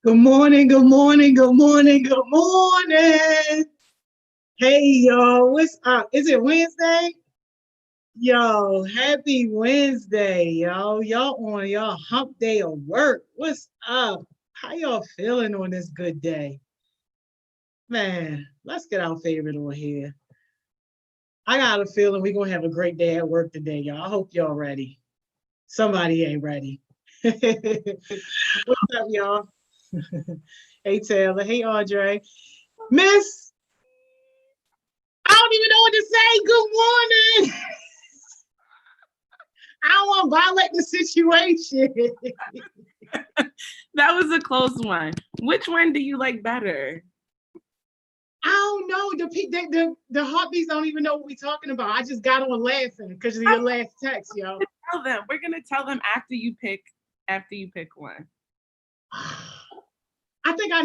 Good morning, good morning, good morning, good morning. Hey, y'all, what's up? Is it Wednesday? Yo, happy Wednesday, yo. Y'all on y'all hump day of work. What's up? How y'all feeling on this good day? Man, let's get our favorite on here. I got a feeling we're going to have a great day at work today, y'all. I hope y'all ready. Somebody ain't ready. What's up, y'all? Hey, Taylor. Hey, Audrey. Miss, I don't even know what to say. Good morning. I don't want to violate the situation. That was a close one. Which one do you like better? I don't know. The heartbeats don't even know what we're talking about. I just got on laughing because of your last text, yo. Tell them. We're gonna tell them after you pick one. I think I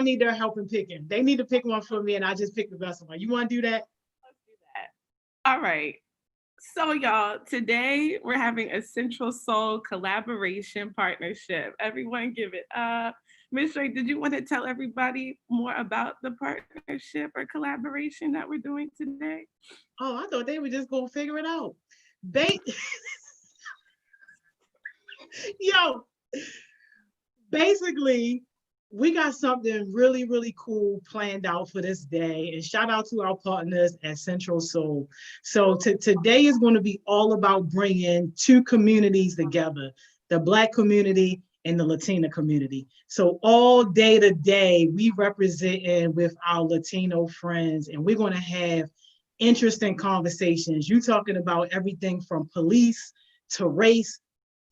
need their help in picking. They need to pick one for me, and I just pick the best one. You want to do that? Let's do that. All right. So, y'all, today we're having a Central Soul collaboration partnership. Everyone give it up. Ms. Ray, did you want to tell everybody more about the partnership or collaboration that we're doing today? Oh, I thought they were just going to figure it out. Yo, basically, we got something really, really cool planned out for this day. And shout out to our partners at Central Soul. So today is going to be all about bringing two communities together, the Black community and the Latina community. So all day today, we represent with our Latino friends, and we're going to have interesting conversations. You talking about everything from police to race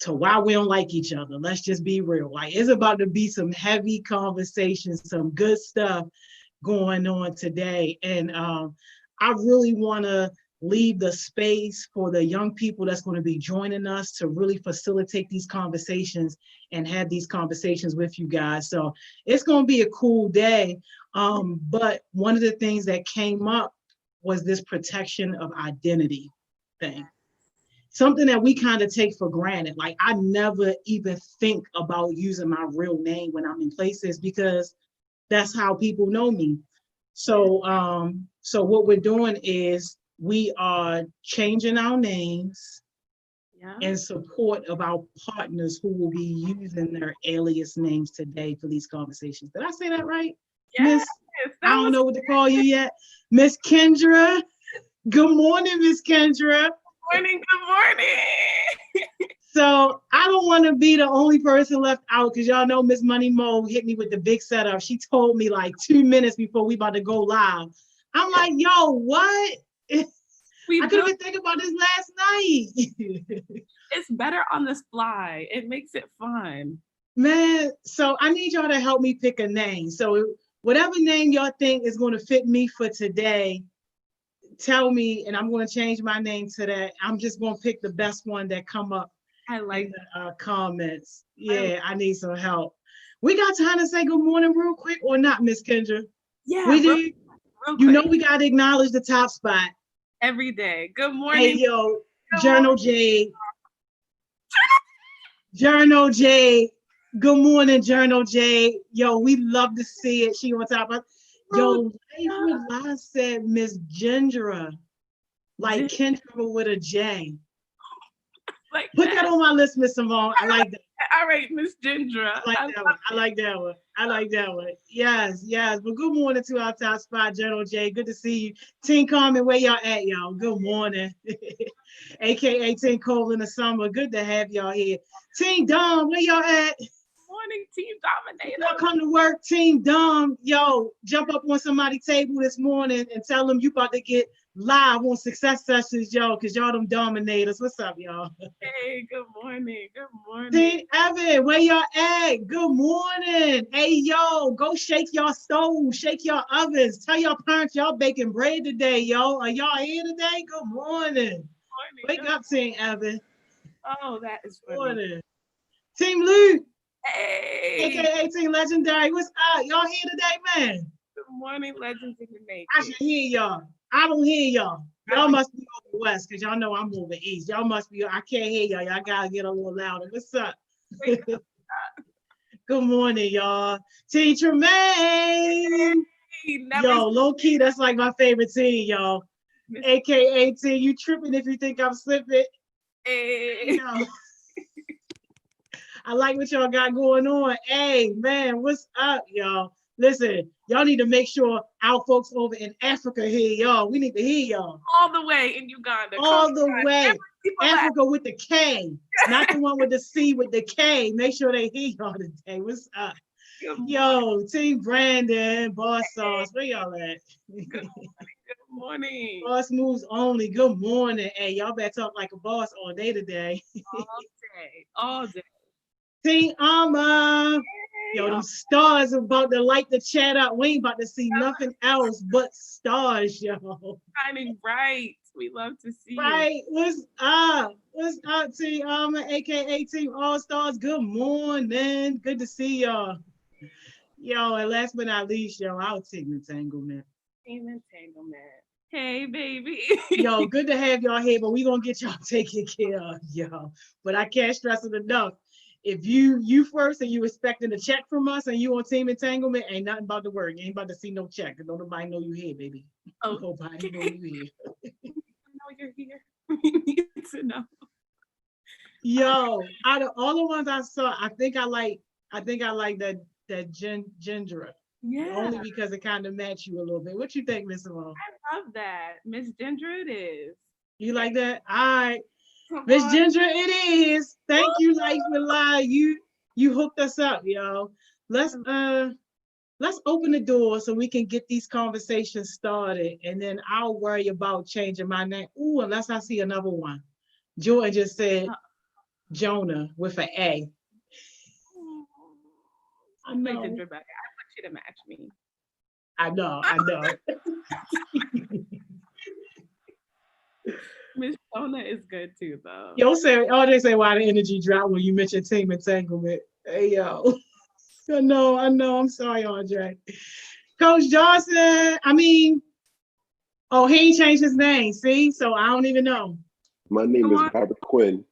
to why we don't like each other. Let's just be real. Like, it's about to be some heavy conversations, some good stuff going on today. And I really want to leave the space for the young people that's going to be joining us to really facilitate these conversations and have these conversations with you guys. So it's going to be a cool day. But one of the things that came up was this protection of identity thing. Something that we kind of take for granted. Like, I never even think about using my real name when I'm in places because that's how people know me. So what we're doing is we are changing our names in support of our partners who will be using their alias names today for these conversations. Did I say that right? Yes, Miss, I don't know what to call you yet. Miss Kendra. Good morning, Miss Kendra. Good morning. So I don't want to be the only person left out because y'all know Miss Money Mo hit me with the big setup. She told me like 2 minutes before we about to go live. I'm like, yo, what? I couldn't even think about this last night. It's better on the fly. It makes it fun. Man, so I need y'all to help me pick a name. So whatever name y'all think is going to fit me for today, tell me, and I'm going to change my name to that. I'm just going to pick the best one that come up. I like in the comments. Yeah, I need some help. We got time to say good morning real quick or not, Miss Kendra? Yeah, we do. You know we got to acknowledge the top spot every day. Good morning. Hey, yo, Journal Jade. Journal Jade. Good morning, Journal Jade. Yo, we love to see it. She on top of. Yo, Life with Live said Miss Gendra, like Kendra with a J. Like put that on my list, Miss Simone. I like that. All right, Miss Gendra. I like that one. Yes. But good morning to our top spot, General J. Good to see you. Team Carmen, where y'all at, y'all? Good morning. AKA Team Cole in the summer. Good to have y'all here. Team Dom, where y'all at? Morning, Team Dominator. Y'all come to work, Team Dom. Yo, jump up on somebody's table this morning and tell them you about to get live on Success Sessions, y'all, because y'all them dominators. What's up, y'all? Hey, good morning. Team Evan, where y'all at? Good morning. Hey, yo, go shake y'all stoves, shake y'all ovens. Tell y'all parents y'all baking bread today, yo. Are y'all here today? Good morning. Wake up, Team Evan. Oh, that is funny. Morning. Team Luke. Hey. AKA Team Legendary. What's up? Y'all here today, man? Good morning, Legends in the Making. I can hear y'all. I don't hear y'all. Y'all must be over west because y'all know I'm over east. Y'all must be. I can't hear y'all. Y'all gotta get a little louder. What's up? Good morning, y'all. Team Tremaine. Yo, low key, that's like my favorite team, y'all. AKA team, you tripping if you think I'm slipping. Hey. Yo. I like what y'all got going on. Hey, man, what's up, y'all? Listen, y'all need to make sure our folks over in Africa hear y'all. We need to hear y'all. All the way in Uganda. All the way. Africa with the K, not the one with the C with the K. Make sure they hear y'all today. What's up? Yo, Team Brandon, Boss Sauce, where y'all at? Good morning. Boss Moves Only. Good morning. Hey, y'all better talk like a boss all day today. All day. Team Armor. Yo, them stars about to light the chat up. We ain't about to see nothing else but stars, yo. Shining bright. We love to see you. Right. What's up? What's up, Team Armor, aka Team All Stars? Good morning. Good to see y'all. Yo, and last but not least, yo, our Team Entanglement. Team Entanglement. Hey, baby. Yo, good to have y'all here, but we gonna get y'all taken care of, yo. But I can't stress it enough. If you first and you expecting a check from us and you on Team Entanglement, ain't nothing about the work. You ain't about to see no check. Don't nobody know you here, baby. Oh, nobody know you here. know you're here. We need to know. Yo, out of all the ones I saw, I think I like that Gendra. Yeah. Only because it kind of match you a little bit. What you think, Miss Simone? I love that. Miss Gendra it is. You like that? All right. Miss Gendra it is. Thank you, Life with Lie. You hooked us up, yo. Let's open the door so we can get these conversations started, and then I'll worry about changing my name. Ooh, unless I see another one. Jordan just said Jonah with an A. I know. I want you to match me. I know. Miss Jonah is good too, though. Yo, they say why the energy drop when you mention Team Entanglement. Hey, yo. I know. I'm sorry, Andre. Coach Johnson, he ain't changed his name. See? So I don't even know. My name is Robert Quinn.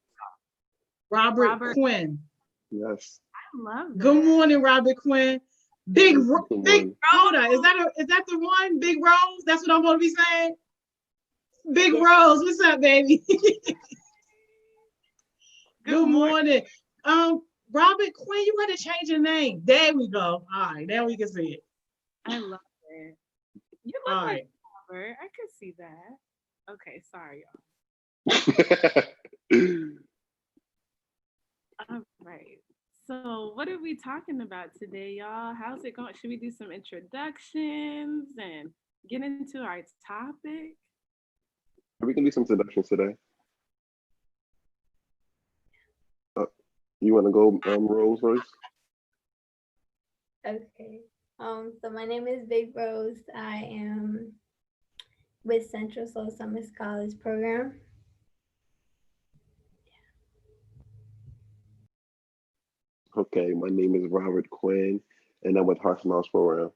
Robert Quinn. Yes. I love that. Good morning, Robert Quinn. Big Rhoda. Is that the one? Big Rose? That's what I'm gonna be saying? Big Rose, what's up, baby? Good morning. Robert Quinn, you gotta change your name. There we go. All right, now we can see it. I love it. You look like Robert. I could see that. Okay, sorry, y'all. All right. So what are we talking about today, y'all? How's it going? Should we do some introductions and get into our topic? We can do some introductions today. You want to go, Rose, first? Okay. So my name is Big Rose. I am with Central Soul Summer Scholars Program. Okay, my name is Robert Quinn, and I'm with HeartSmiles Program.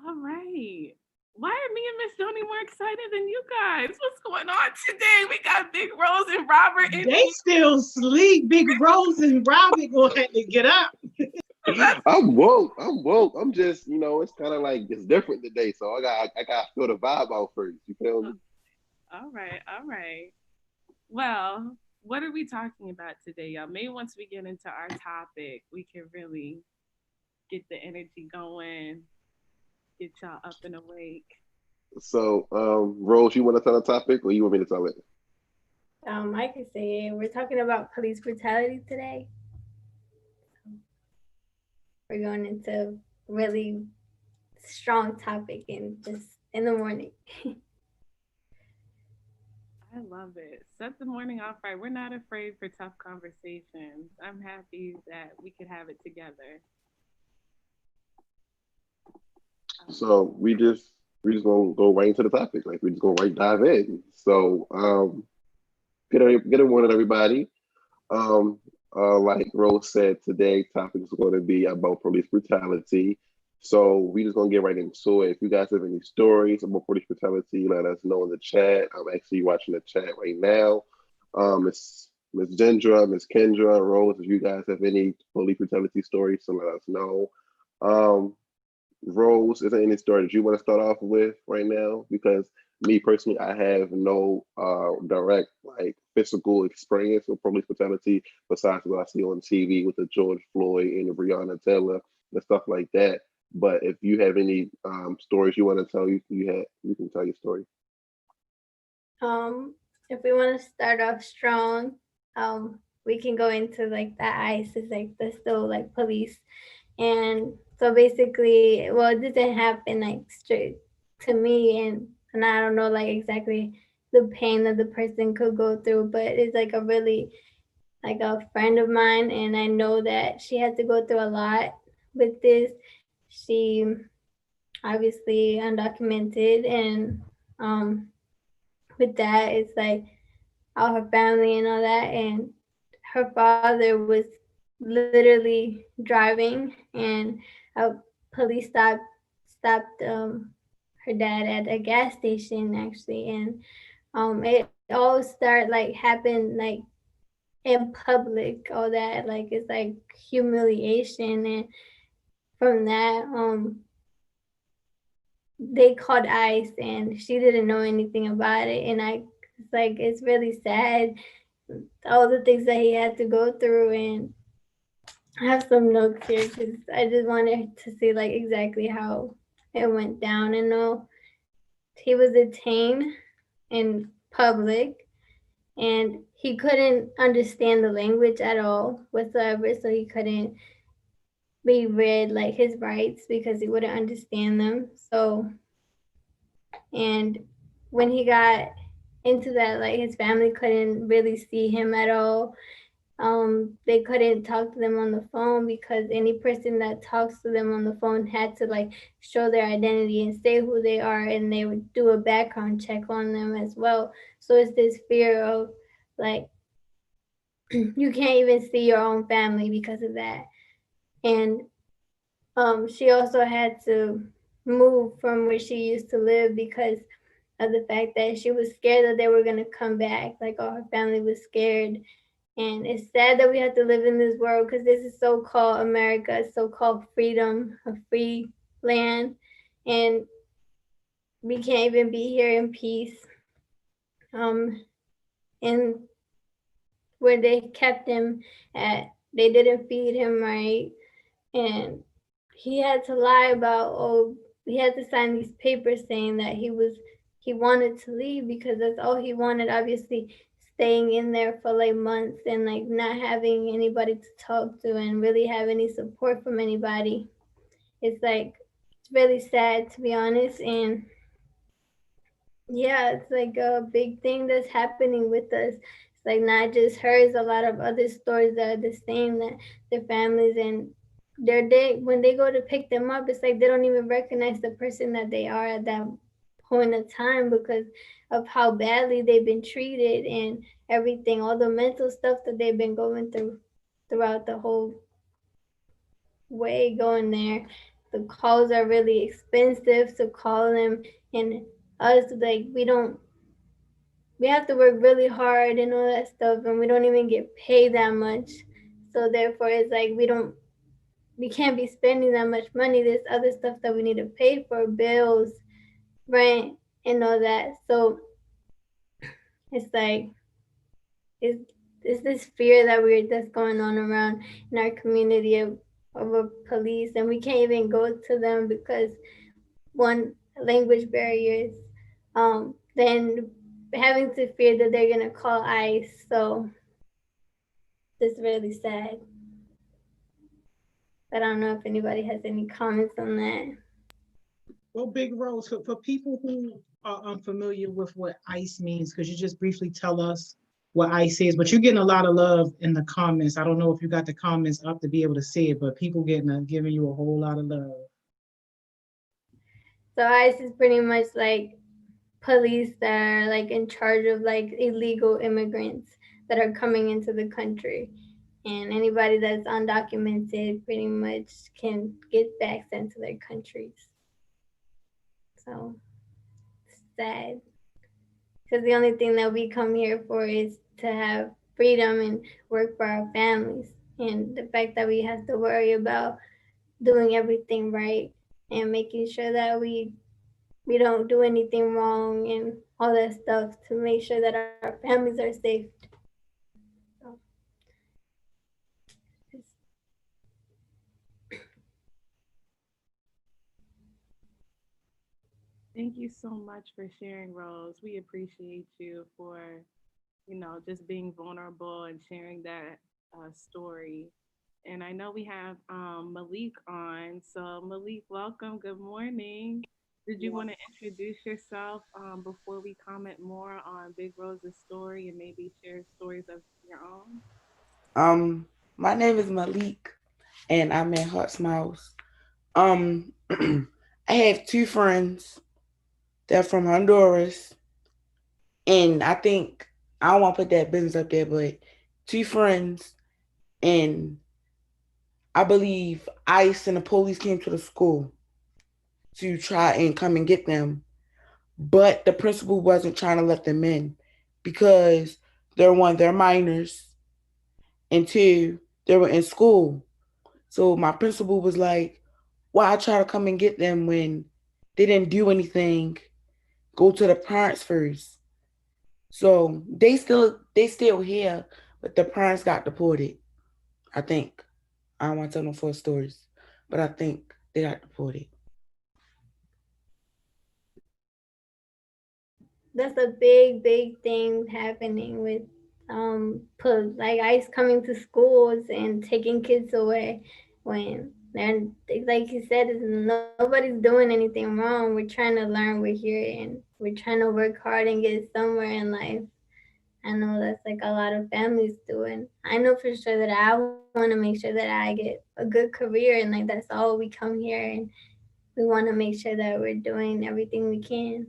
All right. Why are me and Miss Joni more excited than you guys? What's going on today? We got Big Rose and Robert. They still sleep. Big Rose and Robert gonna have to get up. I'm woke. I'm just, it's kind of like it's different today, so I got to feel the vibe out first. You feel me? All right. Well, what are we talking about today, y'all? Maybe once we get into our topic, we can really get the energy going, get y'all up and awake. So, Rose, you want to tell the topic, or you want me to tell it? I can say it. We're talking about police brutality today. We're going into really strong topic in the morning. I love it. Set the morning off right. We're not afraid for tough conversations. I'm happy that we could have it together. So we just gonna go right into the topic. Like we just gonna dive in. So good morning, everybody. Like Rose said, today topic is going to be about police brutality. So we just gonna get right into it. If you guys have any stories about police brutality, let us know in the chat. I'm actually watching the chat right now. It's Miss Gendra, Miss Kendra, Rose, if you guys have any police brutality stories, so let us know. Rose, is there any story that you want to start off with right now? Because me personally, I have no direct like physical experience with police brutality besides what I see on TV with the George Floyd and the Breonna Taylor and stuff like that. But if you have any stories you want to tell, you can tell your story. If we want to start off strong, we can go into like the ICE is like the still like police. And so basically, well, it didn't happen like straight to me, and I don't know like exactly the pain that the person could go through, but it's like a really like a friend of mine, and I know that she had to go through a lot with this. She obviously undocumented, and with that, it's like all her family and all that, and her father was literally driving, and a police stopped her dad at a gas station actually, and it all started like happened like in public, all that like it's like humiliation, and from that they called ICE and she didn't know anything about it, and it's like it's really sad all the things that he had to go through. And I have some notes here because I just wanted to see like exactly how it went down. And no, he was detained in public and he couldn't understand the language at all whatsoever, so he couldn't be read like his rights because he wouldn't understand them. So, and when he got into that, like his family couldn't really see him at all. They couldn't talk to them on the phone because any person that talks to them on the phone had to like show their identity and say who they are, and they would do a background check on them as well. So it's this fear of like you can't even see your own family because of that. And she also had to move from where she used to live because of the fact that she was scared that they were going to come back. Like all her family was scared. And it's sad that we have to live in this world because this is so-called America, so-called freedom, a free land. And we can't even be here in peace. And where they kept him at, they didn't feed him right. And he had to lie about, he had to sign these papers saying that he wanted to leave because that's all he wanted, obviously staying in there for like months and like not having anybody to talk to and really have any support from anybody. It's like it's really sad to be honest. And yeah, it's like a big thing that's happening with us. It's like not just hers, a lot of other stories that are the same, that their families and their day when they go to pick them up, it's like they don't even recognize the person that they are at that point of time because of how badly they've been treated and everything, all the mental stuff that they've been going through throughout the whole way going there. The calls are really expensive to call them, and us like we have to work really hard and all that stuff, and we don't even get paid that much. So therefore it's like we can't be spending that much money. There's other stuff that we need to pay for, bills, rent, and all that. So it's like it's this fear that's going on around in our community of a police, and we can't even go to them because one, language barriers, then having to fear that they're gonna call ICE. So it's really sad. I don't know if anybody has any comments on that. Well, Big Rose, for people who are unfamiliar with what ICE means, could you just briefly tell us what ICE is? But you're getting a lot of love in the comments. I don't know if you got the comments up to be able to see it, but people giving you a whole lot of love. So ICE is pretty much like police that are like in charge of like illegal immigrants that are coming into the country. And anybody that's undocumented pretty much can get back sent to their countries. So sad. Because the only thing that we come here for is to have freedom and work for our families. And the fact that we have to worry about doing everything right and making sure that we don't do anything wrong and all that stuff to make sure that our families are safe. So, Thank you so much for sharing, Rose. We appreciate you for, just being vulnerable and sharing that story. And I know we have Malik on. So, Malik, welcome. Good morning. Did you want to introduce yourself before we comment more on Big Rose's story and maybe share stories of your own? My name is Malik, and I'm at HeartSmiles. Um, I have two friends. They're from Honduras, and I don't want to put that business up there, but two friends, and I believe ICE and the police came to the school to try and come and get them, but the principal wasn't trying to let them in because they're minors, and two, they were in school. So my principal was like, "Why try to come and get them when they didn't do anything? Go to the parents first." So they still here, but the parents got deported. I think. I don't want to tell no full stories, but I think they got deported. that's a big, big thing happening with like ICE coming to schools and taking kids away when they're, like you said, nobody's doing anything wrong. We're trying to learn. We're here and we're trying to work hard and get somewhere in life. I know that's like a lot of families do, and I know for sure that I want to make sure that I get a good career, and like that's all we come here, and we want to make sure that we're doing everything we can.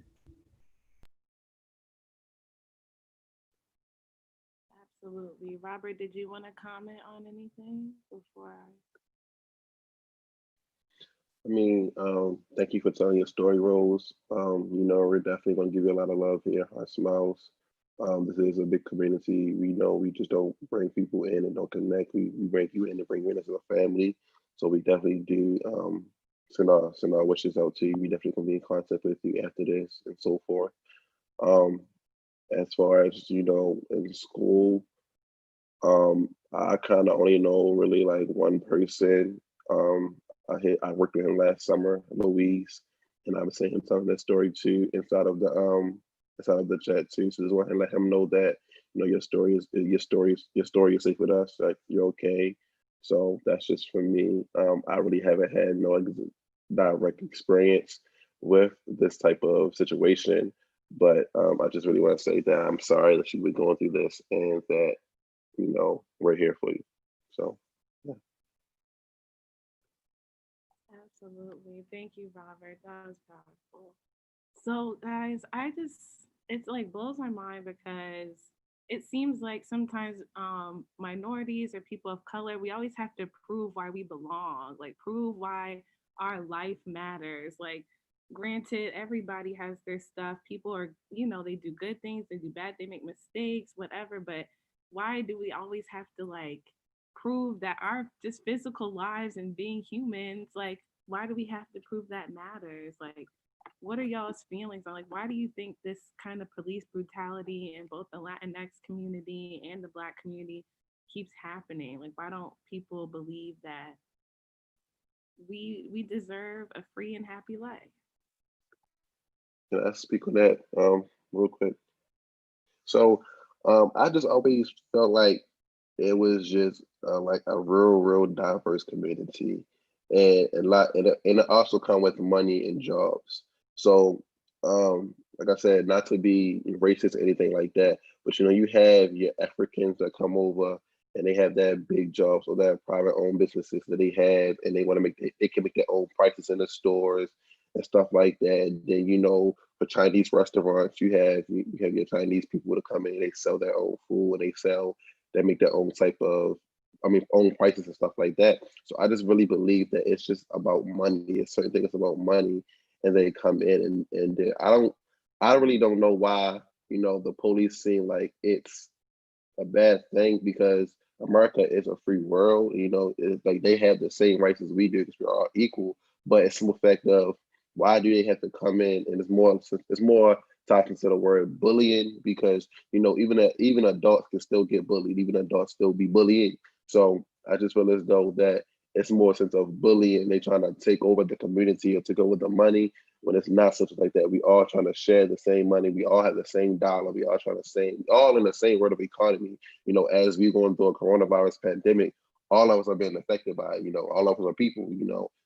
Absolutely. Robert, did you want to comment on anything before I? I mean, thank you for telling your story, Rose. We're definitely going to give you a lot of love here, Heart Smiles. This is a big community. We know we just don't bring people in and don't connect. We bring you in and bring you in as a family. So we definitely do send our wishes out to you. We definitely going to be in contact with you after this and so forth. Um, as far as, in school, I kind of only know really like one person. I worked with him last summer, Louise, and I was saying him telling that story too inside of the chat too. So just want to let him know that your story is safe with us. Like you're okay. So that's just for me. I really haven't had no direct experience with this type of situation, but I just really want to say that I'm sorry that you've been going through this and that we're here for you. So, yeah. Absolutely. Thank you, Robert. That was powerful. So, guys, it's like blows my mind because it seems like sometimes minorities or people of color, we always have to prove why we belong, like prove why our life matters. Like, granted, everybody has their stuff. People are, they do good things, they do bad, they make mistakes, whatever. But why do we always have to like prove that our just physical lives and being humans, like, why do we have to prove that matters? Like, what are y'all's feelings on, like, why do you think this kind of police brutality in both the Latinx community and the Black community keeps happening? Like, why don't people believe that we deserve a free and happy life? Can I speak on that real quick? So, I just always felt like it was just like a real diverse community, and a lot, and it also come with money and jobs. So, like I said, not to be racist or anything like that, but you have your Africans that come over and they have that big jobs or that private owned businesses that they have, and they want to they can make their own prices in the stores and stuff like that. And then for Chinese restaurants, you have your Chinese people to come in and they sell their own food and they make their own type of, own prices and stuff like that. So I just really believe that it's just about money. It's certain things about money, and they come in and I really don't know why the police seem like it's a bad thing because America is a free world. You know, it's like they have the same rights as we do because we're all equal. But it's some effect of why do they have to come in? And it's more tied into the word bullying because even adults can still get bullied. Even adults still be bullying. So I just feel as though that it's more a sense of bullying. They trying to take over the community or take over the money when it's not something like that. We all trying to share the same money. We all have the same dollar. We all trying to same, all in the same world of economy. As we going through a coronavirus pandemic, all of us are being affected by it. All of us are people.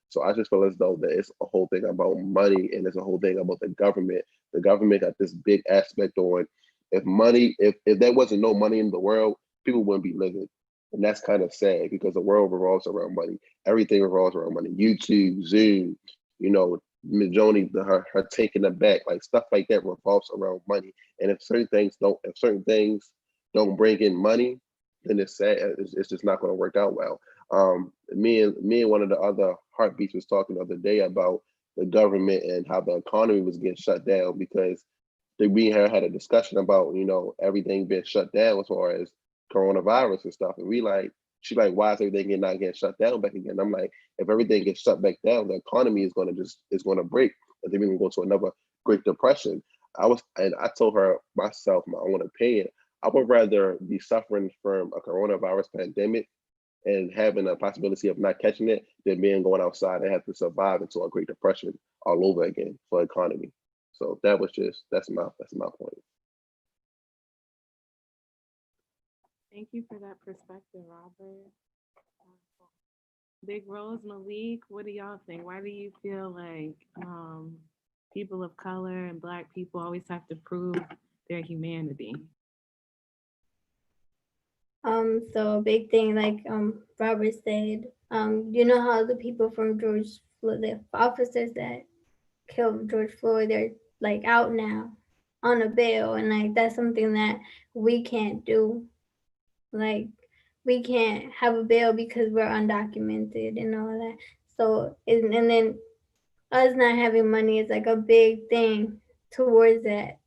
So I just feel as though that it's a whole thing about money and it's a whole thing about the government. The government got this big aspect on if there wasn't no money in the world, people wouldn't be living. And that's kind of sad because the world revolves around money. Everything revolves around money. YouTube, Zoom, Joni, her taking it back, like stuff like that revolves around money. And if certain things don't bring in money, then it's sad. It's just not going to work out well. Me and one of the other heartbeats was talking the other day about the government and how the economy was getting shut down because we had a discussion about everything being shut down as far as coronavirus and stuff. And she like, why is everything not getting shut down back again? I'm like, if everything gets shut back down, the economy is gonna break, and then we're gonna go to another Great Depression. I told her myself my own opinion. I would rather be suffering from a coronavirus pandemic and having a possibility of not catching it than being going outside and have to survive into a Great Depression all over again for economy. So that's my point. Thank you for that perspective, Robert. Big Rose, Malik, what do y'all think? Why do you feel like people of color and Black people always have to prove their humanity? So a big thing, like Robert said, you know how the people from George Floyd, the officers that killed George Floyd, they're like out now on a bail, and like that's something that we can't do. Like we can't have a bail because we're undocumented and all that. So and then us not having money is like a big thing towards that.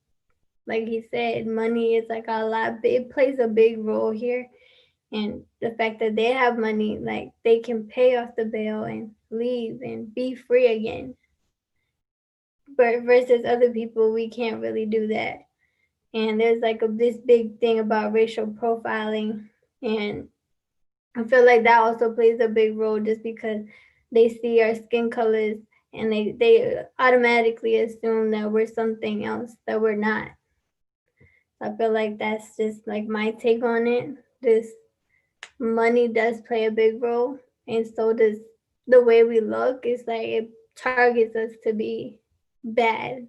Like he said, money is like a lot. It plays a big role here, and the fact that they have money, like they can pay off the bail and leave and be free again. But versus other people, we can't really do that. And there's like this big thing about racial profiling, and I feel like that also plays a big role just because they see our skin colors and they automatically assume that we're something else that we're not. So I feel like that's just like my take on it. This money does play a big role, and so does the way we look. It's like it targets us to be bad.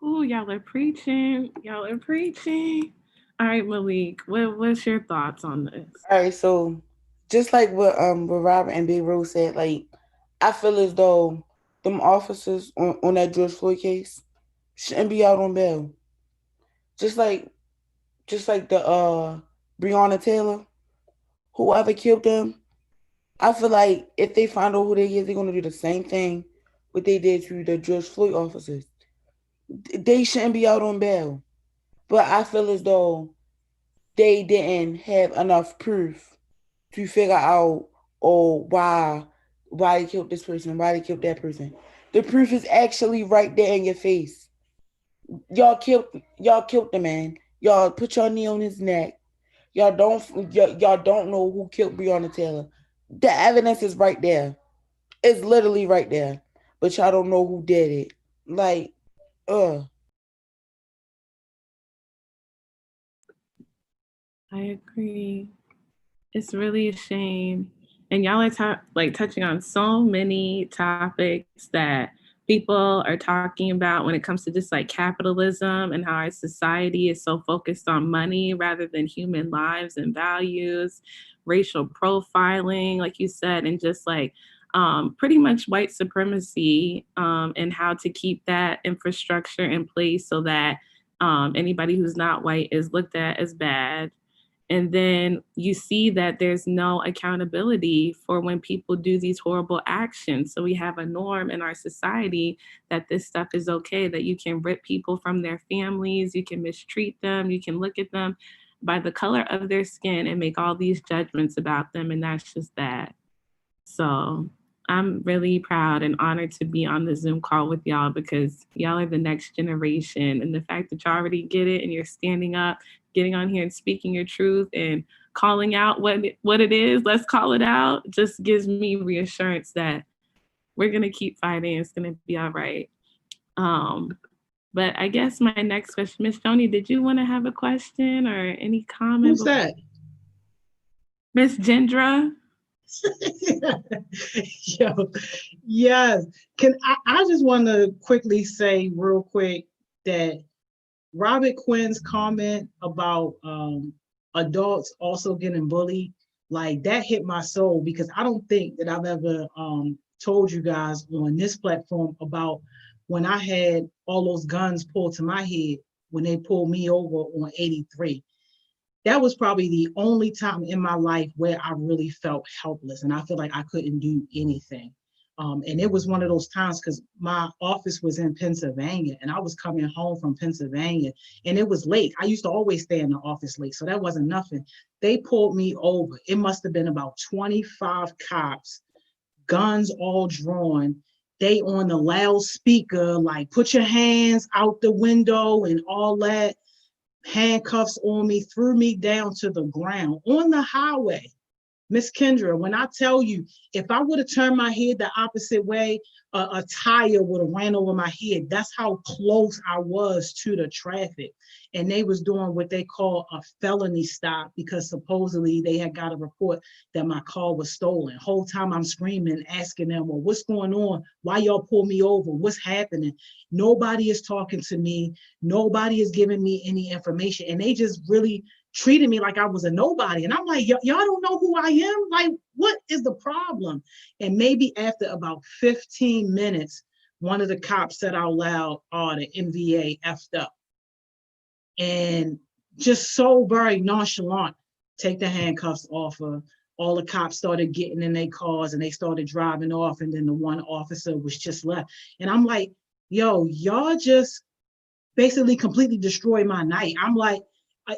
Ooh, y'all are preaching. Y'all are preaching. All right, Malik, what's your thoughts on this? All right, so just like what Robert and Big Rose said, like I feel as though them officers on that George Floyd case shouldn't be out on bail. Just like the Breonna Taylor, whoever killed them, I feel like if they find out who they is, they're gonna do the same thing what they did to the George Floyd officers. They shouldn't be out on bail. But I feel as though they didn't have enough proof to figure out, why they killed this person, why they killed that person. The proof is actually right there in your face. Y'all killed the man. Y'all put your knee on his neck. Y'all don't know who killed Breonna Taylor. The evidence is right there. It's literally right there. But y'all don't know who did it. Like, I agree. It's really a shame. And y'all are touching on so many topics that people are talking about when it comes to just like capitalism and how our society is so focused on money rather than human lives and values, racial profiling, like you said, and just like pretty much white supremacy and how to keep that infrastructure in place so that anybody who's not white is looked at as bad. And then you see that there's no accountability for when people do these horrible actions. So we have a norm in our society that this stuff is okay, that you can rip people from their families, you can mistreat them, you can look at them by the color of their skin and make all these judgments about them. And that's just that. So I'm really proud and honored to be on the Zoom call with y'all, because y'all are the next generation. And the fact that you already get it and you're standing up, getting on here and speaking your truth and calling out what it is, let's call it out, just gives me reassurance that we're going to keep fighting. It's going to be all right. But I guess my next question, Miss Joni, did you want to have a question or any comment? Who's that? Miss Gendra. Yo, yes. I just want to quickly say real quick that Robert Quinn's comment about adults also getting bullied, like that hit my soul, because I don't think that I've ever told you guys on this platform about when I had all those guns pulled to my head when they pulled me over on 83. That was probably the only time in my life where I really felt helpless and I feel like I couldn't do anything. And it was one of those times because my office was in Pennsylvania and I was coming home from Pennsylvania and it was late. I used to always stay in the office late, so that wasn't nothing. They pulled me over. It must have been about 25 cops, guns all drawn. They on the loudspeaker, like, put your hands out the window and all that. Handcuffs on me, threw me down to the ground on the highway. Miss Kendra, when I tell you, if I would have turned my head the opposite way, a tire would have ran over my head. That's how close I was to the traffic. And they was doing what they call a felony stop because supposedly they had got a report that my car was stolen. Whole time I'm screaming, asking them, well, what's going on? Why y'all pull me over? What's happening? Nobody is talking to me. Nobody is giving me any information. And they just really treated me like I was a nobody. And I'm like, y'all don't know who I am? Like, what is the problem? And maybe after about 15 minutes, one of the cops said out loud, oh, the MVA effed up. And just so very nonchalant, take the handcuffs off her. All the cops started getting in their cars and they started driving off. And then the one officer was just left. And I'm like, yo, y'all just basically completely destroyed my night. I'm like,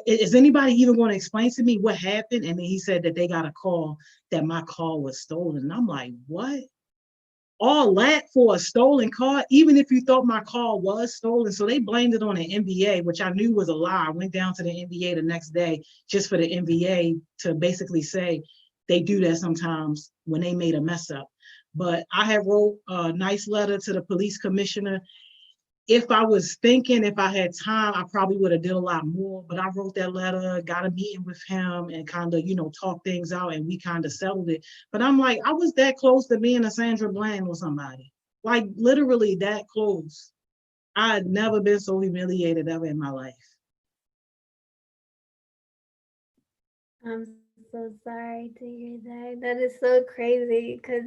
is anybody even going to explain to me what happened? And then he said that they got a call that my car was stolen. And I'm like, what? All that for a stolen car, even if you thought my car was stolen. So they blamed it on the NBA, which I knew was a lie. I went down to the NBA the next day just for the NBA to basically say they do that sometimes when they made a mess up. But I had wrote a nice letter to the police commissioner. If I was thinking, if I had time, I probably would have did a lot more, but I wrote that letter, got a meeting with him and kind of, talk things out and we kind of settled it. But I'm like, I was that close to being a Sandra Bland or somebody, like literally that close. I had never been so humiliated ever in my life. I'm so sorry to hear that. That is so crazy because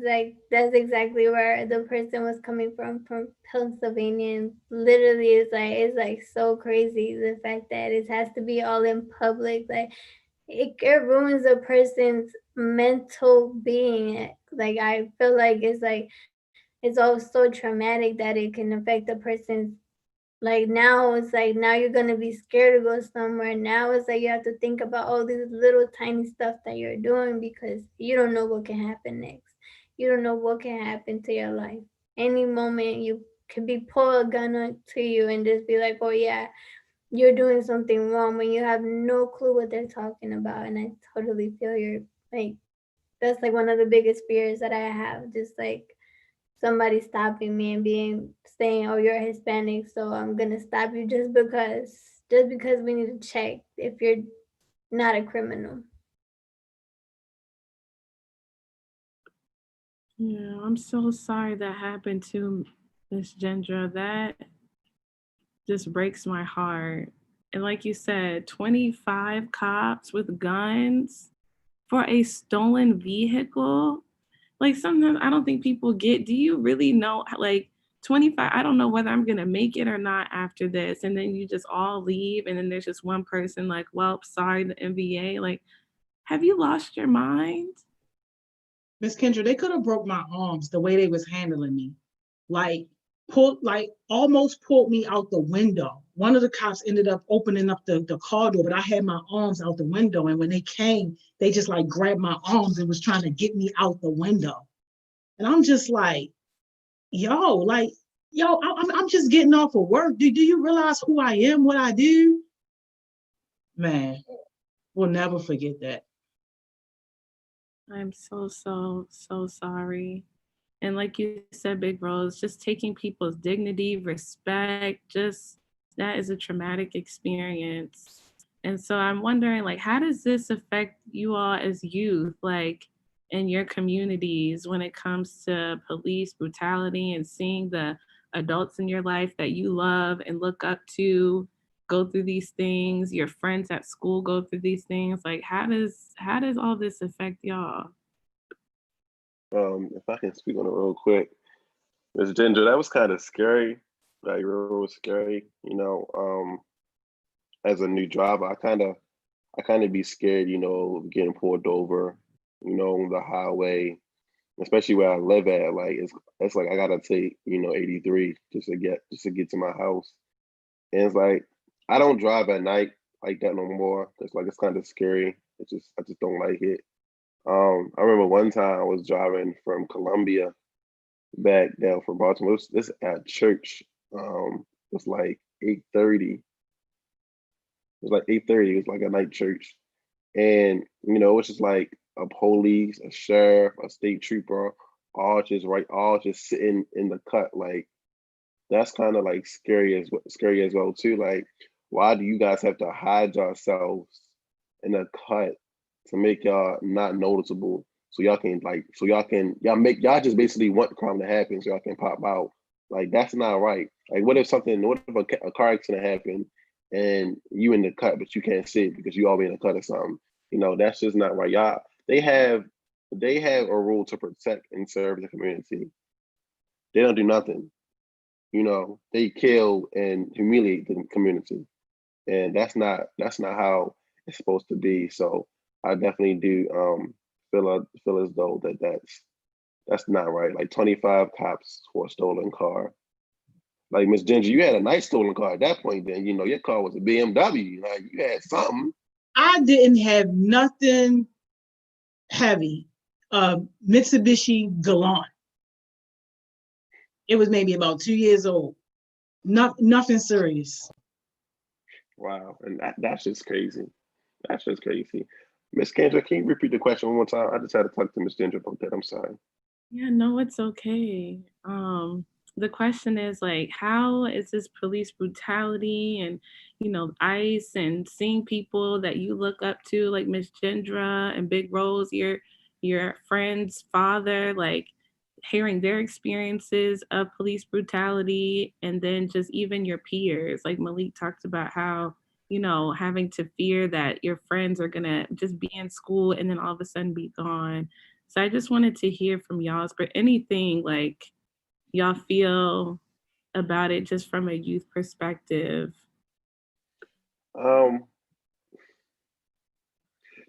that's exactly where the person was coming from Pennsylvania. And literally it's like so crazy the fact that it has to be all in public. Like it ruins a person's mental being. Like I feel like it's all so traumatic that it can affect a person's. Like now it's like now you're gonna be scared to go somewhere. Now it's like you have to think about all these little tiny stuff that you're doing because you don't know what can happen next. You don't know what can happen to your life. Any moment you could be pull a gun to you and just be like, oh yeah, you're doing something wrong when you have no clue what they're talking about. And I totally feel you're like that's like one of the biggest fears that I have. Just like somebody stopping me and saying, oh, you're Hispanic, so I'm gonna stop you just because we need to check if you're not a criminal. Yeah, I'm so sorry that happened to Miss Gendra. That just breaks my heart. And like you said, 25 cops with guns for a stolen vehicle. Like sometimes I don't think people get, do you really know, like 25, I don't know whether I'm gonna make it or not after this. And then you just all leave, and then there's just one person like, well, sorry, the NBA. Like, have you lost your mind? Miss Kendra, they could have broke my arms the way they was handling me. Like, almost pulled me out the window. One of the cops ended up opening up the car door, but I had my arms out the window. And when they came, they just like grabbed my arms and was trying to get me out the window. And I'm just like, I'm just getting off of work. Do you realize who I am, what I do? Man, we'll never forget that. I'm so sorry. And like you said, Big Rose, just taking people's dignity, respect, just that is a traumatic experience. And so I'm wondering, like, how does this affect you all as youth, like in your communities when it comes to police brutality and seeing the adults in your life that you love and look up to go through these things, your friends at school go through these things? Like, how does all this affect y'all? If I can speak on it real quick, Miss Ginger, that was kind of scary. Like real scary. As a new driver, I kind of be scared, of getting pulled over, on the highway, especially where I live at. Like it's like I gotta take, 83 just to get to my house. And it's like I don't drive at night like that no more. It's like it's kind of scary. I just don't like it. I remember one time I was driving from Columbia back down from Baltimore. This at church. It was like 8:30. It was like 8:30. It was like a night church, and it's just like a police, a sheriff, a state trooper, all just sitting in the cut. Like that's kind of like scary as well too. Like, why do you guys have to hide yourselves in a cut to make y'all not noticeable? Y'all just basically want the crime to happen so y'all can pop out. Like that's not right. Like what if a car accident happened and you in the cut but you can't see it because you all be in the cut or something? That's just not right. Y'all they have a rule to protect and serve the community. They don't do nothing. They kill and humiliate the community, and that's not how it's supposed to be. So I definitely do feel as though that's not right. Like 25 cops for a stolen car. Like Miss Ginger, you had a nice stolen car at that point. Then your car was a BMW. Like you had something. I didn't have nothing heavy. Mitsubishi Galant. It was maybe about 2 years old. Nothing serious. Wow, and that's just crazy. That's just crazy. Miss Kendra, can you repeat the question one more time? I just had to talk to Miss Ginger about that. I'm sorry. Yeah, no, it's okay. The question is like, how is this police brutality and, ICE and seeing people that you look up to, like Miss Gendra and Big Rose, your friend's father, like hearing their experiences of police brutality, and then just even your peers, like Malik talked about how, having to fear that your friends are gonna just be in school and then all of a sudden be gone. So I just wanted to hear from y'all for anything like y'all feel about it just from a youth perspective. Um,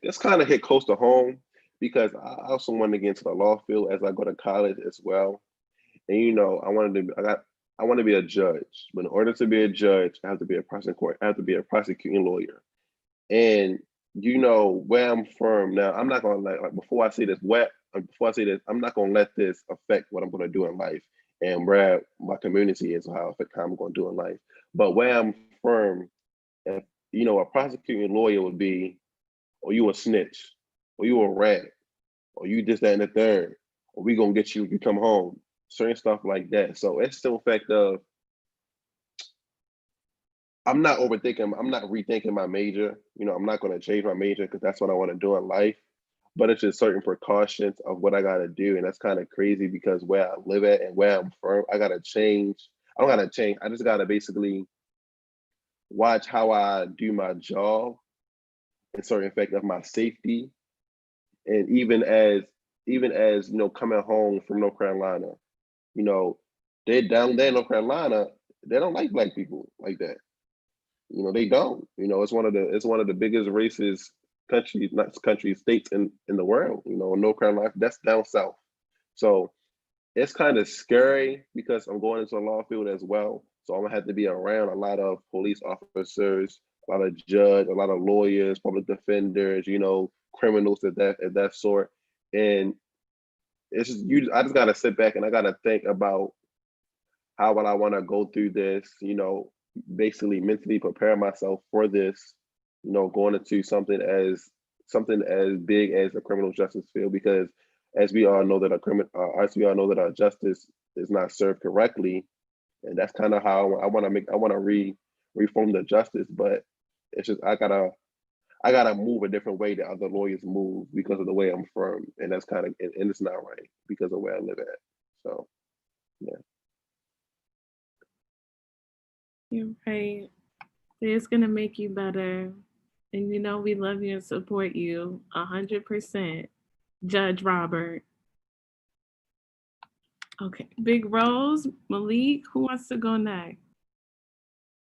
this kind of hit close to home because I also wanted to get into the law field as I go to college as well. And I want to be a judge. But in order to be a judge, I have to be a prosecuting lawyer. And where I'm from now, I'm not gonna like before I say this, I'm not gonna let this affect what I'm gonna do in life and where my community is or how I'm gonna do in life. But where I'm from, if a prosecuting lawyer would be, or you a snitch, or you a rat, or you this, that, and the third, or we gonna get you if you come home. Certain stuff like that. So it's still a fact of I'm not rethinking my major. I'm not gonna change my major because that's what I want to do in life. But it's just certain precautions of what I gotta do. And that's kind of crazy because where I live at and where I'm from, I gotta change. I don't gotta change. I just gotta basically watch how I do my job and certain fact of my safety. And even as coming home from North Carolina, you know, They're down there in North Carolina. They don't like black people like that. They don't. It's one of the biggest racist countries, not countries, states in the world. North Carolina, that's down south. So it's kind of scary because I'm going into the law field as well. So I'm gonna have to be around a lot of police officers, a lot of judge, a lot of lawyers, public defenders, criminals at that sort. And it's just I just gotta sit back and I gotta think about how would I want to go through this, basically mentally prepare myself for this, going into something as big as the criminal justice field, because as we all know that our justice is not served correctly, and that's kind of how I want to reform the justice, but it's just I gotta move a different way that other lawyers move because of the way I'm from, and that's and it's not right because of where I live at. So yeah. You're right. It's gonna make you better. And we love you and support you 100%. Judge Robert. Okay. Big Rose, Malik, who wants to go next?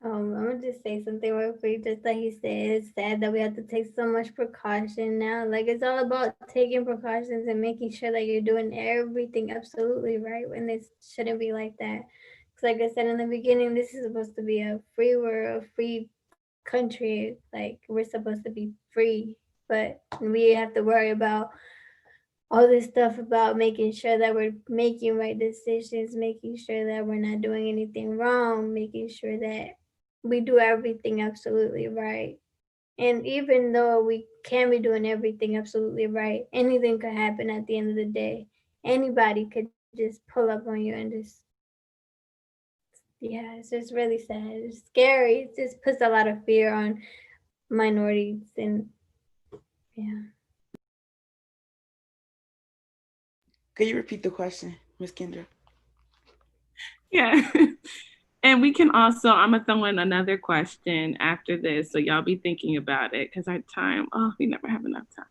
I'm gonna just say something real quick. Just like he said, it's sad that we have to take so much precaution now. Like, it's all about taking precautions and making sure that you're doing everything absolutely right when it shouldn't be like that. Because, like I said in the beginning, this is supposed to be a free world, a free country. Like, we're supposed to be free, but we have to worry about all this stuff about making sure that we're making right decisions, making sure that we're not doing anything wrong, making sure that we do everything absolutely right. And even though we can be doing everything absolutely right, anything could happen at the end of the day. Anybody could just pull up on you and just, yeah, it's just really sad. It's scary. It just puts a lot of fear on minorities and, yeah. Could you repeat the question, Miss Kendra? Yeah. And we can also, I'm going to throw in another question after this. So y'all be thinking about it because our time, we never have enough time.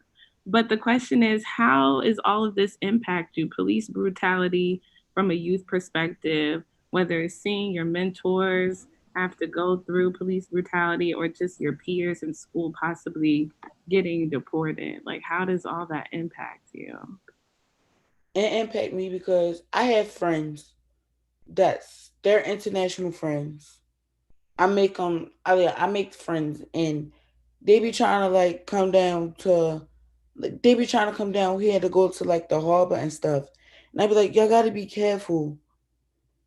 But the question is, how is all of this impact you? Police brutality from a youth perspective, whether it's seeing your mentors have to go through police brutality or just your peers in school possibly getting deported. Like, how does all that impact you? It impact me because I have friends they're international friends. I make friends and they be trying to like they be trying to come down here to go to like the harbor and stuff. And I be like, y'all gotta be careful.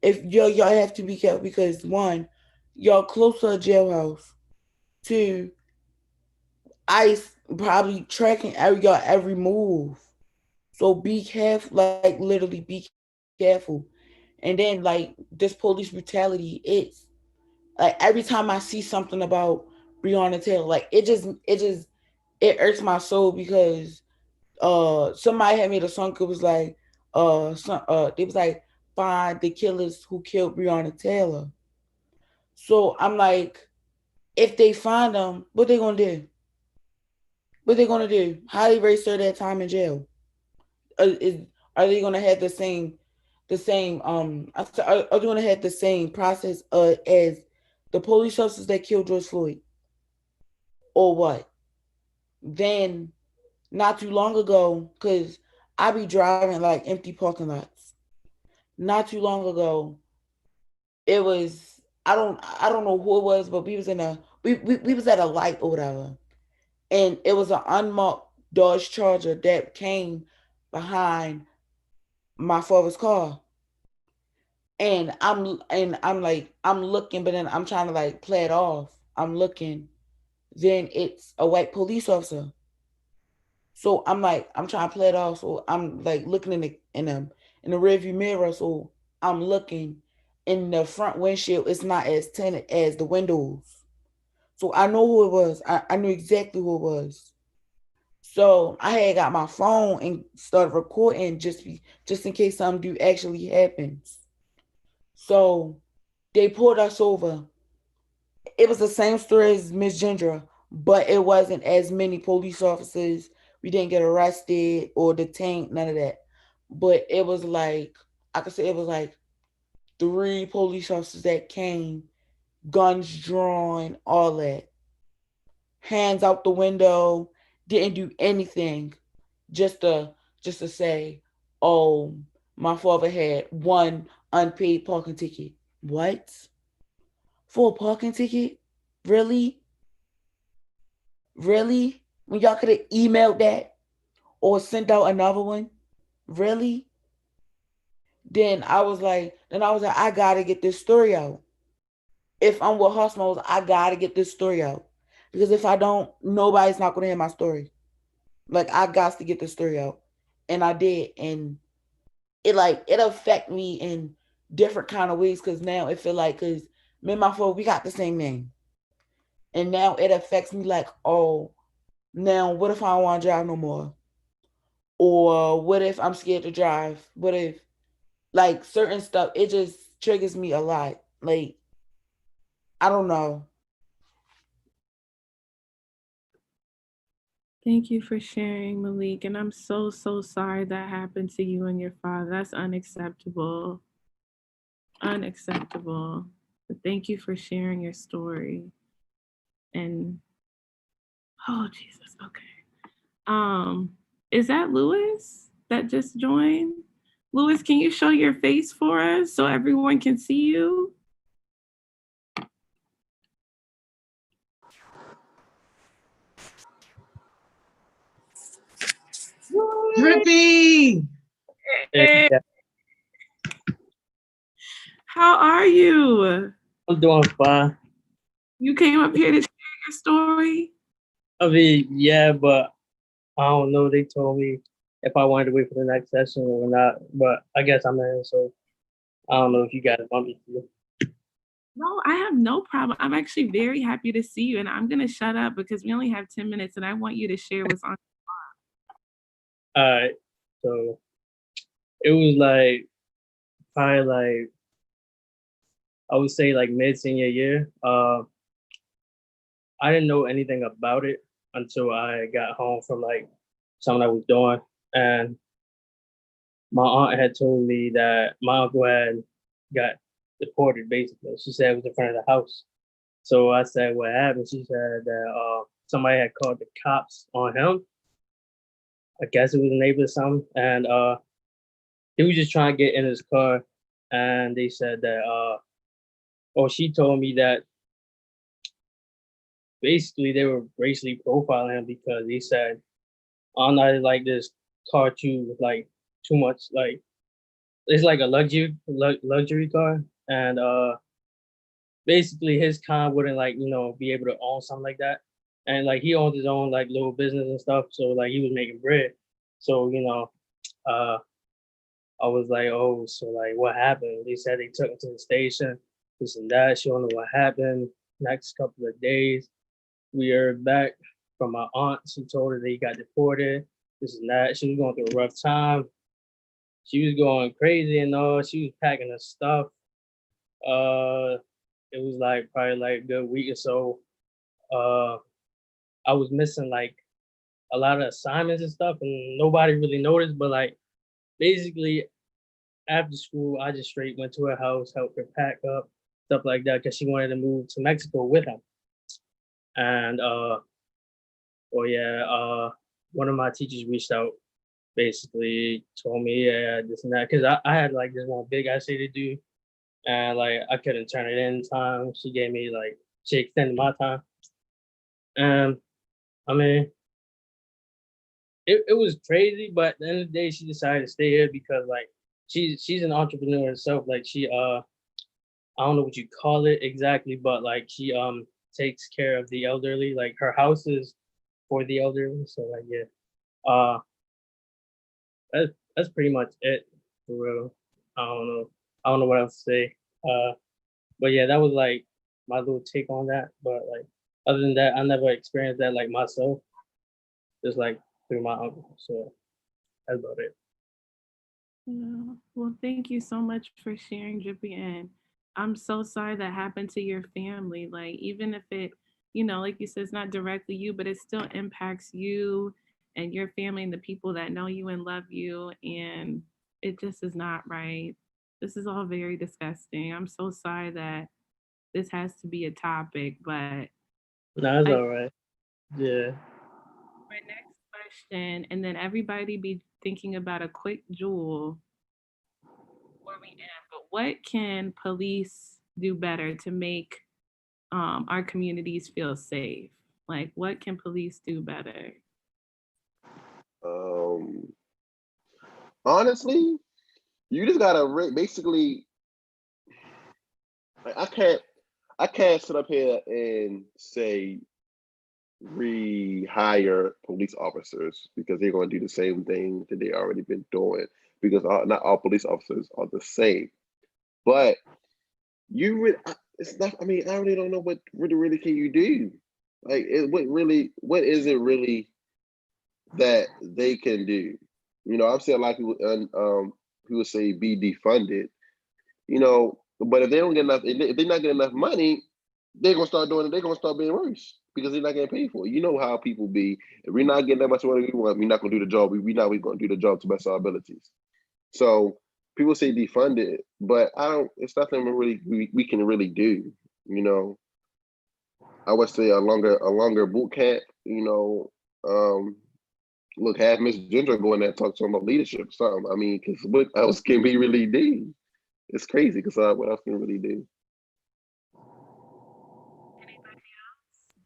If y'all have to be careful because one, y'all close to a jailhouse. Two, ICE probably tracking every move. So be careful, like literally be careful. And then like this police brutality, it's like every time I see something about Breonna Taylor, like it hurts my soul because somebody had made a song. It was like it was like find the killers who killed Breonna Taylor. So I'm like, if they find them, what they gonna do? What they gonna do? How they erase their time in jail? Is Are they gonna have are they gonna have the same process as the police officers that killed George Floyd or what? Then not too long ago, because I be driving like empty parking lots. Not too long ago, it was I don't know who it was, but we was at a light or whatever, and it was an unmarked Dodge Charger that came behind my father's car, and I'm like I'm looking, but then I'm trying to like play it off. I'm looking, then it's a white police officer. So I'm like, I'm trying to play it off. So I'm like looking in the rearview mirror. So I'm looking in the front windshield. It's not as tinted as the windows. So I know who it was. I knew exactly who it was. So I had got my phone and started recording just in case something do actually happens. So they pulled us over. It was the same story as Miss Gendra, but it wasn't as many police officers. We didn't get arrested or detained, none of that. But it was like, I could say it was like 3 police officers that came, guns drawn, all that. Hands out the window, didn't do anything. Just to say, oh, my father had 1 unpaid parking ticket. What? For a parking ticket? Really? Really? When y'all could have emailed that or sent out another one? Really? Then I was like, I gotta get this story out. If I'm with HeartSmiles, I gotta get this story out. Because if I don't, nobody's not gonna hear my story. Like, I got to get this story out. And I did. And it affect me in different kind of ways, because now it feel like, because me and my folks, we got the same name. And now it affects me like, oh, now what if I don't want to drive no more? Or what if I'm scared to drive? What if, like, certain stuff, it just triggers me a lot. Like, I don't know. Thank you for sharing, Malik. And I'm so, so sorry that happened to you and your father. That's unacceptable. Unacceptable. But thank you for sharing your story. And oh Jesus, okay. Is that Lewis that just joined? Lewis, can you show your face for us so everyone can see you? Drippy. Hey, how are you? I'm doing fine. You came up here to share your story? I mean, yeah, but I don't know. They told me if I wanted to wait for the next session or not, but I guess I'm in, so I don't know if you guys want me to. No, I have no problem. I'm actually very happy to see you, and I'm going to shut up because we only have 10 minutes, and I want you to share what's on. All right, so it was like probably like I would say like mid senior year. I didn't know anything about it until I got home from like something I was doing, and my aunt had told me that my uncle had got deported. Basically, she said it was in front of the house. So I said, "What happened?" She said that somebody had called the cops on him. I guess it was a neighbor or something, and he was just trying to get in his car, and they said that or she told me that basically they were racially profiling him because he said, "I'm not like this car too like too much like it's like a luxury car," and basically his kind wouldn't like be able to own something like that, and like he owns his own like little business and stuff, so like he was making bread, so uh I was like, oh, so like what happened? They said they took him to the station, this and that. She don't know what happened. Next couple of days, we heard back from my aunt. She told her they got deported, this and that. She was going through a rough time. She was going crazy and all. She was packing her stuff. It was like probably like a good week or so. Uh, I was missing like a lot of assignments and stuff, and nobody really noticed. But like basically after school, I just straight went to her house, helped her pack up, stuff like that, because she wanted to move to Mexico with him. And well, yeah, one of my teachers reached out, basically told me, yeah, this and that, because I had like this one big essay to do, and like I couldn't turn it in time. She gave me like she extended my time, and I mean, it was crazy, but at the end of the day, she decided to stay here because like she's an entrepreneur herself. Like she I don't know what you call it exactly, but like she takes care of the elderly. Like her house is for the elderly. So like yeah. Uh that's pretty much it for real. I don't know. I don't know what else to say. But yeah, that was like my little take on that. But like other than that, I never experienced that like myself. Just like through my uncle. So that's about it. Yeah. Well, thank you so much for sharing, Drippy. And I'm so sorry that happened to your family. Like, even if it, like you said, it's not directly you, but it still impacts you and your family and the people that know you and love you. And it just is not right. This is all very disgusting. I'm so sorry that this has to be a topic, but No, it's I, all right. Yeah. my next question, and then everybody be thinking about a quick jewel where we end. But what can police do better to make our communities feel safe? Like, what can police do better? Um, honestly, you just gotta basically. Like, I can't sit up here and say rehire police officers because they're going to do the same thing that they already been doing because not all police officers are the same. But you really, it's not. I mean, I really don't know what really can you do. Like, what is it really that they can do? You know, I've seen a lot of people, and people say be defunded. You know, but if they don't get enough, if they're not getting enough money, they're gonna start doing it. They're gonna start being worse because they're not getting paid for it. You know how people be. If we're not getting that much money we want, we're not gonna do the job. We're gonna do the job to best of our abilities. So people say defund it, but I don't. It's nothing we can really do. You know, I would say a longer boot camp. You know, look, have Miss Ginger go in there and talk to them about leadership or something. I mean, because what else can we really do? It's crazy because what else can we really do?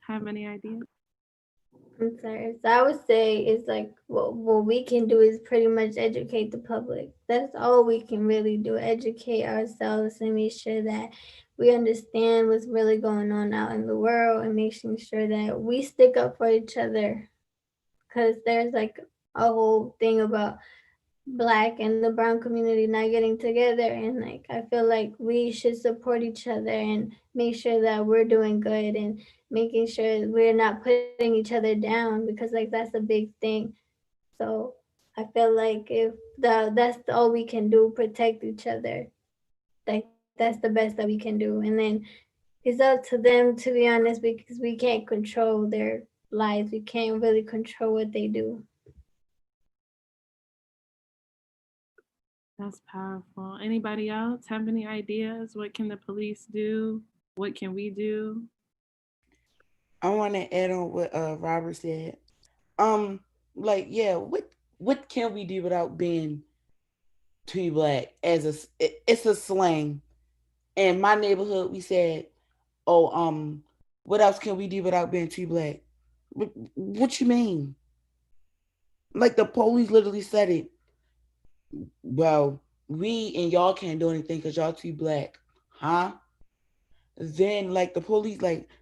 Have any ideas? I'm sorry. So I would say it's like what we can do is pretty much educate the public. That's all we can really do. Educate ourselves and make sure that we understand what's really going on out in the world and making sure that we stick up for each other. Because there's like a whole thing about black and the brown community not getting together, and like I feel like we should support each other and make sure that we're doing good and making sure we're not putting each other down, because like that's a big thing. So I feel like if that's all we can do, protect each other. Like that's the best that we can do, and then it's up to them, to be honest, because we can't control their lives. We can't really control what they do. That's powerful. Anybody else have any ideas? What can the police do? What can we do? I want to add on what Robert said. Um, like, yeah, what can we do without being too black? It's a slang. In my neighborhood, we said, "Oh, what else can we do without being too black?" What you mean? Like the police literally said it. Well, we and y'all can't do anything because y'all too black, huh? Then the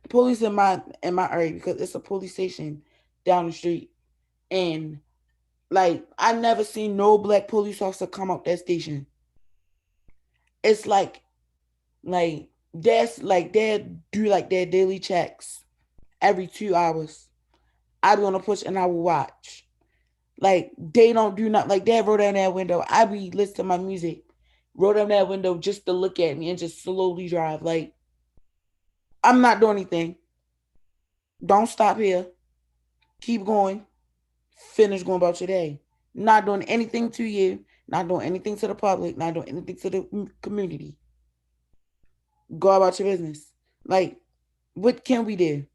police in my area, because it's a police station down the street, and like I never seen no black police officer come up that station. It's like they do like their daily checks every 2 hours. I be on a push and I will watch. Like they don't do nothing. Like they roll down that window. I be listening to my music, roll down that window just to look at me and just slowly drive. Like I'm not doing anything. Don't stop here. Keep going. Finish going about your day. Not doing anything to you. Not doing anything to the public. Not doing anything to the community. Go about your business. Like, what can we do?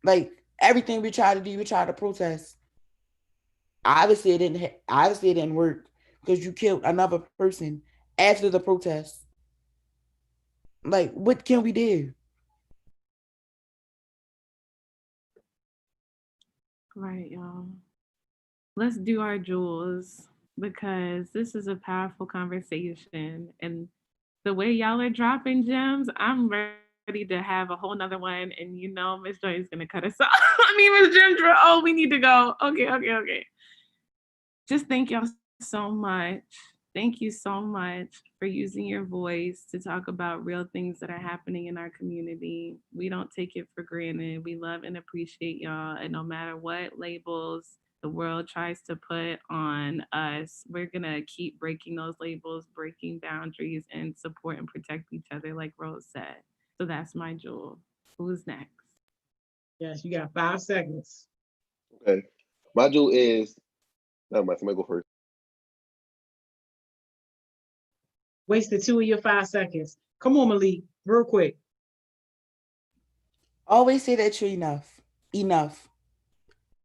Like everything we try to do, we try to protest. Obviously, it didn't. Obviously, it didn't work because you killed another person after the protest. Like, what can we do? Right, y'all. Let's do our jewels because this is a powerful conversation. And the way y'all are dropping gems, I'm ready to have a whole nother one. And you know, Miss Joy is gonna cut us off. I mean, Miss Ginger, oh, we need to go. Okay. Just thank y'all so much. Thank you so much for using your voice to talk about real things that are happening in our community. We don't take it for granted. We love and appreciate y'all. And no matter what labels the world tries to put on us, we're going to keep breaking those labels, breaking boundaries, and support and protect each other, like Rose said. So that's my jewel. Who's next? Yes, you got 5 seconds. Okay, my jewel is. Never mind. Somebody go first. Wasted 2 of your 5 seconds. Come on, Malik, real quick. Always say that you're enough. Enough.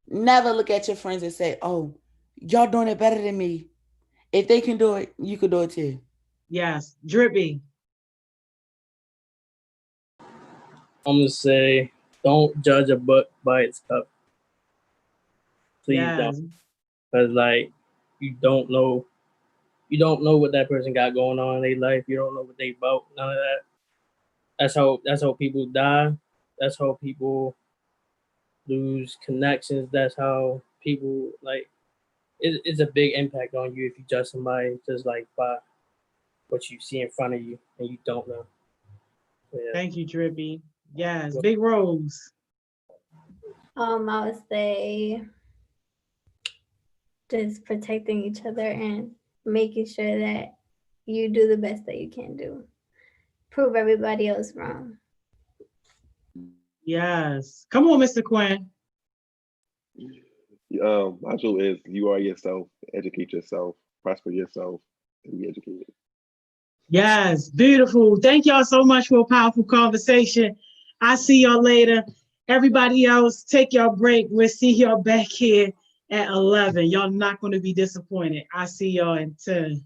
Never look at your friends and say, oh, y'all doing it better than me. If they can do it, you can do it too. Yes. Drippy. I'm gonna say, don't judge a book by its cover. Please Yes. don't, because like you don't know what that person got going on in their life. You don't know what they about. None of that. That's how people die. That's how people lose connections. That's how people like. It's a big impact on you if you judge somebody just like by what you see in front of you and you don't know. Yeah. Thank you, Drippy. Yes. Big Rose. I would say just protecting each other and making sure that you do the best that you can do. Prove everybody else wrong. Yes. Come on, Mr. Quinn. My rule is you are yourself, educate yourself, prosper yourself, and be educated. Yes. Beautiful. Thank y'all so much for a powerful conversation. I see y'all later. Everybody else, take your break. We'll see y'all back here at 11. Y'all not going to be disappointed. I see y'all in 10.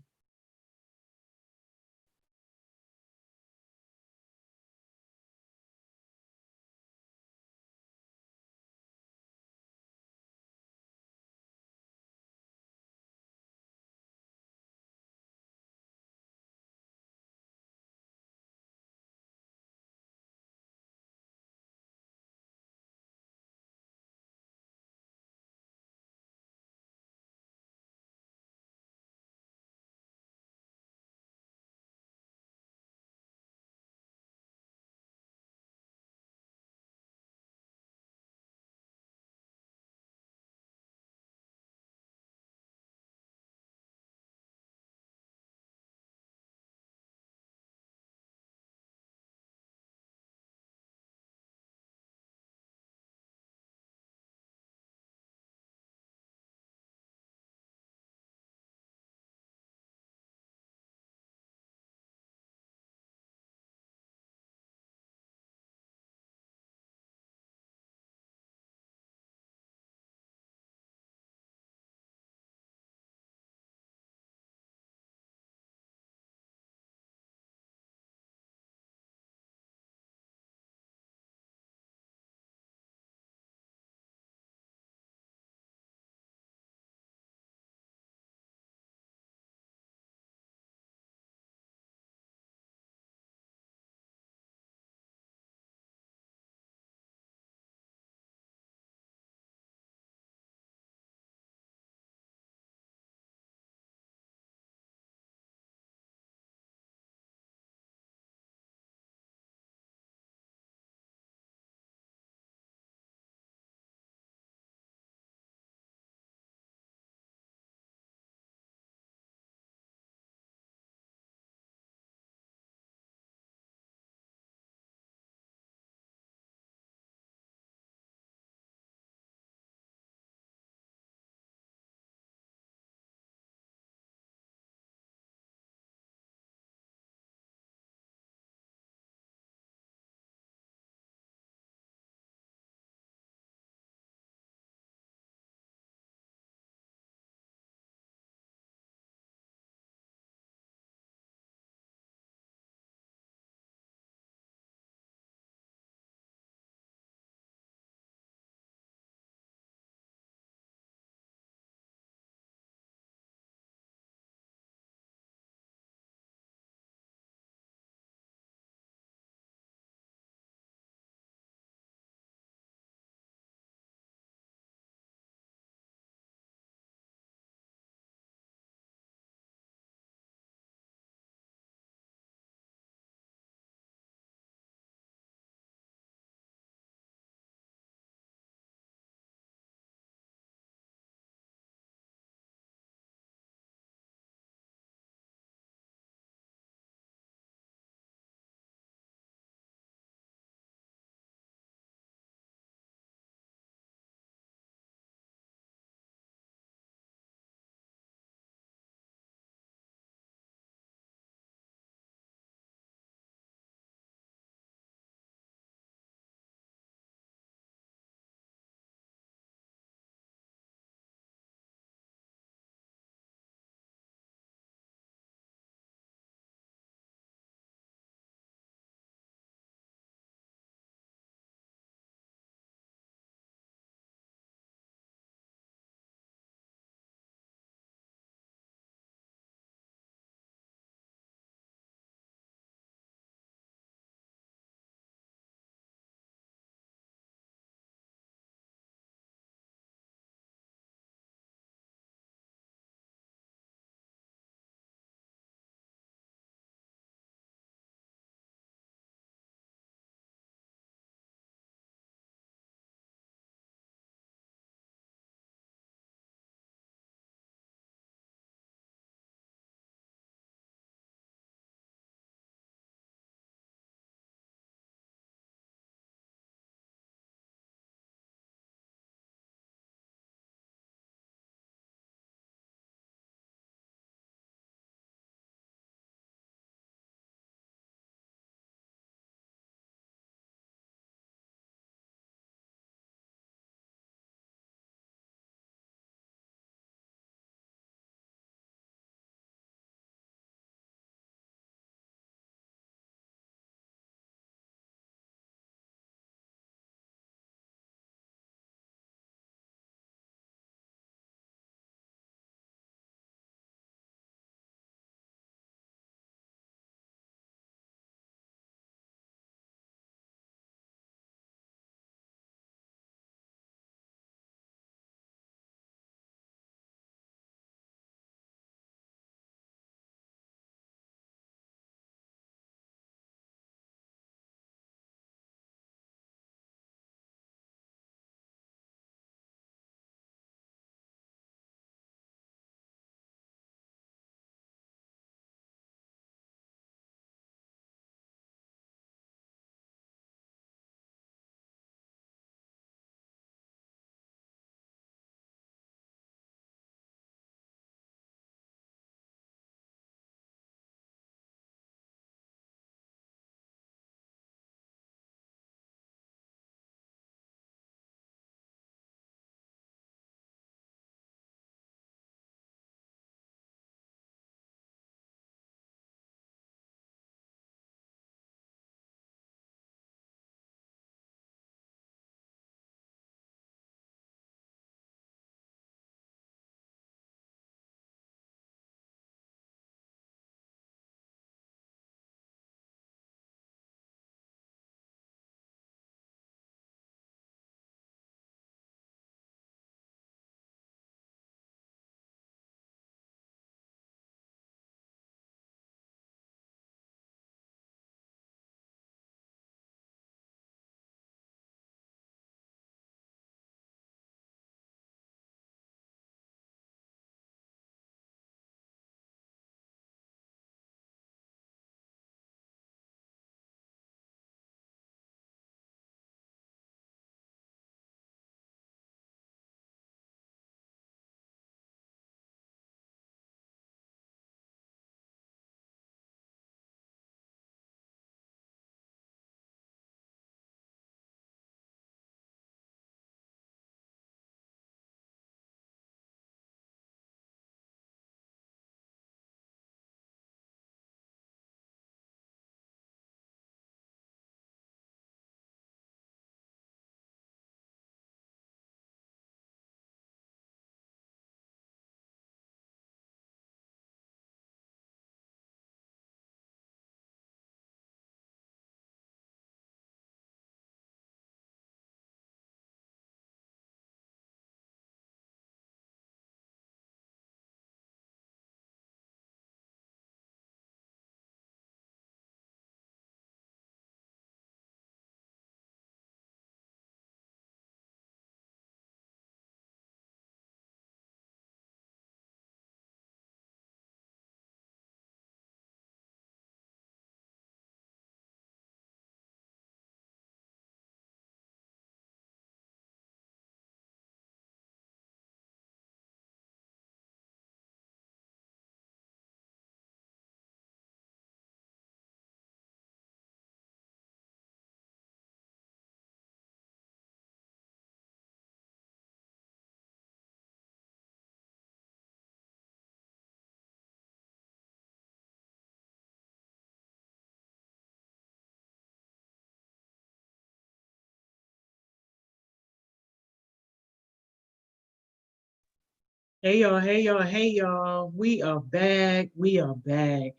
Hey y'all, hey y'all, hey y'all. We are back. We are back.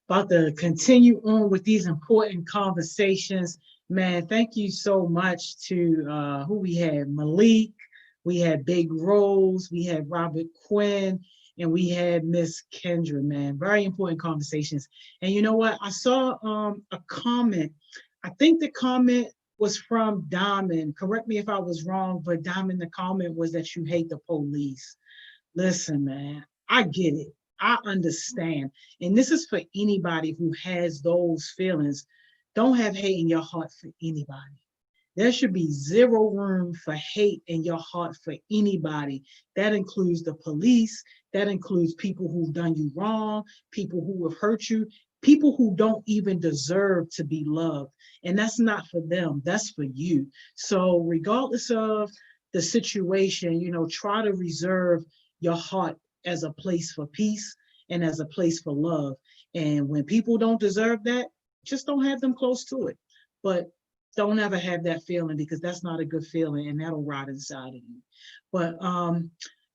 About to continue on with these important conversations. Man, thank you so much to who we had, Malik, we had Big Rose, we had Robert Quinn, and we had Miss Kendra, man. Very important conversations. And you know what? I saw a comment. I think the comment was from Diamond. Correct me if I was wrong, but Diamond, the comment was that you hate the police. Listen, man, I get it. I understand. And this is for anybody who has those feelings. Don't have hate in your heart for anybody. There should be zero room for hate in your heart for anybody. That includes the police. That includes people who've done you wrong, people who have hurt you, people who don't even deserve to be loved. And that's not for them, that's for you. So, regardless of the situation, try to reserve your heart as a place for peace and as a place for love. And when people don't deserve that, just don't have them close to it. But don't ever have that feeling, because that's not a good feeling and that'll rot inside of you. But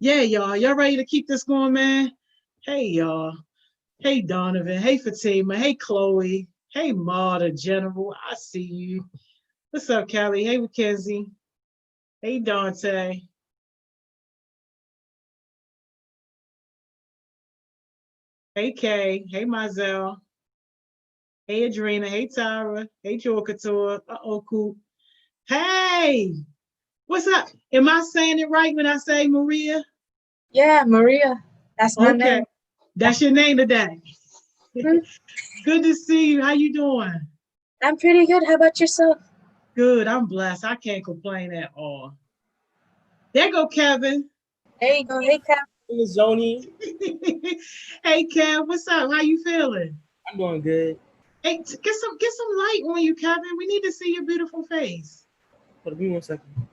yeah, y'all ready to keep this going, man? Hey y'all. Hey Donovan. Hey Fatima. Hey Chloe. Hey Ma, the General. I see you. What's up, Kelly? Hey Mackenzie. Hey Dante. Hey Kay. Hey Mazel. Hey Adrena. Hey Tyra. Hey Joel Couture. Coop. Hey, what's up? Am I saying it right when I say Maria? Yeah, Maria. That's my Okay, name. that's your name today. Mhm. Good to see you. How you doing? I'm pretty good. How about yourself? Good. I'm blessed. I can't complain at all. There go Kevin. There you go. Hey, Cap. Miss Joni, Hey Kev, what's up? How you feeling? I'm doing good. Hey, get some light on you, Kevin. We need to see your beautiful face. Hold on, give me 1 second.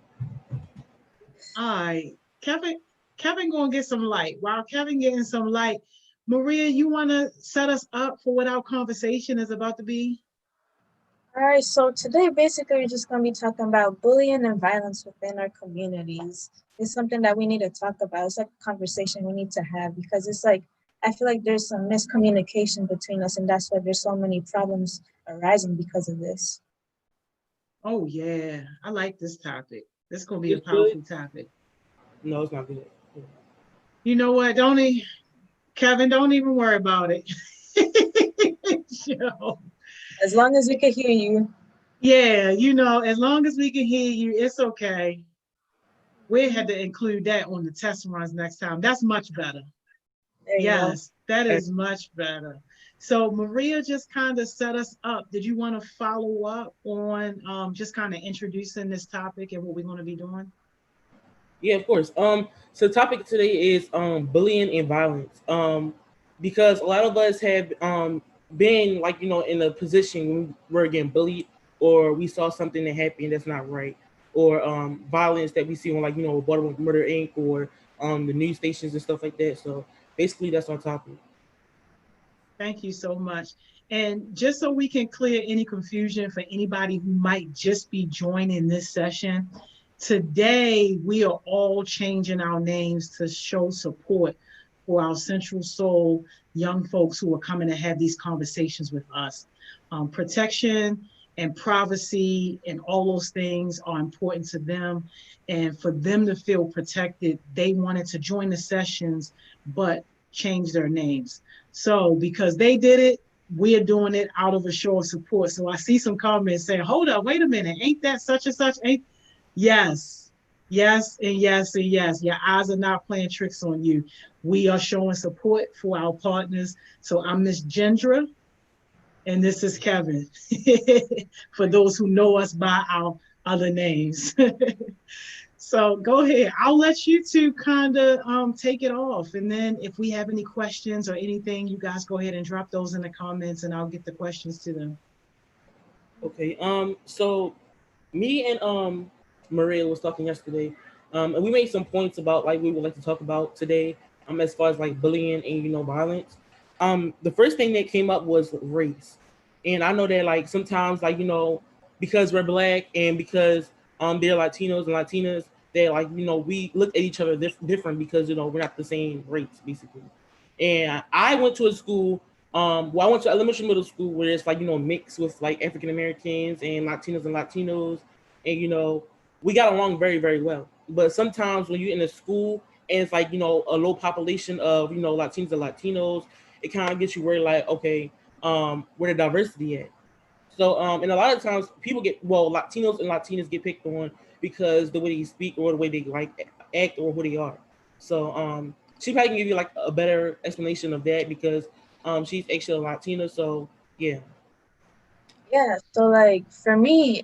All right, Kevin gonna get some light. While Kevin getting some light, Maria, you wanna set us up for what our conversation is about to be? All right. So today, basically, we're just going to be talking about bullying and violence within our communities. It's something that we need to talk about. It's like a conversation we need to have, because it's like, I feel like there's some miscommunication between us, and that's why there's so many problems arising because of this. Oh yeah, I like this topic. This is gonna be a It's good. powerful topic. No, it's not good. You know what? Kevin, don't even worry about it. Yo. As long as we can hear you. Yeah, as long as we can hear you, it's okay. We had to include that on the test runs next time. That's much better. There you go. Yes, that is much better. So Maria just kind of set us up. Did you want to follow up on just kind of introducing this topic and what we're going to be doing? Yeah, of course. So the topic today is bullying and violence. Because a lot of us have been like in a position when we're getting bullied, or we saw something that happened that's not right, or violence that we see on Baltimore Murder Inc. or the news stations and stuff like that. So basically, that's our topic. Thank you so much. And just so we can clear any confusion for anybody who might just be joining this session, today we are all changing our names to show support for our Central Soul young folks who are coming to have these conversations with us. Protection and privacy and all those things are important to them. And for them to feel protected, they wanted to join the sessions, but change their names. So because they did it, we're doing it out of a show of support. So I see some comments saying, hold up, wait a minute, ain't that such and such? Ain't Yes, yes, and yes, and yes. Your eyes are not playing tricks on you. We are showing support for our partners. So I'm Miss Gendra, and this is Kevin, for those who know us by our other names. So go ahead. I'll let you two kind of take it off. And then if we have any questions or anything, you guys go ahead and drop those in the comments and I'll get the questions to them. Okay. So me and Maria was talking yesterday, and we made some points about like we would like to talk about today. As far as like bullying and violence. The first thing that came up was race, and I know that like sometimes like because we're black and because they're Latinos and Latinas, that like we look at each other different because we're not the same race basically. And I went to a school. Well, I went to elementary middle school where it's like mixed with like African Americans and Latinos, and we got along very very well. But sometimes when you're in a school and it's like a low population of Latinos and Latinos, it kind of gets you worried like, okay, where the diversity at? So, and a lot of times people Latinos and Latinas get picked on because the way they speak or the way they like act or who they are. So, she probably can give you like a better explanation of that because, she's actually a Latina. So, yeah. Yeah, so like for me,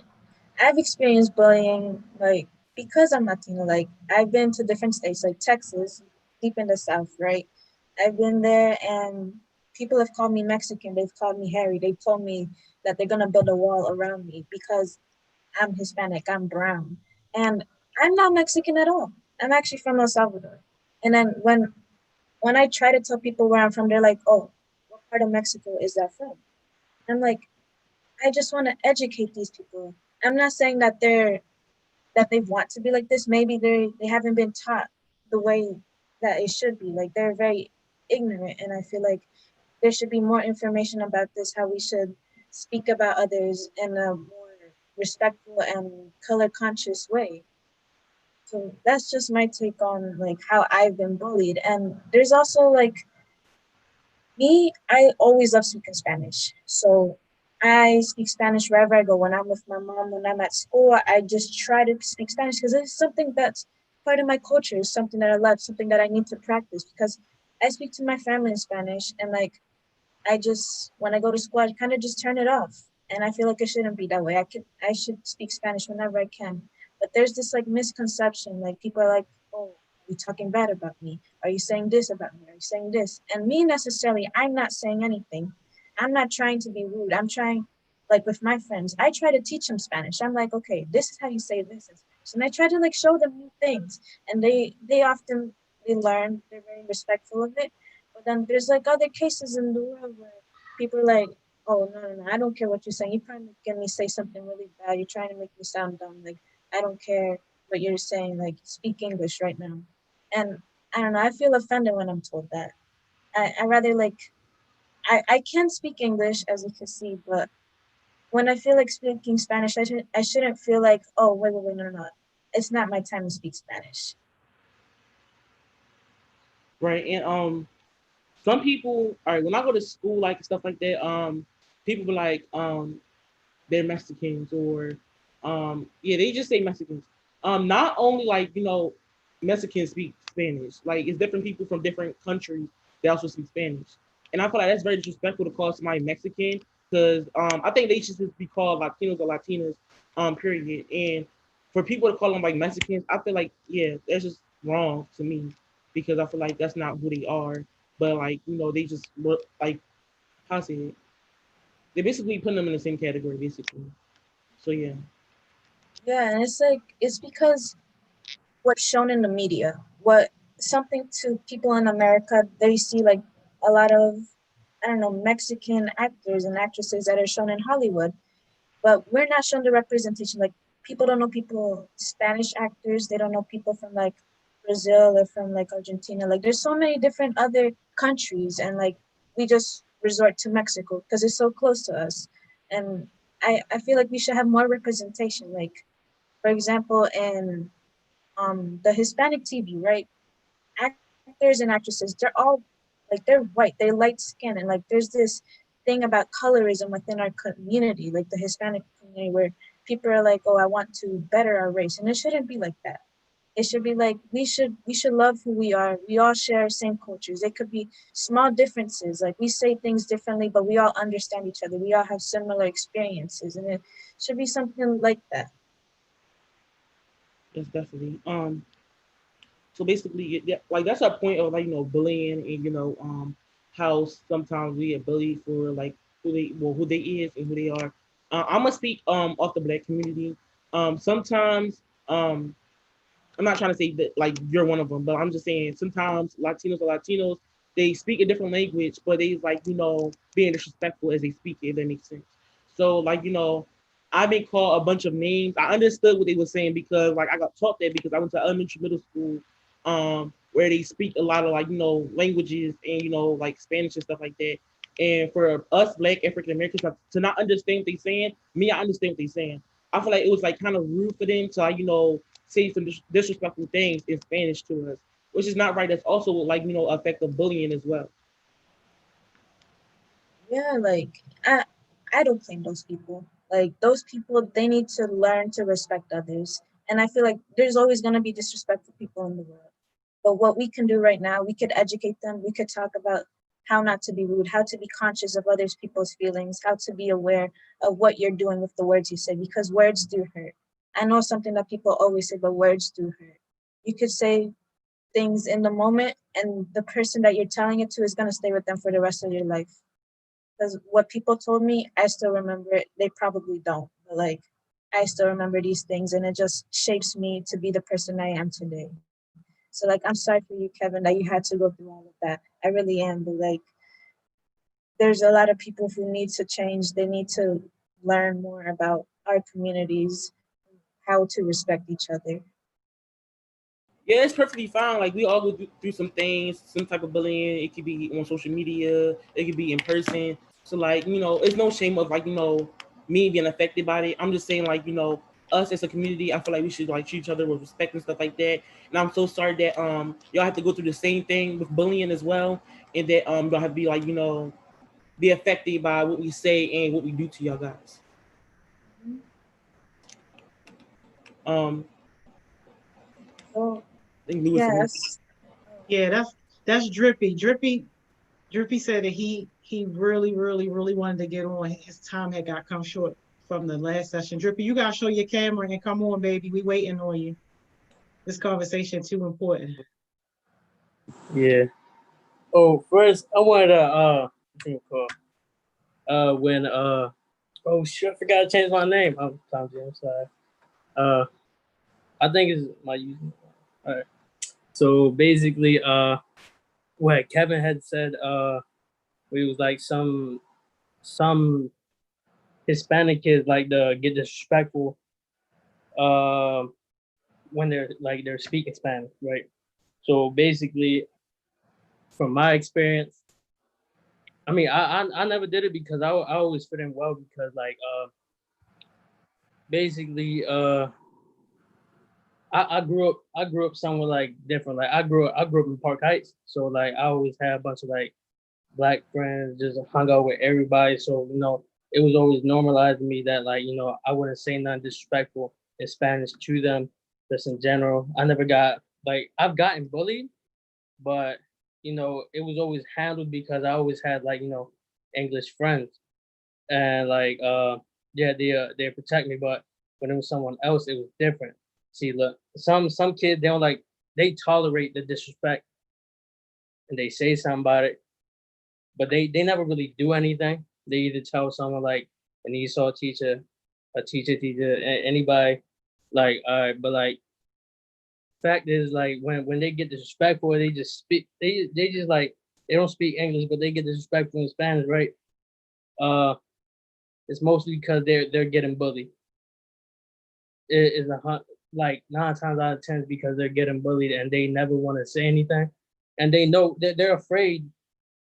I've experienced bullying like because I'm Latino. Like I've been to different states, like Texas, deep in the South, right? I've been there, and people have called me Mexican. They've called me Harry. They've told me that they're gonna build a wall around me because I'm Hispanic. I'm brown, and I'm not Mexican at all. I'm actually from El Salvador. And then when I try to tell people where I'm from, they're like, "Oh, what part of Mexico is that from?" I'm like, I just want to educate these people. I'm not saying that they want to be like this. Maybe they haven't been taught the way that it should be. Like they're very ignorant, and I feel like there should be more information about this. How we should speak about others in a more respectful and color conscious way. So that's just my take on like how I've been bullied. And there's also like me, I always love speaking Spanish. So I speak Spanish wherever I go. When I'm with my mom, when I'm at school, I just try to speak Spanish because it's something that's part of my culture, it's something that I love, something that I need to practice because I speak to my family in Spanish, and like I just when I go to school I kind of just turn it off. And I feel like it shouldn't be that way. I should speak Spanish whenever I can. But there's this like misconception, like people are like, oh, are you talking bad about me? Are you saying this about me? Are you saying this? And me necessarily, I'm not saying anything. I'm not trying to be rude. I'm trying, like with my friends, I try to teach them Spanish. I'm like, okay, this is how you say this in Spanish. And I try to like show them new things. And they often they learn, they're very respectful of it. But then there's like other cases in the world where people are like, oh no, no, no, I don't care what you're saying. You're trying to get me say something really bad. You're trying to make me sound dumb. Like I don't care what you're saying. Like speak English right now. And I don't know. I feel offended when I'm told that. I rather like I can speak English as you can see, but when I feel like speaking Spanish, I shouldn't feel like, oh wait, no, no, it's not my time to speak Spanish. Right. And some people, all right, when I go to school, like stuff like that, people be like, they're Mexicans or yeah, they just say Mexicans. Not only like, Mexicans speak Spanish, like it's different people from different countries that also speak Spanish. And I feel like that's very disrespectful to call somebody Mexican because I think they should just be called Latinos or Latinas, period. And for people to call them like Mexicans, I feel like, yeah, that's just wrong to me because I feel like that's not who they are. But like, they just look like, how to say it? They basically put them in the same category, basically. So yeah. Yeah, and it's like it's because what's shown in the media, what something to people in America, they see like a lot of I don't know Mexican actors and actresses that are shown in Hollywood, but we're not shown the representation. Like people don't know people Spanish actors, they don't know people from like Brazil or from like Argentina. Like there's so many different other countries, and like we just resort to Mexico because it's so close to us. And I feel like we should have more representation. Like for example, in the Hispanic TV, right? Actors and actresses, they're all like they're white, they're light skinned, and like there's this thing about colorism within our community, like the Hispanic community, where people are like, "Oh, I want to better our race," and it shouldn't be like that. It should be like we should love who we are. We all share same cultures. It could be small differences, like we say things differently, but we all understand each other. We all have similar experiences, and it should be something like that. That's definitely. So basically, yeah, like that's a point of like bullying and how sometimes we get bullied for like who they is and who they are. I'm gonna speak off the black community. Sometimes I'm not trying to say that like you're one of them, but I'm just saying sometimes Latinos they speak a different language, but they like being disrespectful as they speak it. If that makes sense. So like I've been called a bunch of names. I understood what they were saying because like I got taught that because I went to elementary middle school, where they speak a lot of like, languages and, like Spanish and stuff like that. And for us Black African Americans to not understand what they're saying, me, I understand what they're saying. I feel like it was like kind of rude for them to like, say some disrespectful things in Spanish to us, which is not right. That's also like, effective bullying as well. Yeah, like I don't blame those people. Like those people, they need to learn to respect others. And I feel like there's always going to be disrespectful people in the world. But what we can do right now, we could educate them. We could talk about how not to be rude, how to be conscious of others people's feelings, how to be aware of what you're doing with the words you say, because words do hurt. I know something that people always say, but words do hurt. You could say things in the moment, and the person that you're telling it to is going to stay with them for the rest of your life. Because what people told me, I still remember it. They probably don't, but like I still remember these things, and it just shapes me to be the person I am today. So like I'm sorry for you, Kevin, that you had to go through all of that. I really am, but like there's a lot of people who need to change. They need to learn more about our communities, how to respect each other. Yeah, it's perfectly fine. Like we all go through some things, some type of bullying. It could be on social media, it could be in person. So like, it's no shame of like, me being affected by it. I'm just saying like, us as a community, I feel like we should like treat each other with respect and stuff like that. And I'm so sorry that y'all have to go through the same thing with bullying as well. And that y'all have to be like, be affected by what we say and what we do to y'all guys. Um So I think Lewis. yes. Yeah, that's Drippy. Drippy said that he really wanted to get on. His time had got come short from the last session. Drippy, you gotta show your camera and come on, baby. We waiting on you. This conversation too important. Yeah. Oh, first I wanted to when oh shit, I forgot to change my name. I'm sorry. I think it's my username. All right. So basically, what Kevin had said, it was like some Hispanic kids like to get disrespectful, uh, when they're speaking Spanish, right? So basically, from my experience, I mean, I never did it because I always fit in well because like basically I grew up somewhere like different. Like I grew up in Park Heights, so like I always had a bunch of like Black friends, just hung out with everybody. So it was always normalized to me that like I wouldn't say nothing disrespectful in Spanish to them, just in general. I never got like I've gotten bullied, but it was always handled because I always had like English friends, and like yeah, they protect me. But when it was someone else, it was different. See, look, some kids they don't like they tolerate the disrespect and they say something about it, but they never really do anything. They either tell someone like an ESOL teacher, anybody, like all right, but like fact is like when they get disrespectful, they just speak. They just like they don't speak English, but they get disrespectful in Spanish, right? Uh, it's mostly because they're getting bullied. It is like 9 times out of 10 because they're getting bullied and they never want to say anything, and they know that they're afraid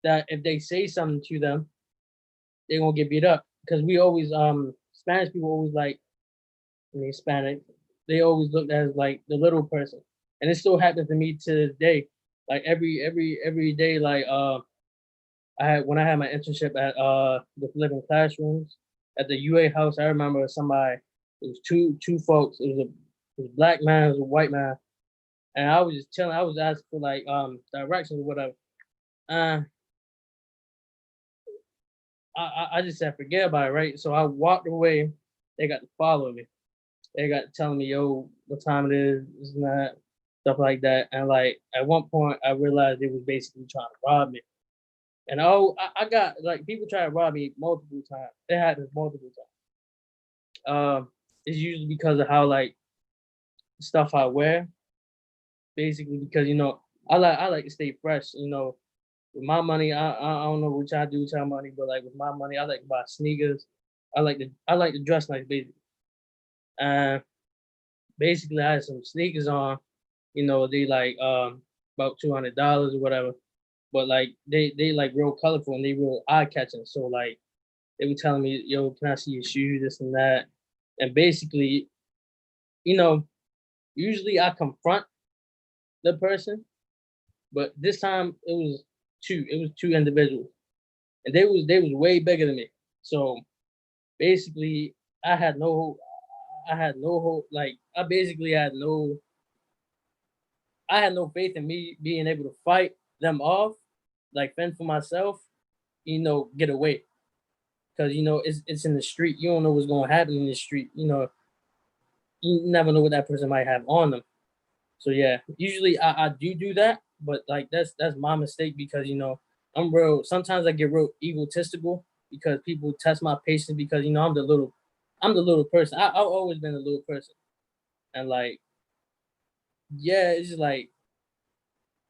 that if they say something to them, they're gonna get beat up. Because we always Spanish people always like Hispanic, they always looked at as like the little person. And it still happens to me to this day. Like every day, like I had my internship at the living classrooms at the UA house, I remember somebody, it was two folks, it was a black man, it was a white man. And I was just chilling, I was asking for like directions or whatever. Uh I just said forget about it, right? So I walked away. They got to follow me. They got telling me, yo, what time it is, this and that, stuff like that. And like at one point, I realized they was basically trying to rob me. And I got like people try to rob me multiple times. It happens multiple times. It's usually because of how like stuff I wear, basically because I like to stay fresh. With my money, I don't know what y'all do with y'all money, but like with my money, I like to buy sneakers. I like to dress nice, basically. And basically I had some sneakers on, you know, they like about $200 or whatever. But like they like real colorful and they real eye catching. So like they were telling me, yo, can I see your shoes, this and that. And basically, you know, usually I confront the person, but this time it was two individuals. And they was way bigger than me. So basically I had no hope. Like I basically I had no faith in me being able to fight them off, like fend for myself, you know, get away. Because you know it's in the street. You don't know what's going to happen in the street. You know, you never know what that person might have on them. So yeah, usually I do that, but like that's my mistake because you know I'm real. Sometimes I get real egotistical because people test my patience because you know I'm the little person. I've always been a little person, and like yeah, it's just like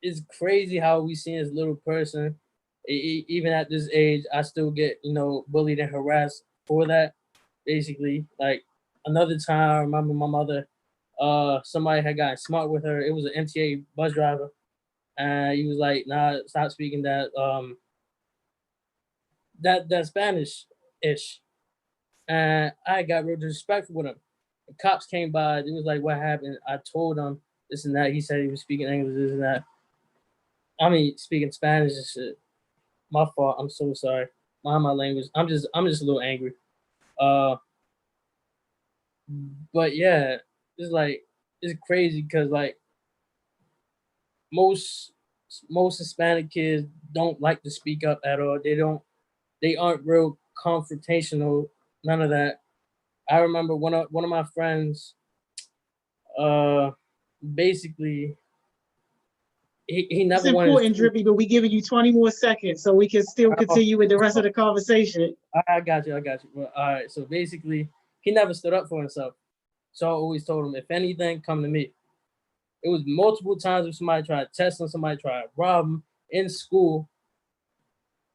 it's crazy how we see this little person. Even at this age, I still get you know bullied and harassed for that. Basically, like another time, I remember my mother. Somebody had gotten smart with her. It was an MTA bus driver, and he was like, "Nah, stop speaking that Spanish ish." And I got real disrespectful with him. The cops came by. It was like, "What happened?" I told him this and that. He said he was speaking English, this and that. I mean, speaking Spanish and shit. My fault. I'm so sorry. Mind my language. I'm just a little angry. Uh, but yeah, it's like it's crazy because like most most Hispanic kids don't like to speak up at all. They aren't real confrontational. None of that. I remember one of my friends. Uh, basically, he It's never wanted to important, speak. Drippy, but we giving you 20 more seconds so we can still continue with the rest of the conversation. I got you. I got you. Well, all right. So basically, he never stood up for himself. So I always told him, if anything, come to me. It was multiple times if somebody tried to test him, somebody tried to rob him in school,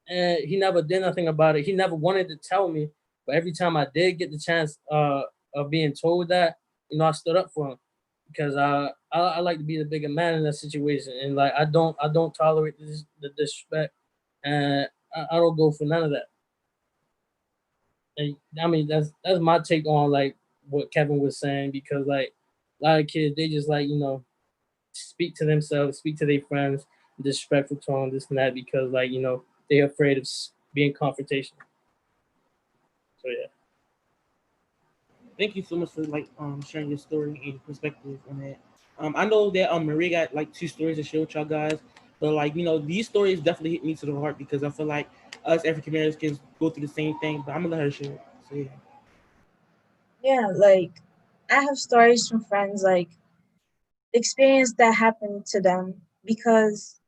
and he never did nothing about it. He never wanted to tell me, but every time I did get the chance of being told that, you know, I stood up for him because I like to be the bigger man in that situation, and like I don't tolerate the disrespect, and I don't go for none of that. And I mean that's my take on like what Kevin was saying because like a lot of kids they just like you know speak to themselves, speak to their friends, disrespectful tone, this and that, because like you know they're afraid of being confrontational. So yeah. Thank you so much for like sharing your story and your perspective on that. I know that Marie got like two stories to share with y'all guys, but like you know these stories definitely hit me to the heart because I feel like us African Americans go through the same thing. But I'm gonna let her share it. So yeah. Yeah, like I have stories from friends, like experience that happened to them because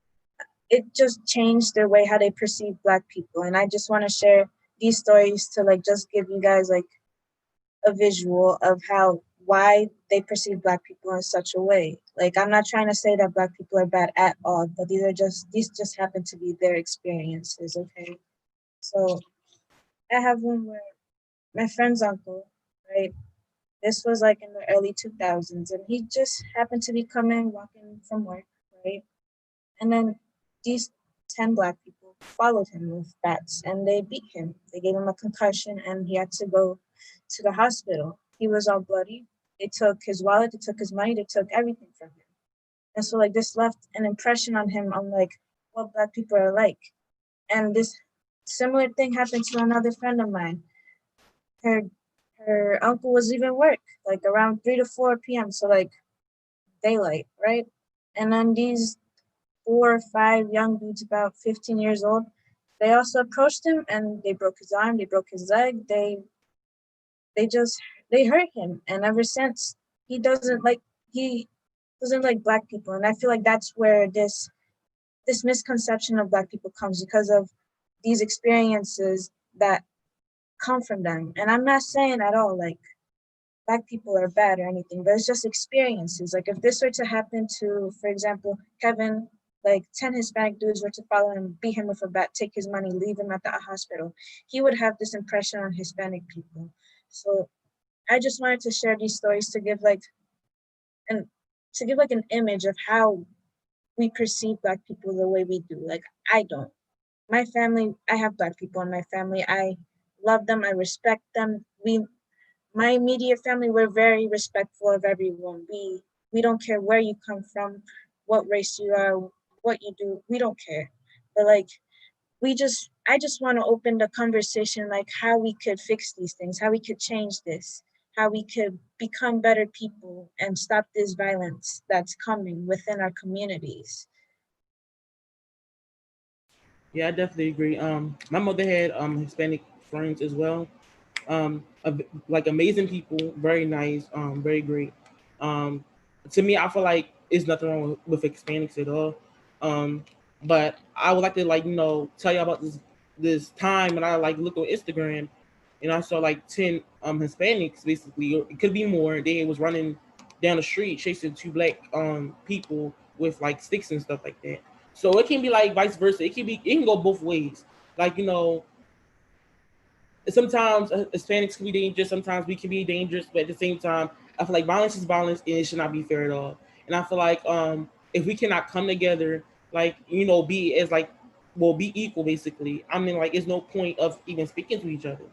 it just changed their way how they perceive Black people. And I just want to share these stories to like just give you guys like a visual of how why they perceive Black people in such a way. Like I'm not trying to say that Black people are bad at all, but these just happen to be their experiences, okay? So I have one where my friend's uncle, right? This was like in the early 2000s, and he just happened to be walking from work, right? And then these 10 Black people followed him with bats and they beat him. They gave him a concussion and he had to go to the hospital. He was all bloody. They took his wallet, they took his money, they took everything from him. And so, like, this left an impression on him on, like, what Black people are like. And this similar thing happened to another friend of mine. Her her uncle was leaving work, like around 3 to 4 p.m. So, like, daylight, right? And then these 4 or 5 young dudes, about 15 years old, they also approached him and they broke his arm, they broke his leg, they just they hurt him. And ever since he doesn't like he doesn't like Black people. And I feel like that's where this misconception of Black people comes because of these experiences that come from them. And I'm not saying at all like Black people are bad or anything, but it's just experiences. Like if this were to happen to, for example, Kevin, like 10 Hispanic dudes were to follow him, beat him with a bat, take his money, leave him at the hospital, he would have this impression on Hispanic people. So I just wanted to share these stories to give like an image of how we perceive Black people the way we do. Like I don't. My family, I have Black people in my family. I love them. I respect them. My immediate family, we're very respectful of everyone. We don't care where you come from, what race you are, what you do. We don't care. But like I just want to open the conversation like how we could fix these things, how we could change this, how we could become better people and stop this violence that's coming within our communities. Yeah, I definitely agree. My mother had Hispanic friends as well. Like amazing people, very nice, very great. Um, to me, I feel like it's nothing wrong with Hispanics at all. Um, but I would like to tell you about this time when I like looked on Instagram and I saw like 10 Hispanics basically, or it could be more. They was running down the street chasing two black people with like sticks and stuff like that. So it can be like vice versa. It can go both ways. Like sometimes Hispanics can be dangerous. Sometimes we can be dangerous, but at the same time, I feel like violence is violence, and it should not be fair at all. And I feel like if we cannot come together, like be as like, well, be equal, basically. I mean, like, there's no point of even speaking to each other.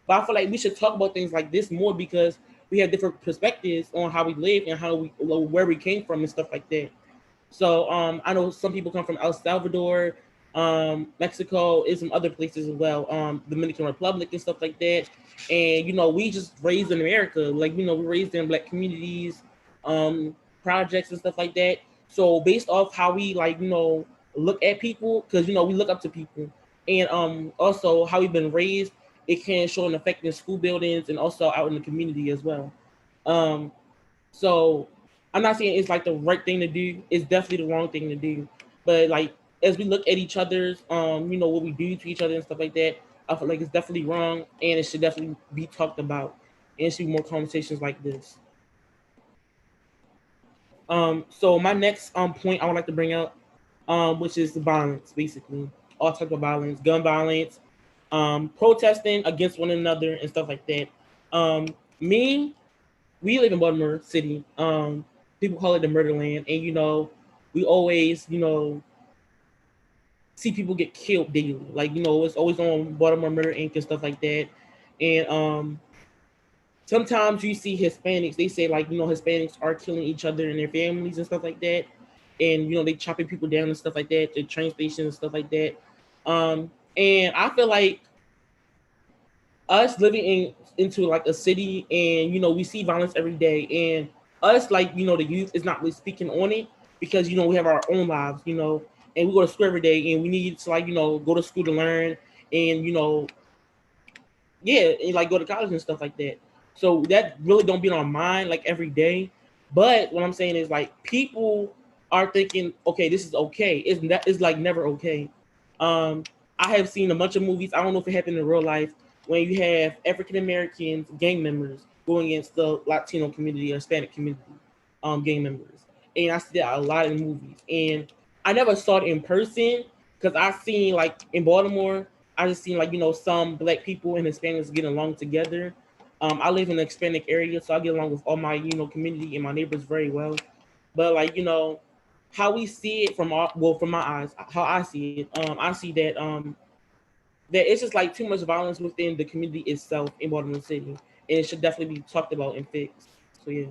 But I feel like we should talk about things like this more because we have different perspectives on how we live and how we where we came from and stuff like that. So I know some people come from El Salvador, Mexico, and some other places as well, Dominican Republic and stuff like that. And we just raised in America, like we raised in black communities, um, projects and stuff like that. So based off how we look at people, because we look up to people, and also how we've been raised, it can show an effect in school buildings and also out in the community as well. Um, so I'm not saying it's like the right thing to do. It's definitely the wrong thing to do. But like as we look at each other's, what we do to each other and stuff like that, I feel like it's definitely wrong and it should definitely be talked about. And it should be more conversations like this. So my next point I would like to bring up, which is the violence, basically. All type of violence, gun violence, protesting against one another and stuff like that. Me we live in Baltimore City. People call it the murderland, and we always see people get killed daily. Like it's always on Baltimore Murder Inc. and stuff like that. And sometimes you see Hispanics. They say like Hispanics are killing each other and their families and stuff like that, and they chopping people down and stuff like that. The train stations and stuff like that. And I feel like us living into like a city and we see violence every day and us like the youth is not really speaking on it because we have our own lives and we go to school every day and we need to like go to school to learn and yeah, and like go to college and stuff like that. So that really don't be on our mind like every day. But what I'm saying is like people are thinking, okay, this is okay. It's like never okay. Um, I have seen a bunch of movies. I don't know if it happened in real life when you have African Americans gang members going against the Latino community or Hispanic community gang members. And I see that a lot in movies. And I never saw it in person because I seen like in Baltimore, I just seen like some black people and Hispanics getting along together. I live in the Hispanic area, so I get along with all my community and my neighbors very well. But like how we see it from my eyes, how I see it, I see that it's just like too much violence within the community itself in Baltimore City, and it should definitely be talked about and fixed. So yeah.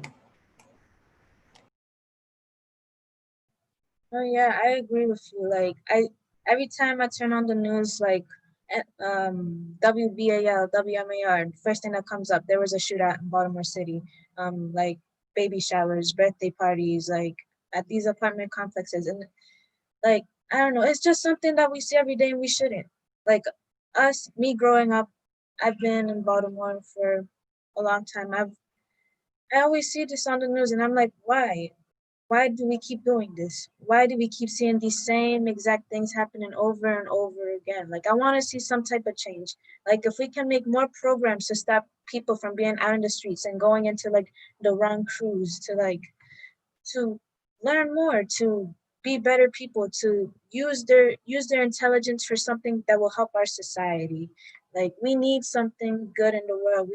Oh yeah, I agree with you. Like I every time I turn on the news, like WBAL, WMAR, first thing that comes up, there was a shootout in Baltimore City. Like baby showers, birthday parties, like at these apartment complexes, and like I don't know, it's just something that we see every day and we shouldn't. Like me growing up, I've been in Baltimore for a long time. I always see this on the news and I'm like, why? Why do we keep doing this? Why do we keep seeing these same exact things happening over and over again? Like, I want to see some type of change. Like, if we can make more programs to stop people from being out in the streets and going into like the wrong crews to learn more, to be better people, to use their intelligence for something that will help our society. Like, we need something good in the world.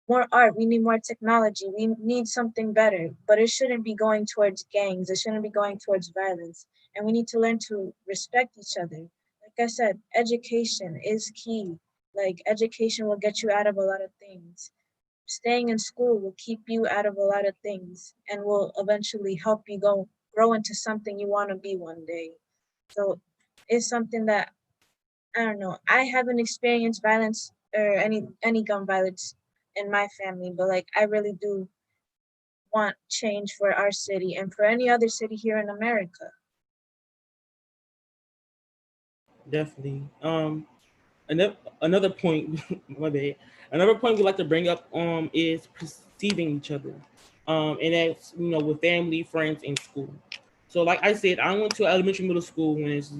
more art, we need more technology, we need something better, but it shouldn't be going towards gangs, it shouldn't be going towards violence. And we need to learn to respect each other. Like I said, education is key. Like education will get you out of a lot of things. Staying in school will keep you out of a lot of things and will eventually help you grow into something you want to be one day. So it's something that I don't know. I haven't experienced violence or any gun violence in my family, but like I really do want change for our city and for any other city here in America. Definitely. Another point, my bad. Another point we like to bring up is perceiving each other. And that's with family, friends, and school. So like I said, I went to elementary middle school when it's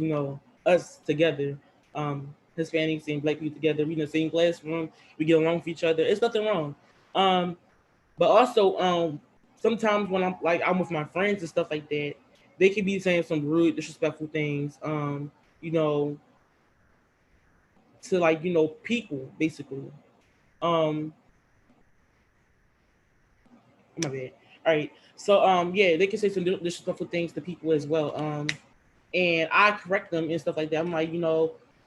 us together, Hispanics and black people together, we in the same classroom, we get along with each other. It's nothing wrong. But also sometimes when I'm with my friends and stuff like that, they could be saying some rude, disrespectful things. You know, to people basically. Um, my bad. All right. So yeah, they can say some disrespectful things to people as well. And I correct them and stuff like that. I'm like,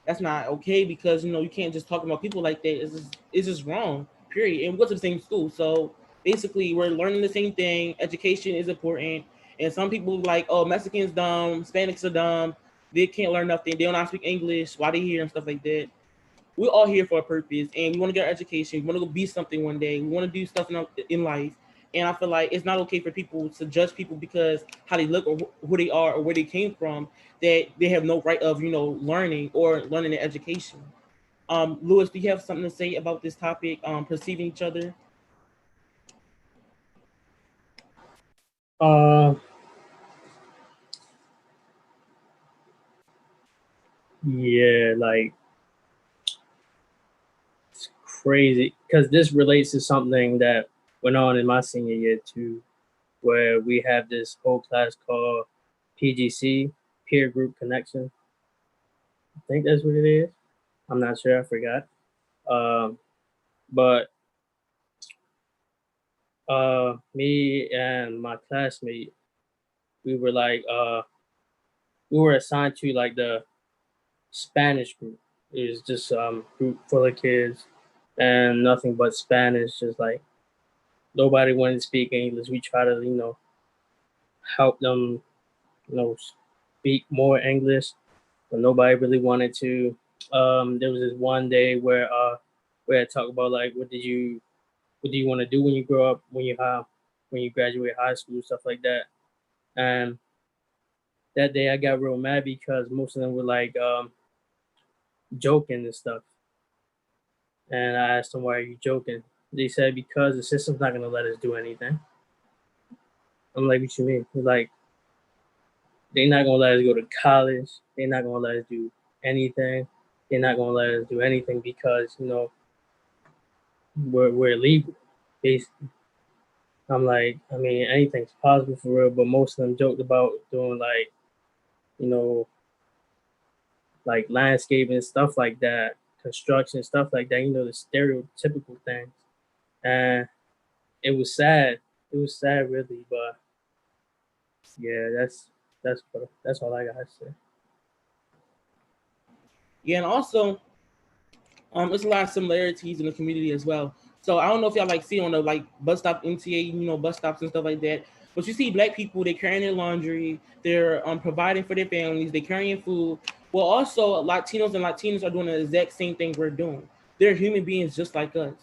that's not okay because you can't just talk about people like that. It's just wrong. Period. And we go to the same school, so basically we're learning the same thing. Education is important, and some people like, oh, Mexicans dumb, Hispanics are dumb. They can't learn nothing. They don't know how to speak English. Why they here and stuff like that. We're all here for a purpose, and we want to get our education. We want to go be something one day. We want to do stuff in life. And I feel like it's not okay for people to judge people because how they look or who they are or where they came from, that they have no right of learning or learning their education. Lewis, do you have something to say about this topic? Perceiving each other. Uh, yeah, like it's crazy because this relates to something that went on in my senior year too, where we have this whole class called PGC, Peer Group Connection. I think that's what it is. I'm not sure. I forgot. But me and my classmate, we were like, we were assigned to like the Spanish group. It was just group full of kids and nothing but Spanish. Just like nobody wanted to speak English. We try to help them speak more English, but nobody really wanted to. There was this one day where we had talked about like what do you want to do when you grow up, when you graduate high school, stuff like that. And that day I got real mad because most of them were like joking and stuff. And I asked them, why are you joking? They said, because the system's not gonna let us do anything. I'm like, what you mean? Like, they're not gonna let us go to college. They're not gonna let us do anything. They're not gonna let us do anything because we're illegal, basically. I'm like, I mean, anything's possible for real, but most of them joked about doing like, you know, like landscaping, stuff like that, construction, stuff like that, the stereotypical things. And it was sad. It was sad really, but yeah, that's all I gotta say. Yeah, and also there's a lot of similarities in the community as well. So I don't know if y'all see on the bus stop MTA, bus stops and stuff like that. But you see black people, they're carrying their laundry, they're providing for their families, they're carrying food. Well, also Latinos and Latinas are doing the exact same thing we're doing. They're human beings just like us.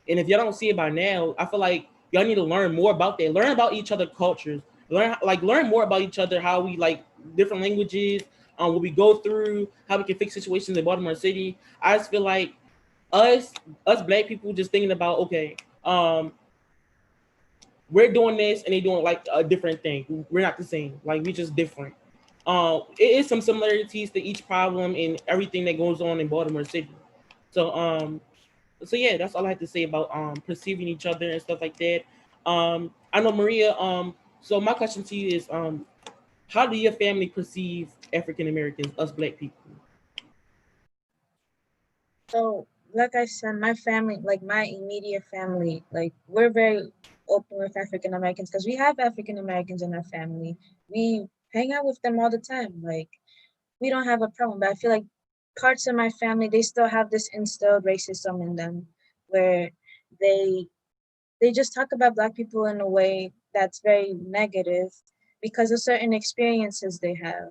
And if y'all don't see it by now, I feel like y'all need to learn more about that. Learn about each other's cultures. Learn more about each other, how we different languages, what we go through, how we can fix situations in Baltimore City. I just feel like us black people just thinking about, okay, we're doing this and they doing a different thing. We're not the same. We just different. It is some similarities to each problem and everything that goes on in Baltimore City. So yeah, that's all I have to say about perceiving each other and stuff like that. I know Maria. So my question to you is, how do your family perceive African Americans, us black people? So like I said, my family, like my immediate family, like we're very open with African Americans because we have African Americans in our family. We hang out with them all the time. Like we don't have a problem. But I feel like parts of my family, they still have this instilled racism in them where they they just talk about Black people in a way that's very negative because of certain experiences they have.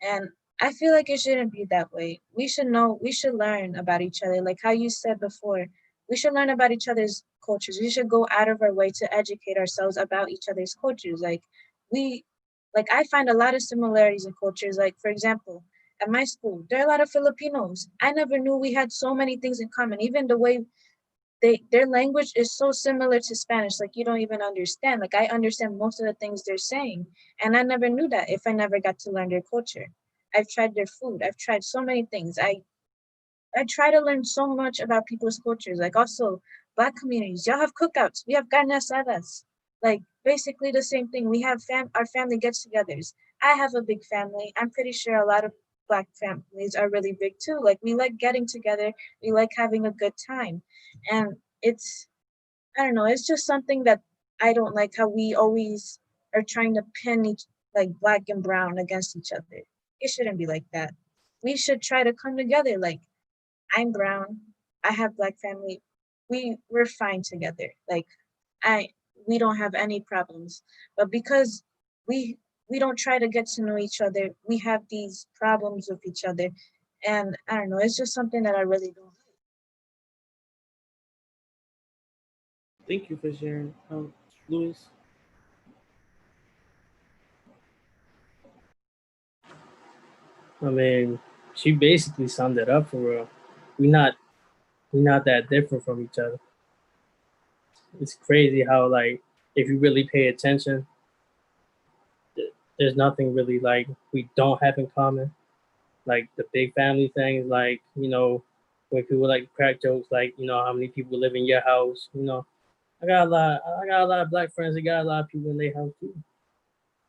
And I feel like it shouldn't be that way. We should know, we should learn about each other. Like how you said before, we should learn about each other's cultures. We should go out of our way to educate ourselves about each other's cultures. We, I find a lot of similarities in cultures. Like, for example, at my school, there are a lot of Filipinos. I never knew we had so many things in common. Even the way their language is so similar to Spanish, like you don't even understand. Like I understand most of the things they're saying, and I never knew that if I never got to learn their culture. I've tried their food. I've tried so many things. I try to learn so much about people's cultures. Like also Black communities, y'all have cookouts. We have carne asadas. Like basically the same thing. We have our family gets-togethers. I have a big family. I'm pretty sure a lot of Black families are really big too. Like we like getting together. We like having a good time, and it's I don't know. It's just something that I don't like how we always are trying to pin each like Black and brown against each other. It shouldn't be like that. We should try to come together. Like I'm brown. I have Black family. We're fine together. Like I we don't have any problems. But because we we don't try to get to know each other, we have these problems with each other. And I don't know, it's just something that I really don't like. Thank you for sharing, Louis. I mean, she basically summed it up for real. We not we not that different from each other. It's crazy how like if you really pay attention, there's nothing really like we don't have in common. Like the big family things, like when people like crack jokes, like how many people live in your house. I got a lot of Black friends. They got a lot of people in their house too.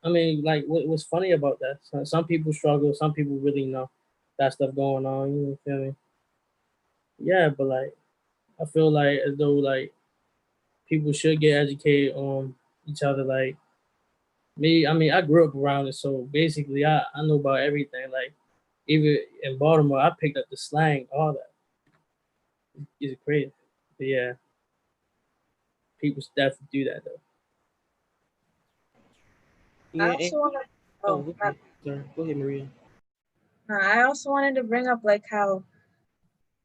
I mean, like what's funny about that? Some people struggle. Some people really know that stuff going on. You feel me? Yeah, but like I feel like as though like people should get educated on each other. Like me, I mean, I grew up around it, so basically, I know about everything. Like even in Baltimore, I picked up the slang, all that. It's crazy. But yeah, people definitely do that though. I Yeah. also want to. Oh, Oh, okay. Sorry. Go ahead, Maria. I also wanted to bring up like how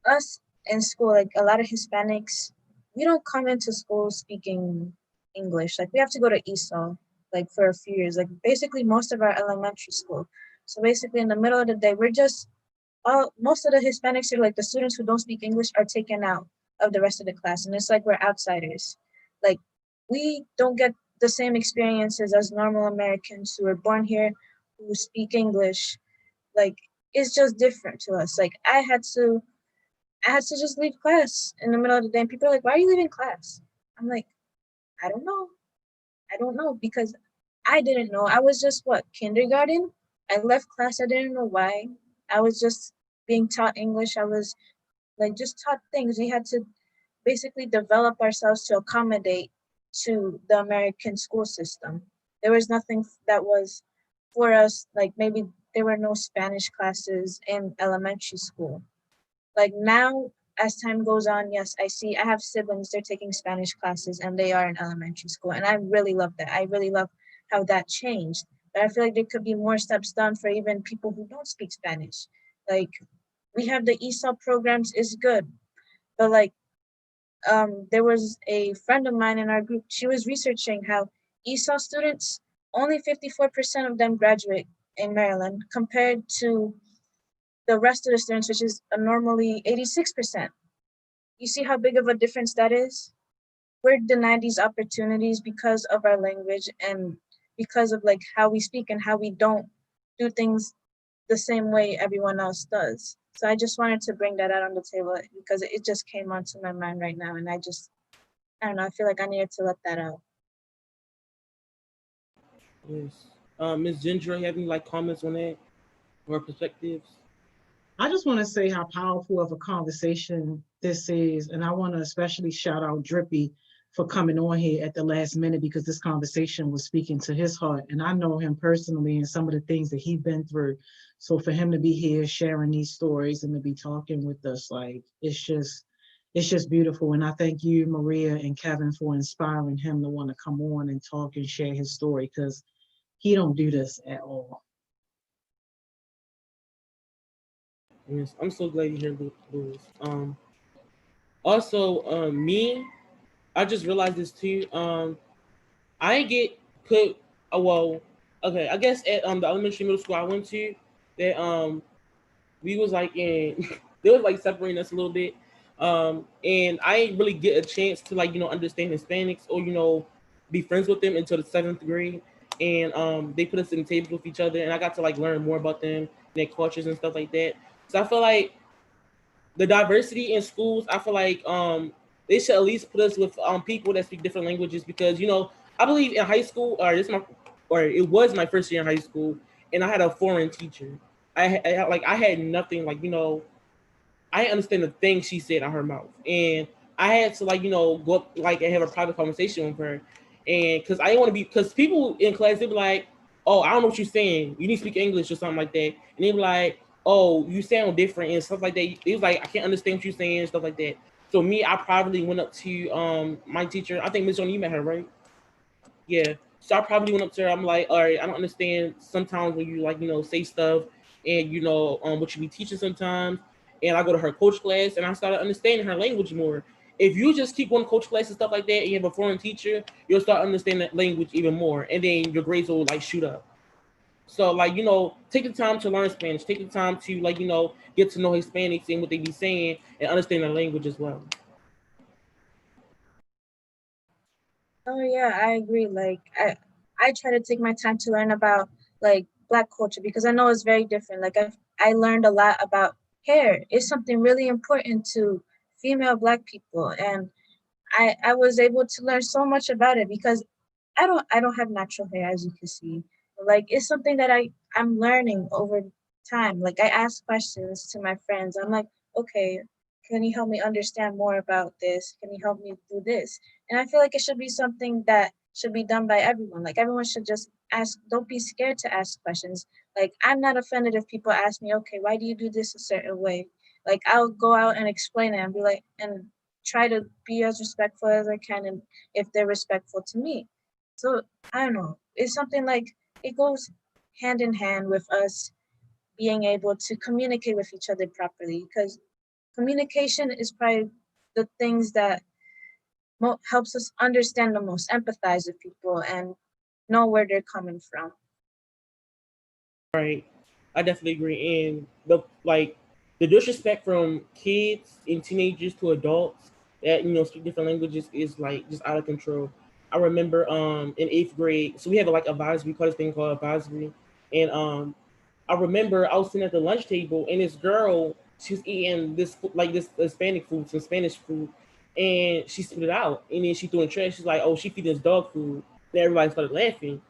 us in school, like a lot of Hispanics, we don't come into school speaking English. Like we have to go to ESOL like for a few years, like basically most of our elementary school. So basically in the middle of the day, we're just all most of the Hispanics are like the students who don't speak English are taken out of the rest of the class, and it's like we're outsiders. Like we don't get the same experiences as normal Americans who are born here who speak English. Like it's just different to us. Like I had to just leave class in the middle of the day, and people are like, "Why are you leaving class?" I'm like, "I don't know. I don't know because I didn't know. I was just what kindergarten. I left class. I didn't know why. I was just being taught English. I was like just taught things. We had to basically develop ourselves to accommodate to the American school system. There was nothing that was for us. Like maybe there were no Spanish classes in elementary school. Like now, as time goes on, yes, I see I have siblings, they're taking Spanish classes and they are in elementary school. And I really love that. I really love how that changed. But I feel like there could be more steps done for even people who don't speak Spanish. Like we have the ESOL programs is good, but like there was a friend of mine in our group, she was researching how ESOL students, only 54% of them graduate in Maryland compared to the rest of the students, which is normally 86%. You see how big of a difference that is? We're denied these opportunities because of our language and because of like how we speak and how we don't do things the same way everyone else does. So I just wanted to bring that out on the table because it just came onto my mind right now, and I don't know, I feel like I needed to let that out. Yes. Miss Ginger, you have any like comments on that or perspectives? I just want to say how powerful of a conversation this is, and I want to especially shout out Drippy for coming on here at the last minute because this conversation was speaking to his heart. And I know him personally and some of the things that he's been through. So for him to be here sharing these stories and to be talking with us, like it's just beautiful. And I thank you, Maria and Kevin, for inspiring him to want to come on and talk and share his story because he don't do this at all. Yes, I'm so glad you're here, Louis. Also, me, I just realized this too. I didn't get put. Well, okay. I guess at the elementary middle school I went to, that we was like in they was like separating us a little bit. And I didn't really get a chance to like understand Hispanics or be friends with them until the 7th grade. And they put us in tables with each other, and I got to like learn more about them, their cultures and stuff like that. So I feel like the diversity in schools, I feel like they should at least put us with people that speak different languages, because I believe in high school, or it was my first year in high school, and I had a foreign teacher. I had nothing, like I didn't understand the things she said out her mouth, and I had to like go up like and have a private conversation with her, and because I didn't want to be, because people in class, they be like, oh, I don't know what you're saying, you need to speak English or something like that, and they be like, oh, you sound different and stuff like that. It was like, I can't understand what you're saying and stuff like that. So me, I privately went up to my teacher. I think Miss Jones, you met her, right? Yeah. So I probably went up to her. I'm like, all right, I don't understand sometimes when you like, say stuff, and what you be teaching sometimes. And I go to her coach class, and I started understanding her language more. If you just keep going to coach class and stuff like that, and you have a foreign teacher, you'll start understanding that language even more, and then your grades will like shoot up. So like, take the time to learn Spanish. Take the time to like, get to know Hispanics and what they be saying, and understand their language as well. Oh yeah, I agree. Like I try to take my time to learn about like Black culture because I know it's very different. Like I learned a lot about hair. It's something really important to female Black people, and I was able to learn so much about it because I don't have natural hair, as you can see. Like it's something that I'm learning over time. Like I ask questions to my friends. I'm like, okay, can you help me understand more about this? Can you help me do this? And I feel like it should be something that should be done by everyone. Like everyone should just ask. Don't be scared to ask questions. Like I'm not offended if people ask me, okay, why do you do this a certain way? Like I'll go out and explain it and be like, and try to be as respectful as I can, and if they're respectful to me. So I don't know. It's something like it goes hand in hand with us being able to communicate with each other properly, because communication is probably the things that helps us understand the most, empathize with people, and know where they're coming from. Right. I definitely agree. And the disrespect from kids and teenagers to adults that speak different languages is like just out of control. I remember in 8th grade, so we have like advisory, we call this thing called advisory, and I remember I was sitting at the lunch table, and this girl, she was eating this Hispanic food, some Spanish food, and she spit it out, and then she threw it in the trash. She's like, "Oh, she feeding us dog food." And everybody started laughing.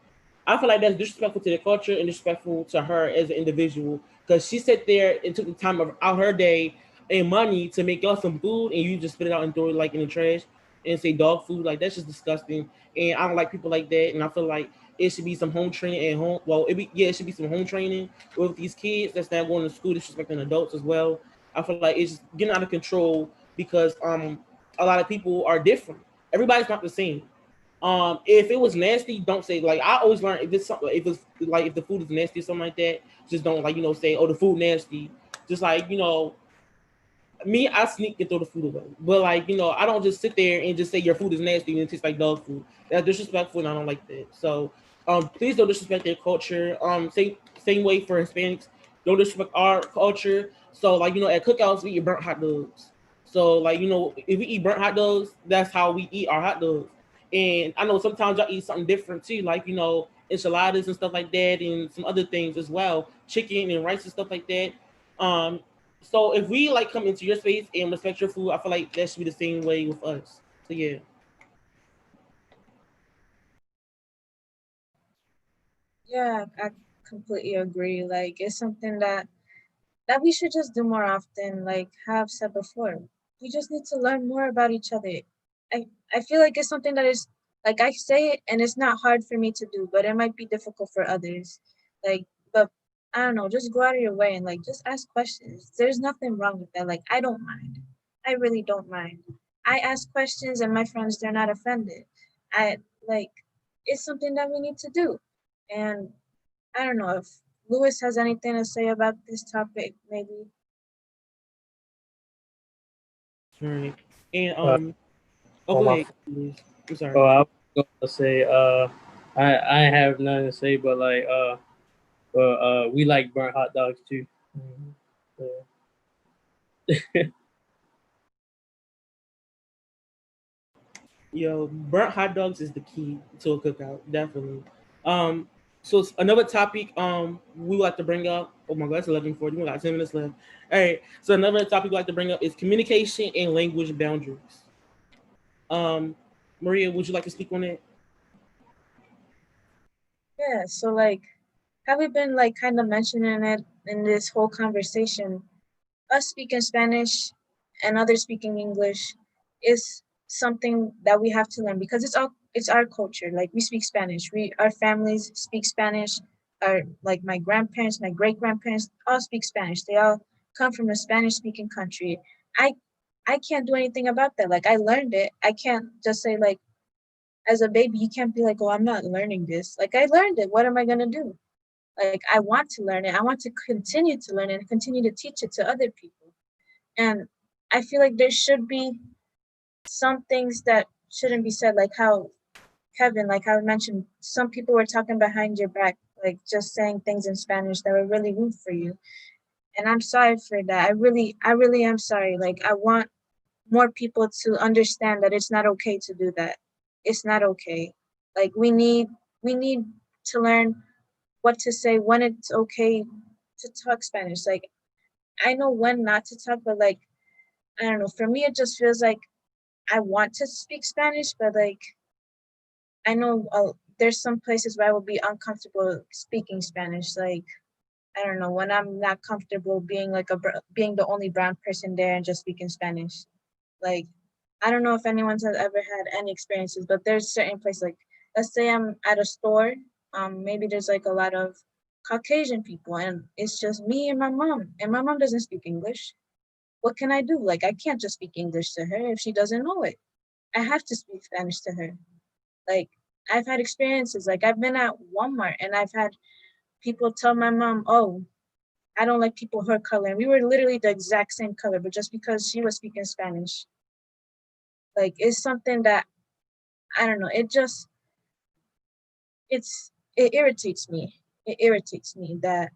I feel like that's disrespectful to the culture and disrespectful to her as an individual, because she sat there and took the time of out her day and money to make y'all some food, and you just spit it out and throw it like in the trash and say dog food. Like that's just disgusting. And I don't like people like that. And I feel like it should be some home training at home. Well, it should be some home training with these kids that's not going to school, disrespecting adults as well. I feel like it's just getting out of control because a lot of people are different. Everybody's not the same. If it was nasty, don't say, like, I always learn, if it's something, if it's like if the food is nasty or something like that, just don't like say, oh, the food nasty. Just like me, I sneak and throw the food away. But like I don't just sit there and just say your food is nasty and it tastes like dog food. That's disrespectful, and I don't like that. So please don't disrespect their culture. Same way for Hispanics, don't disrespect our culture. So like at cookouts we eat burnt hot dogs. So like if we eat burnt hot dogs, that's how we eat our hot dogs. And I know sometimes y'all eat something different too, like enchiladas and stuff like that, and some other things as well, chicken and rice and stuff like that. Um, so if we like come into your space and respect your food, I feel like that should be the same way with us. So yeah. Yeah, I completely agree. Like it's something that we should just do more often. Like have said before, we just need to learn more about each other. I feel like it's something that is like I say it and it's not hard for me to do, but it might be difficult for others. Like, but I don't know, just go out of your way and like just ask questions. There's nothing wrong with that. Like, I don't mind. I really don't mind. I ask questions and my friends, they're not offended. I like it's something that we need to do. And I don't know if Lewis has anything to say about this topic, maybe. Right. And Uh, oh, on go my ahead, please. I'm sorry. Oh, I was gonna say, I have nothing to say, but like, we like burnt hot dogs too. Yeah. Yo, burnt hot dogs is the key to a cookout, definitely. Um, so another topic we like to bring up. Oh my God, it's 11:40. We got 10 minutes left. All right. So another topic we like to bring up is communication and language boundaries. Um, Maria, would you like to speak on it? Yeah, so like have we been like kind of mentioning it in this whole conversation? Us speaking Spanish and others speaking English is something that we have to learn because it's our culture. Like we speak Spanish. Our families speak Spanish. Our like my grandparents, my great grandparents all speak Spanish. They all come from a Spanish speaking country. I I can't do anything about that. Like I learned it. I can't just say like as a baby you can't be like, oh, I'm not learning this. Like I learned it. What am I gonna do? Like I want to learn it. I want to continue to learn it and continue to teach it to other people. And I feel like there should be some things that shouldn't be said, like how Kevin, like how I mentioned, some people were talking behind your back, like just saying things in Spanish that were really rude for you. And I'm sorry for that. I really am sorry. Like I want more people to understand that it's not okay to do that. It's not okay. Like we need to learn what to say when it's okay to talk Spanish. Like I know when not to talk, but like I don't know. For me, it just feels like I want to speak Spanish, but like I know there's some places where I will be uncomfortable speaking Spanish. Like I don't know when I'm not comfortable being like being the only brown person there and just speaking Spanish. Like I don't know if anyone's has ever had any experiences, but there's certain places like let's say I'm at a store. Maybe there's like a lot of Caucasian people, and it's just me and my mom doesn't speak English. What can I do? Like, I can't just speak English to her if she doesn't know it. I have to speak Spanish to her. Like, I've had experiences. Like, I've been at Walmart and I've had people tell my mom, oh, I don't like people her color. And we were literally the exact same color, but just because she was speaking Spanish. Like, it's something that, I don't know, it irritates me. It irritates me that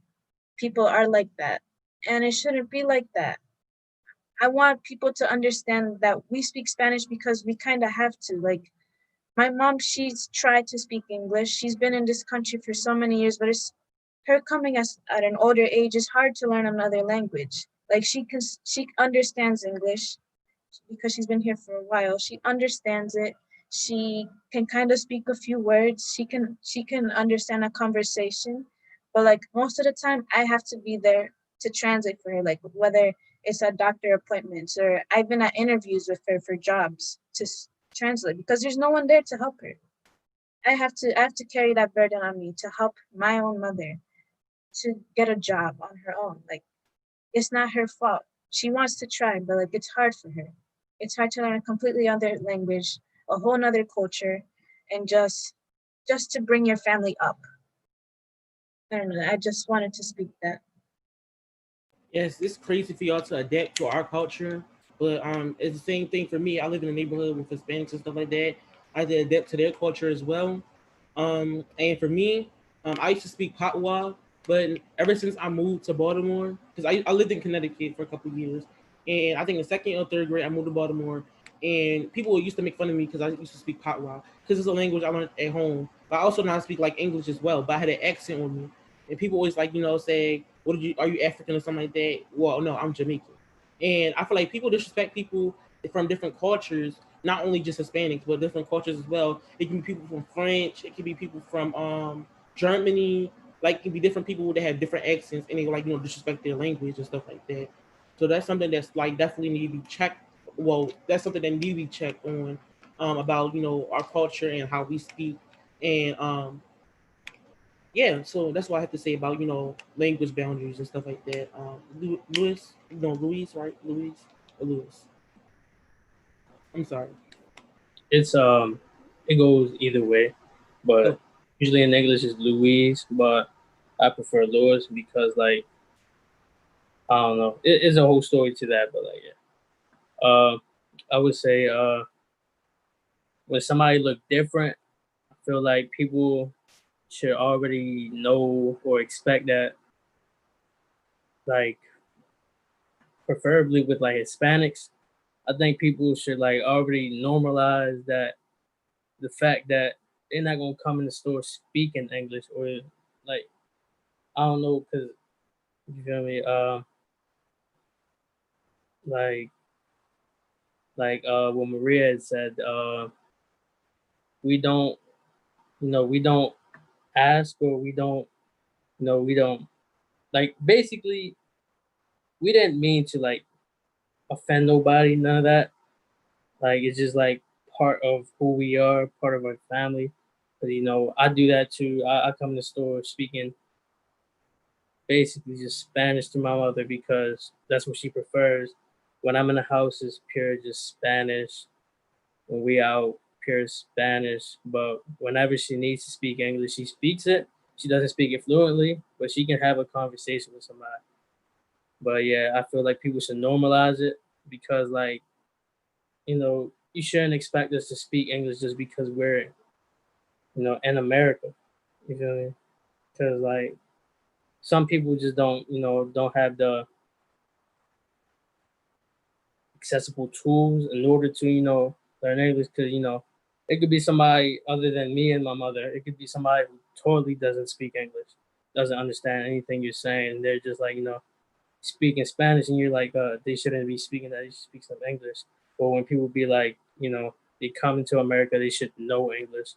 people are like that. And it shouldn't be like that. I want people to understand that we speak Spanish because we kind of have to. Like, my mom, she's tried to speak English. She's been in this country for so many years, but it's her coming as at an older age. It's hard to learn another language. Like she understands English because she's been here for a while. She understands it. She can kind of speak a few words. She can understand a conversation, but like most of the time, I have to be there to translate for her. Like whether it's at doctor appointments or I've been at interviews with her for jobs to translate because there's no one there to help her. I have to carry that burden on me to help my own mother to get a job on her own. Like it's not her fault. She wants to try, but like it's hard for her. It's hard to learn a completely other language, a whole nother culture, and just to bring your family up. I don't know. I just wanted to speak that. Yes, it's crazy for y'all to adapt to our culture, but it's the same thing for me. I live in a neighborhood with Hispanics and stuff like that. I had to adapt to their culture as well. And for me, I used to speak Patois, but ever since I moved to Baltimore, because I lived in Connecticut for a couple of years, and I think in second or third grade I moved to Baltimore, and people used to make fun of me because I used to speak Patois because it's a language I learned at home. But I also know how to speak like English as well, but I had an accent on me, and people always like say, "What did you? Are you African or something like that?" Well, no, I'm Jamaican, and I feel like people disrespect people from different cultures, not only just Hispanics, but different cultures as well. It can be people from French, it can be people from Germany, like it can be different people that have different accents and they disrespect their language and stuff like that. So that's something that's like definitely need to be checked well, that's something that need to be checked on, about, you know, our culture and how we speak. And yeah, so that's what I have to say about, you know, language boundaries and stuff like that. Louis, no, Louise, right? Louise or Louis? I'm sorry. It's it goes either way, Oh, but usually in English it's Louise, but I prefer Louis because like I don't know, it's a whole story to that, but like yeah. I would say when somebody look different, I feel like people should already know or expect that, like preferably with like Hispanics, I think people should like already normalize that the fact that they're not gonna come in the store speaking English or like I don't know because you feel me like what Maria had said we don't we don't ask or we don't like basically we didn't mean to like offend nobody, none of that. Like it's just like part of who we are, part of our family. But I do that too. I come to the store speaking basically just Spanish to my mother because that's what she prefers. When I'm in the house, it's pure just Spanish. When we out, pure Spanish. But whenever she needs to speak English, she speaks it. She doesn't speak it fluently, but she can have a conversation with somebody. But yeah, I feel like people should normalize it because like you shouldn't expect us to speak English just because we're in America. You feel me? Because like some people just don't have the accessible tools in order to learn English. Because it could be somebody other than me and my mother. It could be somebody who totally doesn't speak English, doesn't understand anything you're saying. They're just like speaking Spanish, and you're like, they shouldn't be speaking that. They should speak some English. Or when people be like, they come into America, they should know English.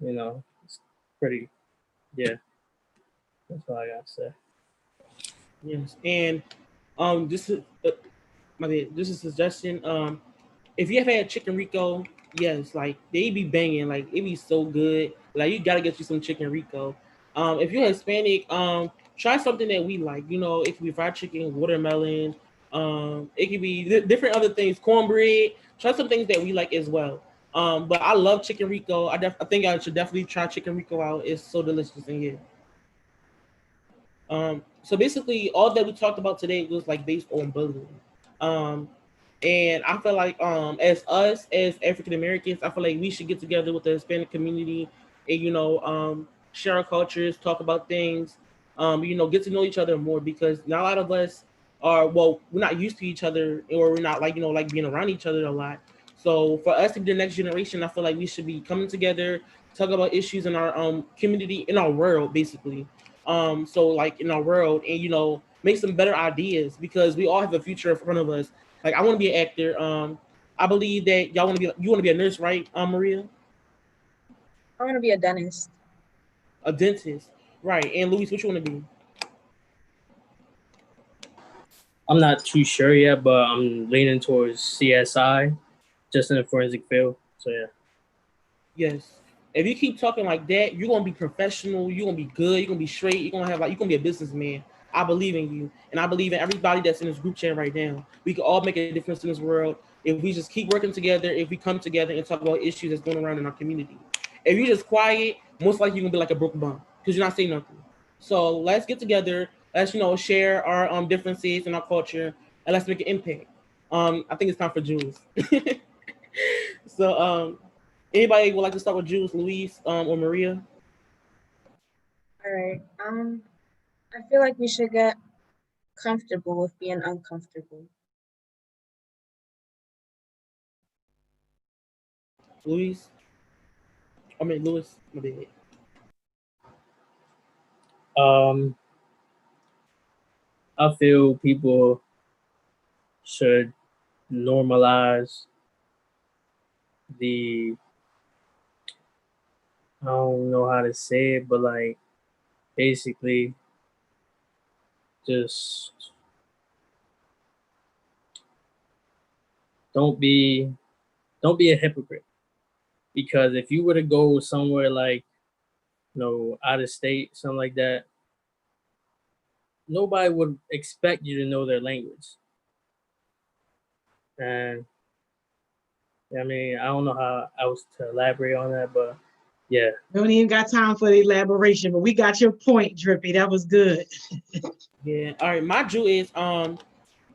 It's pretty, yeah. That's all I gotta say. yes. And this is my bad, just a suggestion. If you ever had chicken Rico, yes, like they be banging, like it be so good. Like you gotta get you some chicken Rico. If you're Hispanic, try something that we like. It could be fried chicken, watermelon. It could be different other things, cornbread. Try some things that we like as well. But I love chicken Rico. I think I should definitely try chicken Rico out. It's so delicious in here. So basically, all that we talked about today was like based on bullying. Um, and I feel like as us as African Americans, I feel like we should get together with the Hispanic community and share our cultures, talk about things, get to know each other more because not a lot of us are we're not used to each other or we're not like like being around each other a lot. So for us to be the next generation, I feel like we should be coming together, talk about issues in our community, in our world, basically. So like in our world, and make some better ideas because we all have a future in front of us. Like I want to be an actor. I believe that you want to be a nurse, right, Maria? I want to be a dentist. A dentist, right? And Luis, what you want to be? I'm not too sure yet, but I'm leaning towards CSI, just in the forensic field. So yeah. Yes. If you keep talking like that, you're gonna be professional. You're gonna be good. You're gonna be straight. You're gonna be a businessman. I believe in you, and I believe in everybody that's in this group chat right now. We can all make a difference in this world if we just keep working together. If we come together and talk about issues that's going around in our community. If you're just quiet, most likely you're gonna be like a broke bum because you're not saying nothing. So let's get together. Let's share our differences in our culture, and let's make an impact. I think it's time for Jules. So anybody would like to start with Jules, Louise, or Maria? All right. I feel like we should get comfortable with being uncomfortable. Louise? I mean, Louis. My bad. Um, I feel people should normalize the I don't know how to say it, but like basically just don't be a hypocrite. Because if you were to go somewhere like, out of state, something like that, nobody would expect you to know their language. And I mean, I don't know how else to elaborate on that, but yeah. We don't even got time for the elaboration, but we got your point, Drippy. That was good. Yeah. All right. My Jew is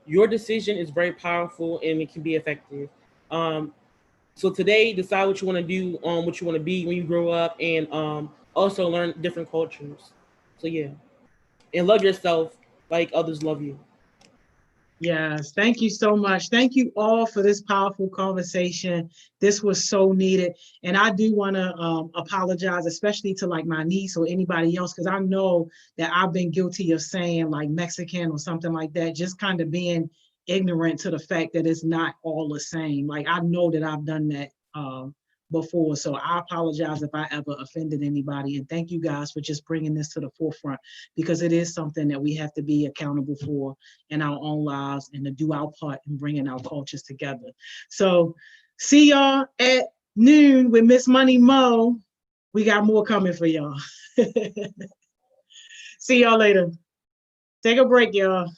your decision is very powerful and it can be effective. So today, decide what you want to do, what you want to be when you grow up, and also learn different cultures. So yeah, and love yourself like others love you. Yes, thank you so much. Thank you all for this powerful conversation. This was so needed. And I do want to apologize, especially to like my niece or anybody else, because I know that I've been guilty of saying like Mexican or something like that, just kind of being ignorant to the fact that it's not all the same. Like I know that I've done that before. So I apologize if I ever offended anybody. And thank you guys for just bringing this to the forefront, because it is something that we have to be accountable for in our own lives and to do our part in bringing our cultures together. So see y'all at noon with Miss Money Mo. We got more coming for y'all. See y'all later. Take a break, y'all.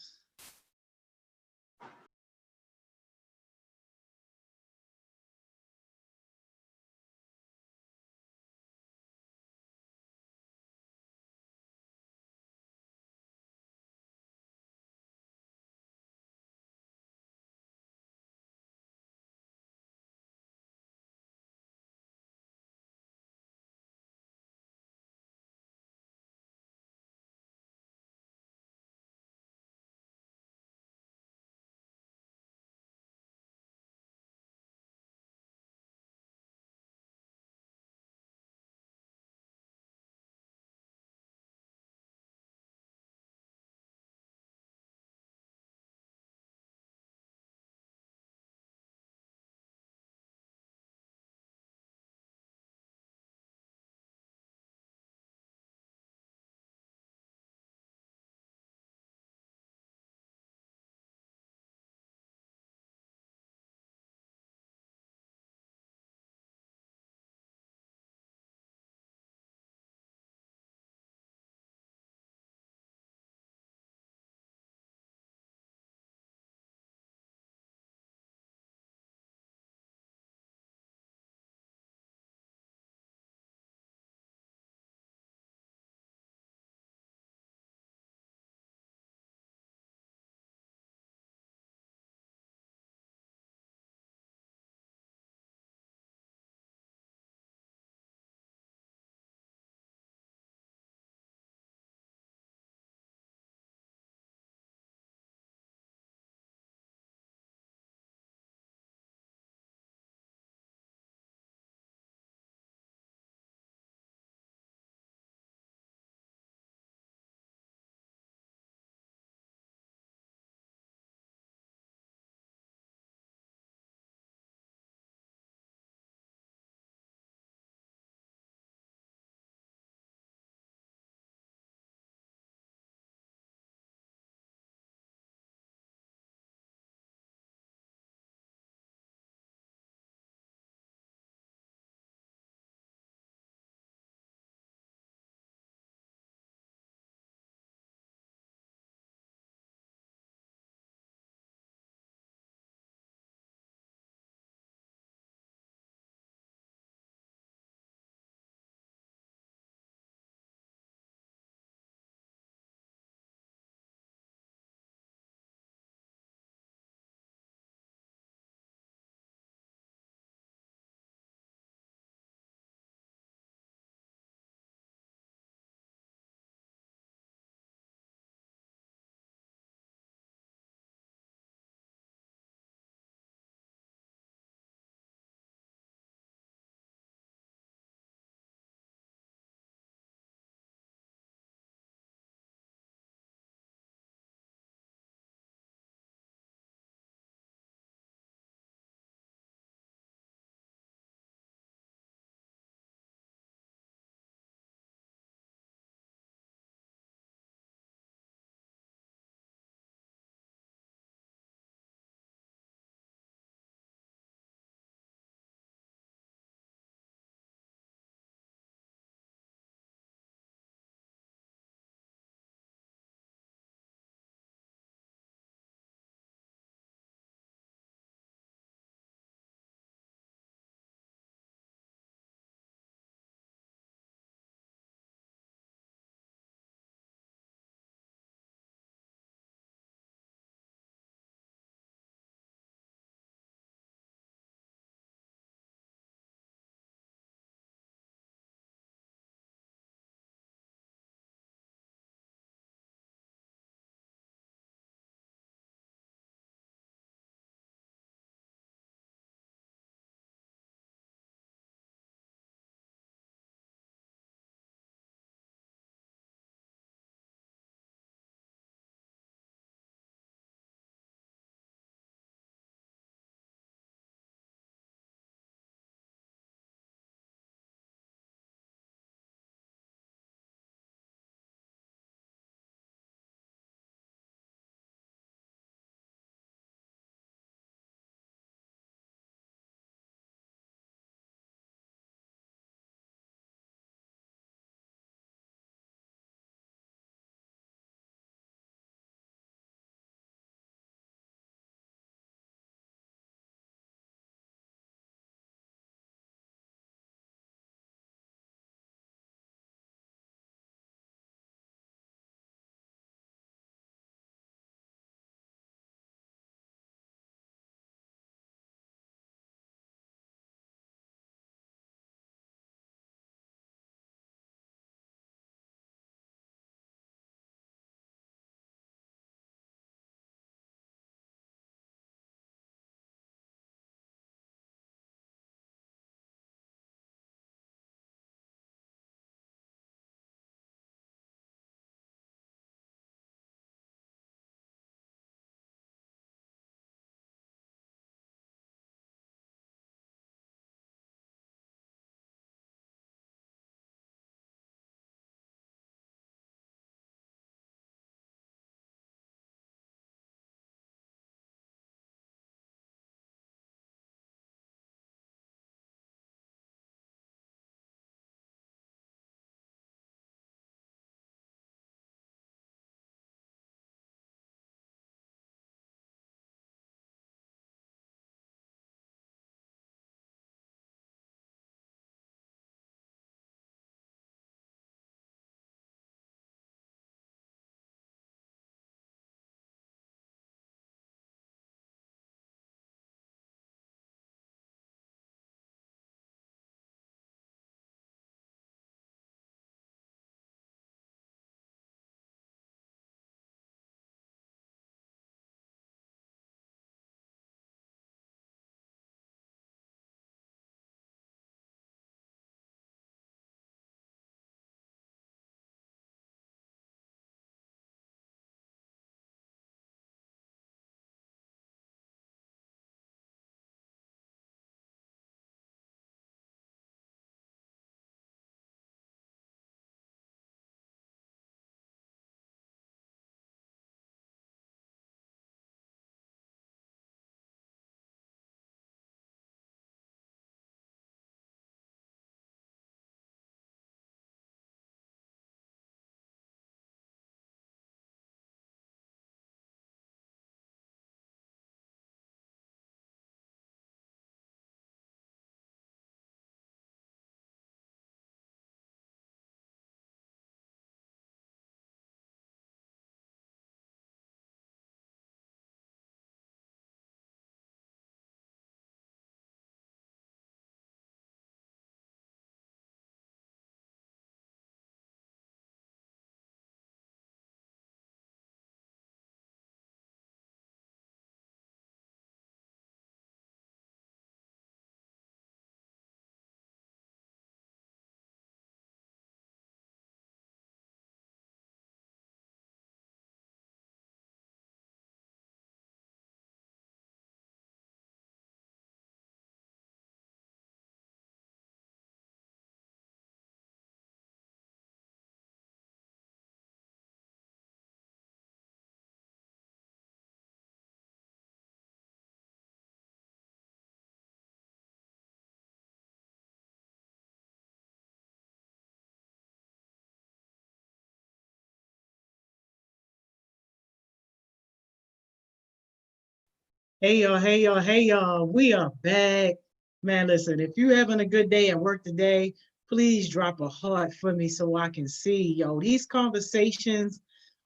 Hey y'all, hey y'all, hey y'all. We are back. Man, listen, if you having a good day at work today, please drop a heart for me so I can see. Yo, these conversations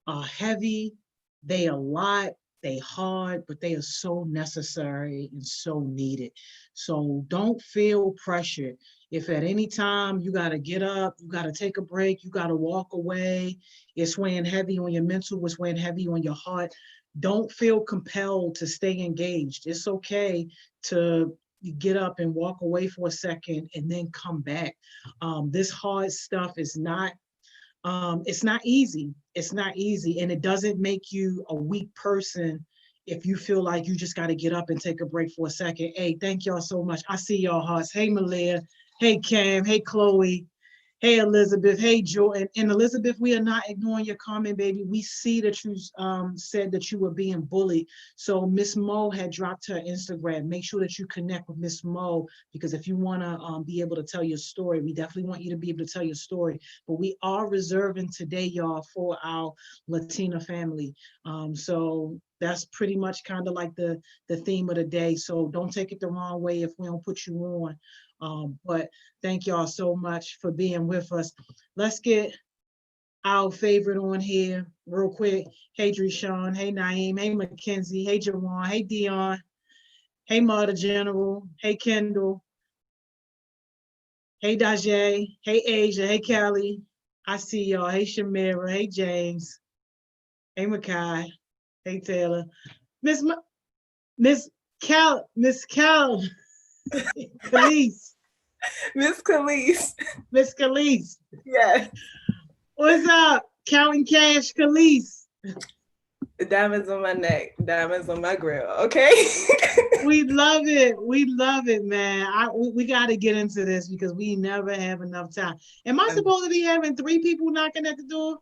are heavy. They a lot, they hard, but they are so necessary and so needed. So don't feel pressured. If at any time you gotta get up, you gotta take a break, you gotta walk away, it's weighing heavy on your mental, it's weighing heavy on your heart, don't feel compelled to stay engaged. It's okay to get up and walk away for a second and then come back. This hard stuff is not it's not easy. It's not easy. And it doesn't make you a weak person if you feel like you just got to get up and take a break for a second. Hey, thank y'all so much. I see y'all hearts. Hey, Malia. Hey, Cam. Hey, Chloe. Hey, Elizabeth. Hey, Jordan. And Elizabeth, we are not ignoring your comment, baby. We see that you said that you were being bullied. So Miss Mo had dropped her Instagram. Make sure that you connect with Miss Mo, because if you want to be able to tell your story, we definitely want you to be able to tell your story. But we are reserving today, y'all, for our Latina family. So that's pretty much kind of like the theme of the day. So don't take it the wrong way if we don't put you on. But thank y'all so much for being with us. Let's get our favorite on here real quick. Hey, Dreshawn. Hey, Naeem. Hey, Mackenzie. Hey, Jawan. Hey, Dion. Hey, Mother General. Hey, Kendall. Hey, Dajay. Hey, Asia. Hey, Kelly. I see y'all. Hey, Shamira. Hey, James. Hey, Makai. Hey, Taylor. Miss Cal. Khalees. Miss Khalees. Miss Khalees. Yes. What's up? Counting cash, Khalees. Diamonds on my neck, diamonds on my grill. Okay. We love it. We love it, man. We got to get into this because we never have enough time. Am I supposed to be having 3 people knocking at the door?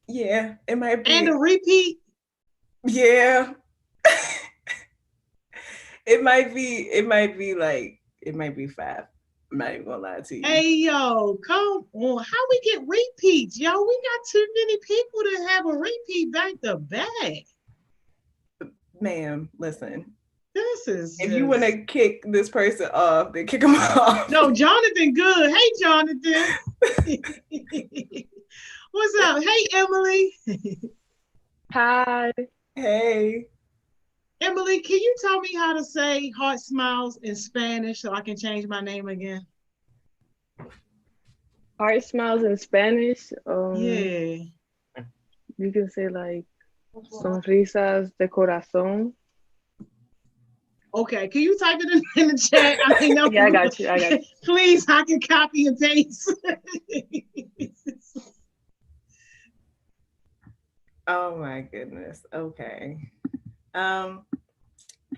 Yeah, it might be. And a repeat? Yeah. It might be 5. I'm not even gonna lie to you. Hey, yo, come on. How we get repeats, yo? We got too many people to have a repeat back to back. Ma'am, listen. This is if you want to kick this person off, then kick them off. No, Jonathan, good. Hey, Jonathan. What's up? Hey, Emily. Hi. Hey. Emily, can you tell me how to say HeartSmiles in Spanish so I can change my name again? HeartSmiles in Spanish. Yeah. You can say like sonrisas de corazón. Okay, can you type it in the chat? I mean, no, yeah, I got you. Please, I can copy and paste. Oh my goodness. Okay.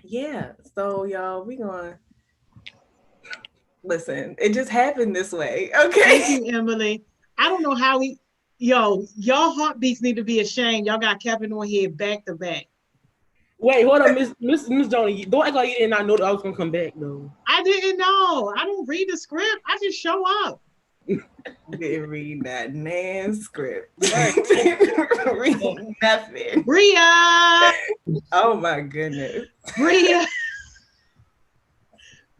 Yeah, so y'all, we gonna listen. It just happened this way. Okay. Thank you, Emily. I don't know how y'all heartbeats need to be ashamed. Y'all got Kevin on here back to back. Wait, hold on, Miss Johnny. Don't act like you did not know that I was gonna come back though. I didn't know. I don't read the script. I just show up. Didn't read that man script. Didn't read nothing. Bria. Oh my goodness.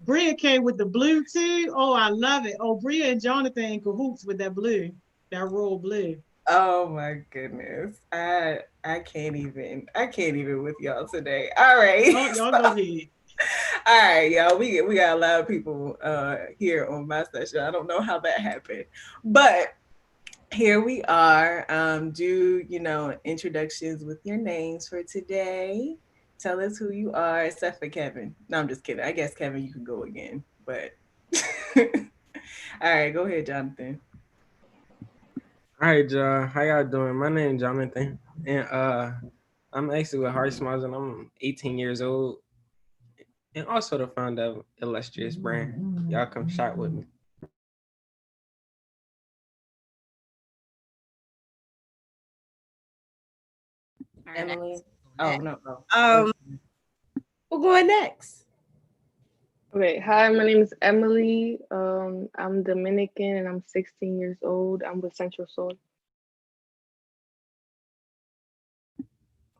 Bria came with the blue too. Oh, I love it. Oh, Bria and Jonathan in cahoots with that blue, that royal blue. Oh my goodness. I can't even with y'all today. All right. Y'all go ahead. All right, y'all. We got a lot of people here on my session. I don't know how that happened, but here we are. Do introductions with your names for today. Tell us who you are, except for Kevin. No, I'm just kidding. I guess Kevin, you can go again. But all right, go ahead, Jonathan. All right, y'all. How y'all doing? My name is Jonathan, and I'm actually with HeartSmiles, and I'm 18 years old, and also the founder of Illustrious Brand. Y'all come shop with me. Emily. Oh no. We're going next. Okay. Hi, my name is Emily. I'm Dominican and I'm 16 years old. I'm with Central Soul.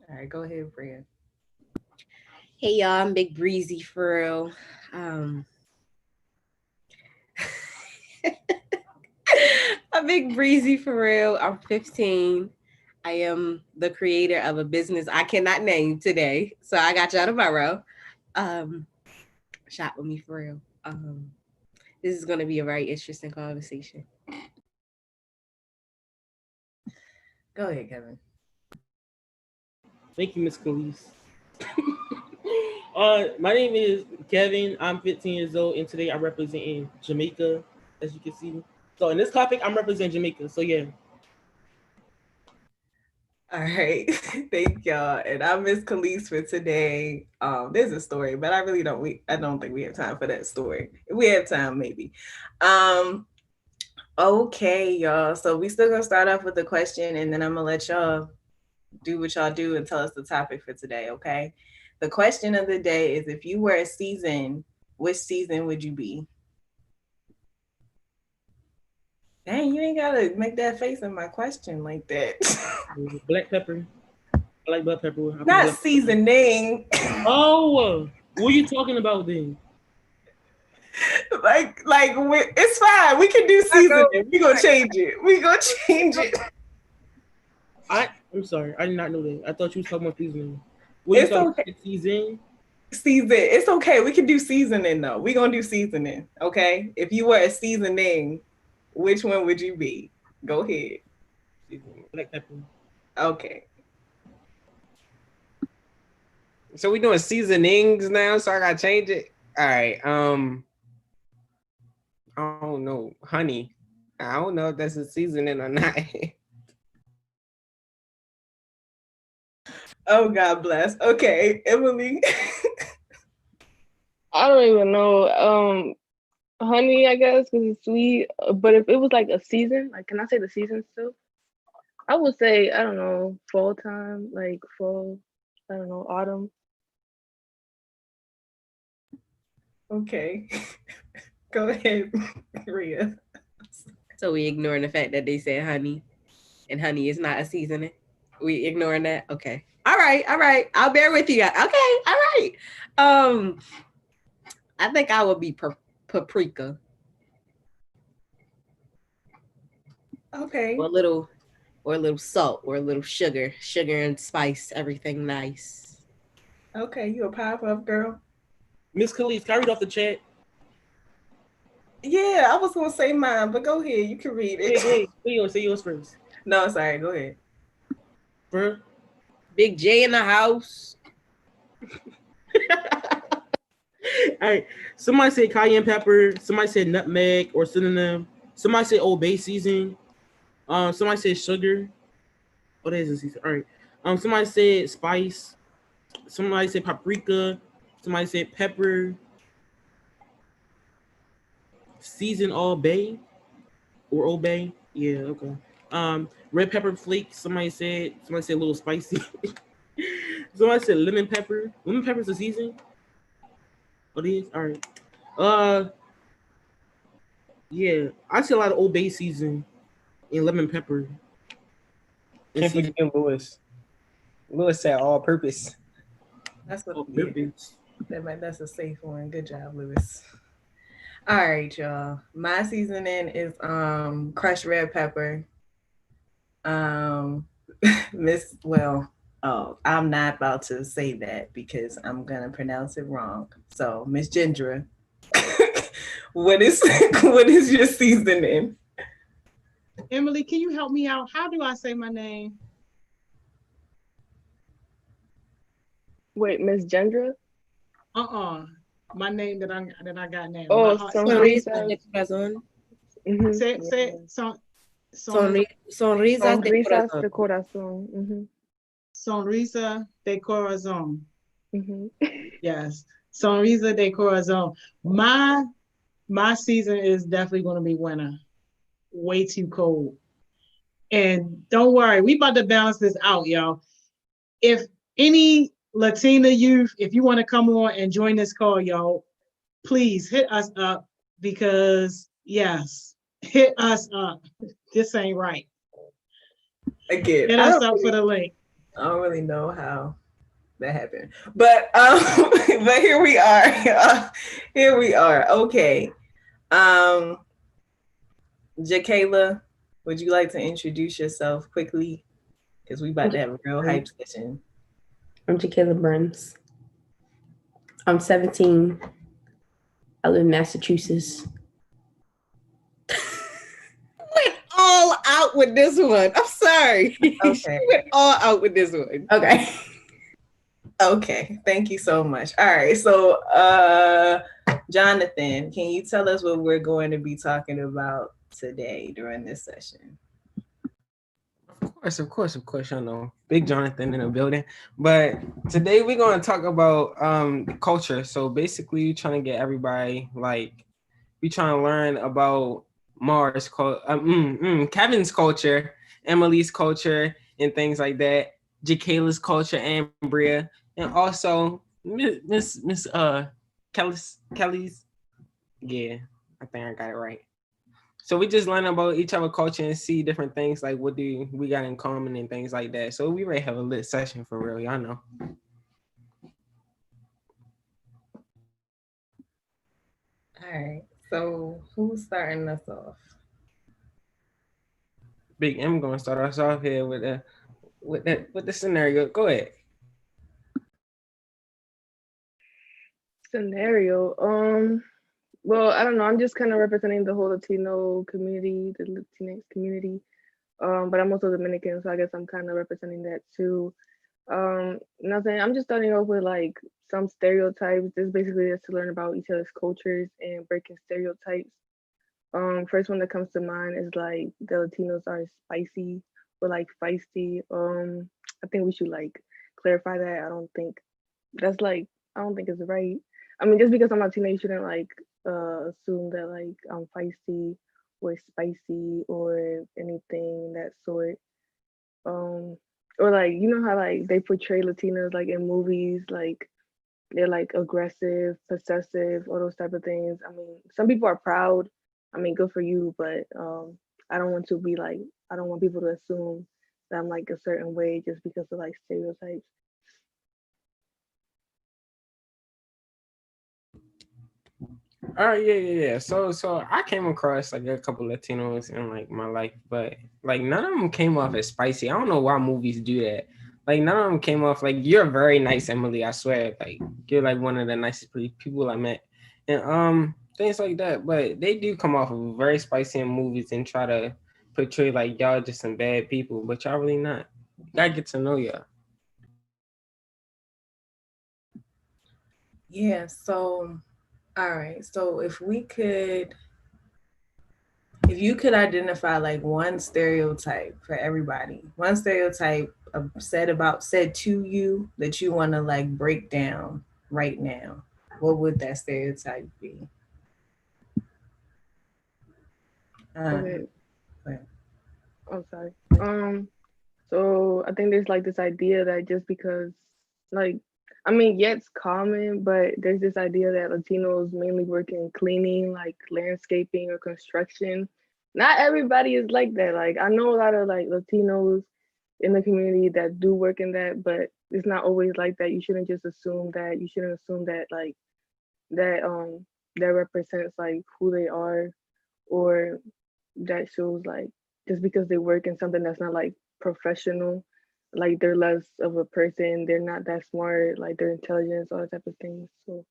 All right, go ahead, Bria. Hey y'all, I'm Big Breezy for real. I'm Big Breezy for real. I'm 15. I am the creator of a business I cannot name today, so I got y'all tomorrow. Shop with me for real. This is gonna be a very interesting conversation. Go ahead, Kevin. Thank you, Miss Khalees. My name is Kevin. I'm 15 years old, and today I'm representing Jamaica, as you can see. So in this topic, I'm representing Jamaica. So yeah. All right, thank y'all. And I'm Miss Khalees for today. There's a story, but I don't think we have time for that story. If we have time, maybe. Okay, y'all. So we still gonna start off with the question, and then I'm gonna let y'all do what y'all do and tell us the topic for today, okay? The question of the day is, if you were a season, which season would you be? Dang, you ain't gotta make that face in my question like that. Black pepper. I like black pepper. Not seasoning. Oh, what are you talking about then? Like it's fine. We can do seasoning. We gonna change it. I'm sorry. I did not know that. I thought you was talking about seasoning. It's okay. Season. It's okay. We can do seasoning though. We gonna do seasoning. Okay. If you were a seasoning, which one would you be? Go ahead. Black pepper. Okay. So we doing seasonings now, so I gotta change it. All right. I don't know. Honey. I don't know if that's a seasoning or not. Oh, God bless. Okay, Emily. I don't even know. Honey, I guess, because it's sweet. But if it was like a season, like, can I say the season still? I would say, I don't know, fall time, like fall, I don't know, autumn. Okay. Go ahead, Rhea. So we ignoring the fact that they said honey, and honey is not a seasoning. We ignoring that? Okay. All right. I'll bear with you. Okay. All right. I think I would be paprika. Okay. Or a little salt, or a little sugar and spice, everything nice. Okay, you a Powerpuff Girl. Miss Khalees, can I read off the chat? Yeah, I was gonna say mine, but go ahead. You can read it. Say yours first. No, sorry. Go ahead. Bro. Big J in the house. All right. Somebody said cayenne pepper. Somebody said nutmeg or synonym. Somebody said Old Bay season. Somebody said sugar. Oh, that is a season. All right. Somebody said spice. Somebody said paprika. Somebody said pepper. Season Old Bay or Old Bay. Yeah. Okay. Red pepper flakes. Somebody said a little spicy. Somebody said lemon pepper. Lemon pepper's a season. Oh, it is? All right. Yeah, I see a lot of Old Bay season and lemon pepper. Can't forget Lewis. Lewis said all purpose. That's what. All Yeah, purpose. that's a safe one. Good job, Lewis. All right, y'all. My seasoning is crushed red pepper. I'm not about to say that because I'm gonna pronounce it wrong. So, Miss Gendra, what is your seasoning? Emily, can you help me out? How do I say my name? Wait, Miss Gendra? My name that I got now. Oh, Sonrisa de corazón. Sonrisas de corazón. Mm-hmm. Sonrisa de corazón. Yes, Sonrisa de corazón. My season is definitely going to be winter. Way too cold. And don't worry, we about to balance this out, y'all. If any Latina youth, if you want to come on and join this call, y'all, please hit us up because yes, hit us up. This ain't right. Again, hit us up for the link. I don't really know how that happened. But but here we are. Here we are. Okay. Jakayla, would you like to introduce yourself quickly? Because we about to have a real hype session. I'm Jakayla Burns. I'm 17. I live in Massachusetts. Went all out with this one. I'm sorry. Okay. She went all out with this one. Okay. Okay. Thank you so much. All right. So, Jonathan, can you tell us what we're going to be talking about today during this session? Of course, I know. Big Jonathan in the building. But today we're going to talk about culture. So basically trying to get everybody, like, we trying to learn about Kevin's culture, Emily's culture, and things like that. Jakayla's culture, and Bria, and also Miss Kelly's. Yeah, I think I got it right. So we just learn about each other culture and see different things, like what do we got in common and things like that. So we ready to have a lit session for real, y'all know. All right. So who's starting us off? Big M gonna start us off here with the scenario. Go ahead. Scenario. Well, I don't know. I'm just kind of representing the whole Latino community, the Latinx community. But I'm also Dominican, so I guess I'm kind of representing that too. Nothing. I'm just starting off with like some stereotypes. This basically is to learn about each other's cultures and breaking stereotypes. First one that comes to mind is like the Latinos are spicy or like feisty. I think we should like clarify that. I don't think it's right. I mean, just because I'm Latina, you shouldn't like assume that like I'm feisty or spicy or anything that sort. Or like you know how like they portray Latinas like in movies, like they're like aggressive, possessive, all those type of things. I mean, some people are proud. I mean, good for you, but I don't want people to assume that I'm like a certain way just because of like stereotypes. All right, yeah. So I came across like a couple Latinos in like my life, but like none of them came off as spicy. I don't know why movies do that. Like none of them came off like you're very nice, Emily. I swear, like you're like one of the nicest people I met, and things like that. But they do come off of very spicy in movies and try to portray like y'all just some bad people, but y'all really not. You gotta get to know y'all. Yeah. So. All right. So if you could identify like one stereotype for everybody, one stereotype said to you that you want to like break down right now, what would that stereotype be? Okay. I'm sorry. So I think there's like this idea that just because like I mean, yeah, it's common, but there's this idea that Latinos mainly work in cleaning, like landscaping or construction. Not everybody is like that. Like I know a lot of like Latinos in the community that do work in that, but it's not always like that. You shouldn't just assume that. You shouldn't assume that like that represents like who they are, or that shows like just because they work in something that's not like professional, like they're less of a person, they're not that smart, like their intelligence, all that type of things. So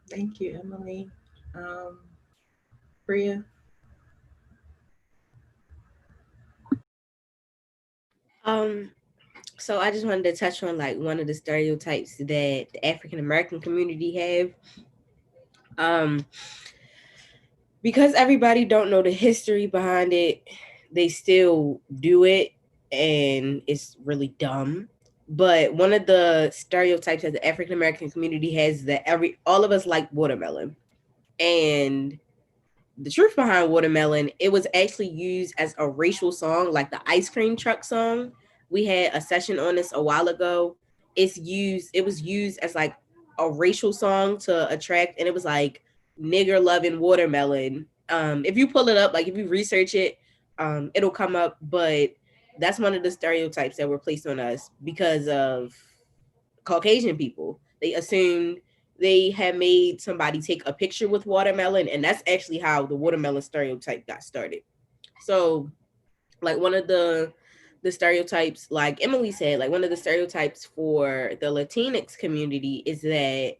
thank you, Emily. Bria. So I just wanted to touch on like one of the stereotypes that the African American community have. Because everybody don't know the history behind it, they still do it, and it's really dumb. But one of the stereotypes that the African American community has is that all of us like watermelon. And the truth behind watermelon, it was actually used as a racial song, like the ice cream truck song. We had a session on this a while ago. It was used as like a racial song to attract, and it was like nigger loving watermelon. If you pull it up, like if you research it, it'll come up, but that's one of the stereotypes that were placed on us because of Caucasian people. They assumed they had made somebody take a picture with watermelon, and that's actually how the watermelon stereotype got started. So, like one of the stereotypes, like Emily said, like one of the stereotypes for the Latinx community is that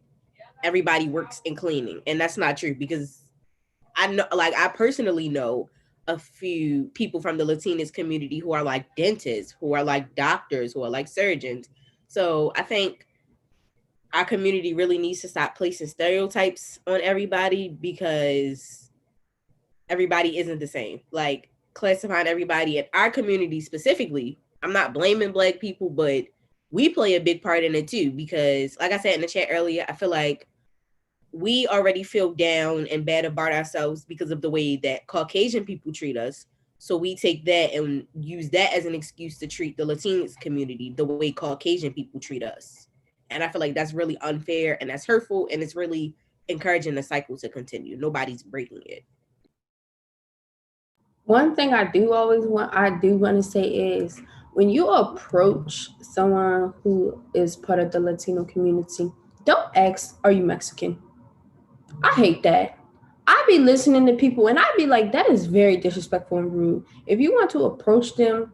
everybody works in cleaning, and that's not true because I know, like I personally know a few people from the Latinx community who are like dentists, who are like doctors, who are like surgeons. So I think our community really needs to stop placing stereotypes on everybody because everybody isn't the same. Like classifying everybody in our community specifically, I'm not blaming Black people, but we play a big part in it too because like I said in the chat earlier, I feel like we already feel down and bad about ourselves because of the way that Caucasian people treat us. So we take that and use that as an excuse to treat the Latinx community the way Caucasian people treat us. And I feel like that's really unfair and that's hurtful and it's really encouraging the cycle to continue. Nobody's breaking it. One thing I do want to say is when you approach someone who is part of the Latino community, don't ask, "Are you Mexican?" I hate that. I be listening to people and I be like, that is very disrespectful and rude. If you want to approach them,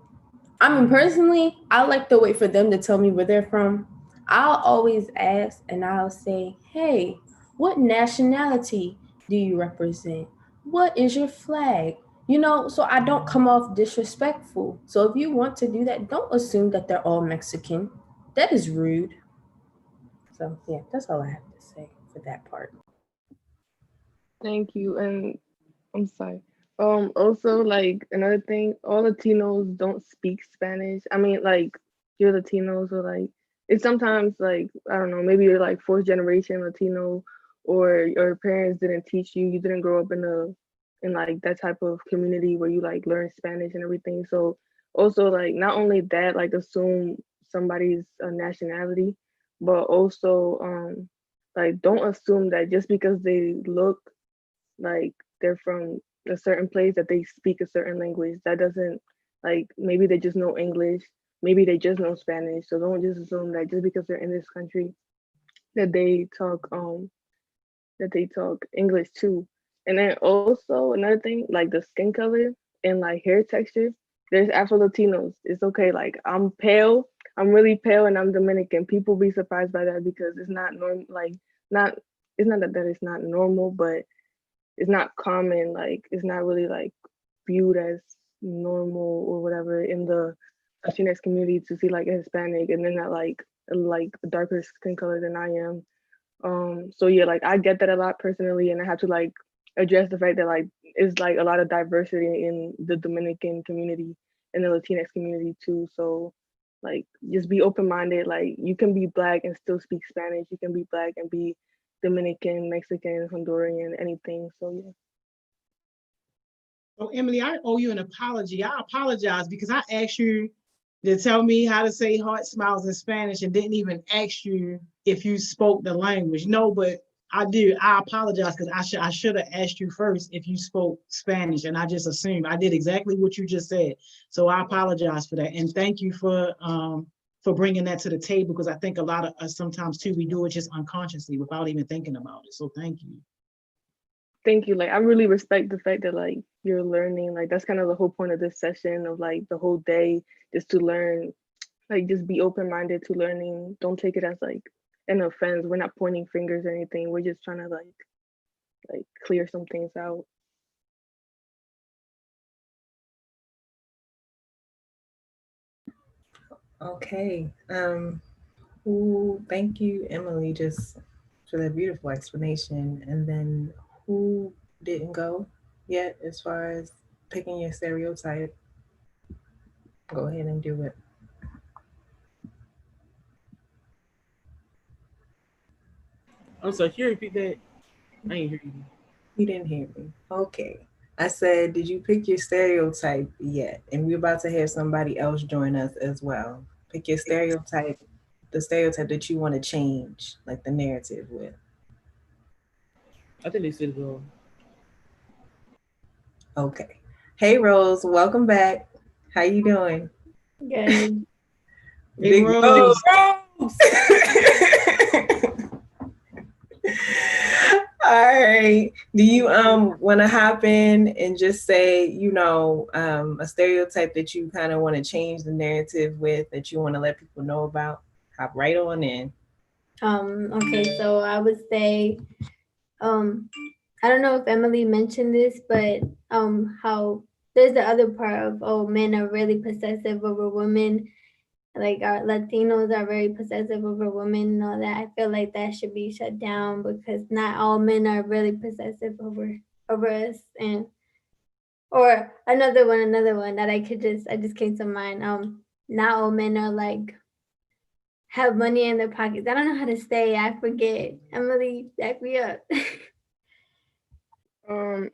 I mean, personally, I like to wait for them to tell me where they're from. I'll always ask and I'll say, hey, what nationality do you represent? What is your flag? You know, so I don't come off disrespectful. So if you want to do that, don't assume that they're all Mexican. That is rude. So yeah, that's all I have to say for that part. Thank you. And I'm sorry. Also, like another thing, all Latinos don't speak Spanish. I mean, like you're Latinos, or like it's sometimes like I don't know, maybe you're like fourth generation Latino, or your parents didn't teach you, you didn't grow up in like that type of community where you like learn Spanish and everything. So also like not only that, like assume somebody's nationality, but also like don't assume that just because they look like they're from a certain place that they speak a certain language. That doesn't like maybe they just know English, maybe they just know Spanish. So don't just assume that just because they're in this country that they talk English too. And then also another thing, like the skin color and like hair texture. There's Afro Latinos. It's okay. Like I'm pale, I'm really pale, and I'm Dominican. People be surprised by that because it's not normal. Like not, it's not that it's not normal, but it's not common. Like it's not really like viewed as normal or whatever in the Latinx community to see like a Hispanic and then not like a darker skin color than I am. So yeah, like I get that a lot personally, and I have to like address the fact that like it's like a lot of diversity in the Dominican community and the Latinx community too. So like just be open-minded. Like you can be Black and still speak Spanish. You can be Black and be Dominican, Mexican, Honduran, anything. So yeah. So Emily, I owe you an apology. I apologize because I asked you to tell me how to say heart smiles in Spanish and didn't even ask you if you spoke the language. No, but I do. I apologize because I should have asked you first if you spoke Spanish, and I just assumed. I did exactly what you just said. So I apologize for that, and thank you for bringing that to the table because I think a lot of us sometimes too we do it just unconsciously without even thinking about it. So thank you. Thank you. Like I really respect the fact that like you're learning. Like that's kind of the whole point of this session of like the whole day is to learn. Like just be open-minded to learning. Don't take it as like an offense. We're not pointing fingers or anything. We're just trying to like clear some things out. Okay. Thank you, Emily, just for that beautiful explanation. And then who didn't go yet as far as picking your stereotype? Go ahead and do it. I'm sorry, can you repeat that? I ain't hear you. You didn't hear me. Okay. I said, did you pick your stereotype yet? And we're about to have somebody else join us as well. Pick your stereotype, the stereotype that you want to change, like the narrative with. I think they said go. Okay. Hey Rose, welcome back. How you doing? Good. Big Rose. All right. Do you want to hop in and just say, a stereotype that you kind of want to change the narrative with, that you want to let people know about? Hop right on in. Okay, so I would say, I don't know if Emily mentioned this, but how there's the other part of, oh, men are really possessive over women. Like our Latinos are very possessive over women and all that. I feel like that should be shut down because not all men are really possessive over us. And or another one that I just came to mind. Not all men are like have money in their pockets. I don't know how to say. I forget. Emily, back me up.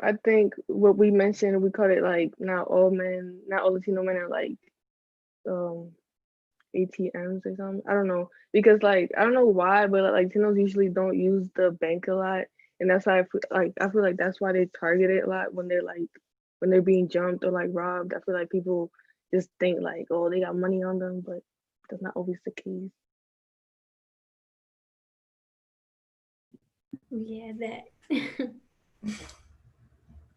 I think what we mentioned, we call it like not all Latino men are like ATMs or something. I don't know because like I don't know why, but like Latinos usually don't use the bank a lot, and that's why I feel like that's why they target it a lot when they're being jumped or like robbed. I feel like people just think like, oh, they got money on them, but that's not always the case. Yeah, that.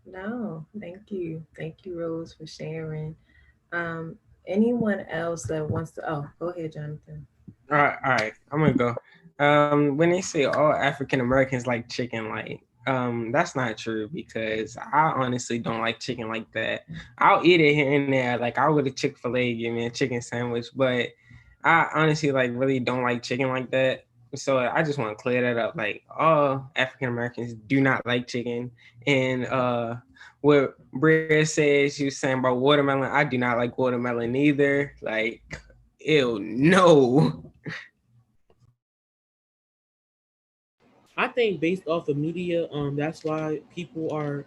No, thank you. Thank you, Rose, for sharing. Anyone else that wants to, oh, go ahead, Jonathan. All right, I'm gonna go. When they say all African Americans like chicken, like that's not true because I honestly don't like chicken like that. I'll eat it here and there. Like I'll go to Chick-fil-A, give me a chicken sandwich, but I honestly like really don't like chicken like that. So I just want to clear that up. Like all African Americans do not like chicken, and what Bria says, she was saying about watermelon. I do not like watermelon either. Like, ew, no. I think based off the media, that's why people are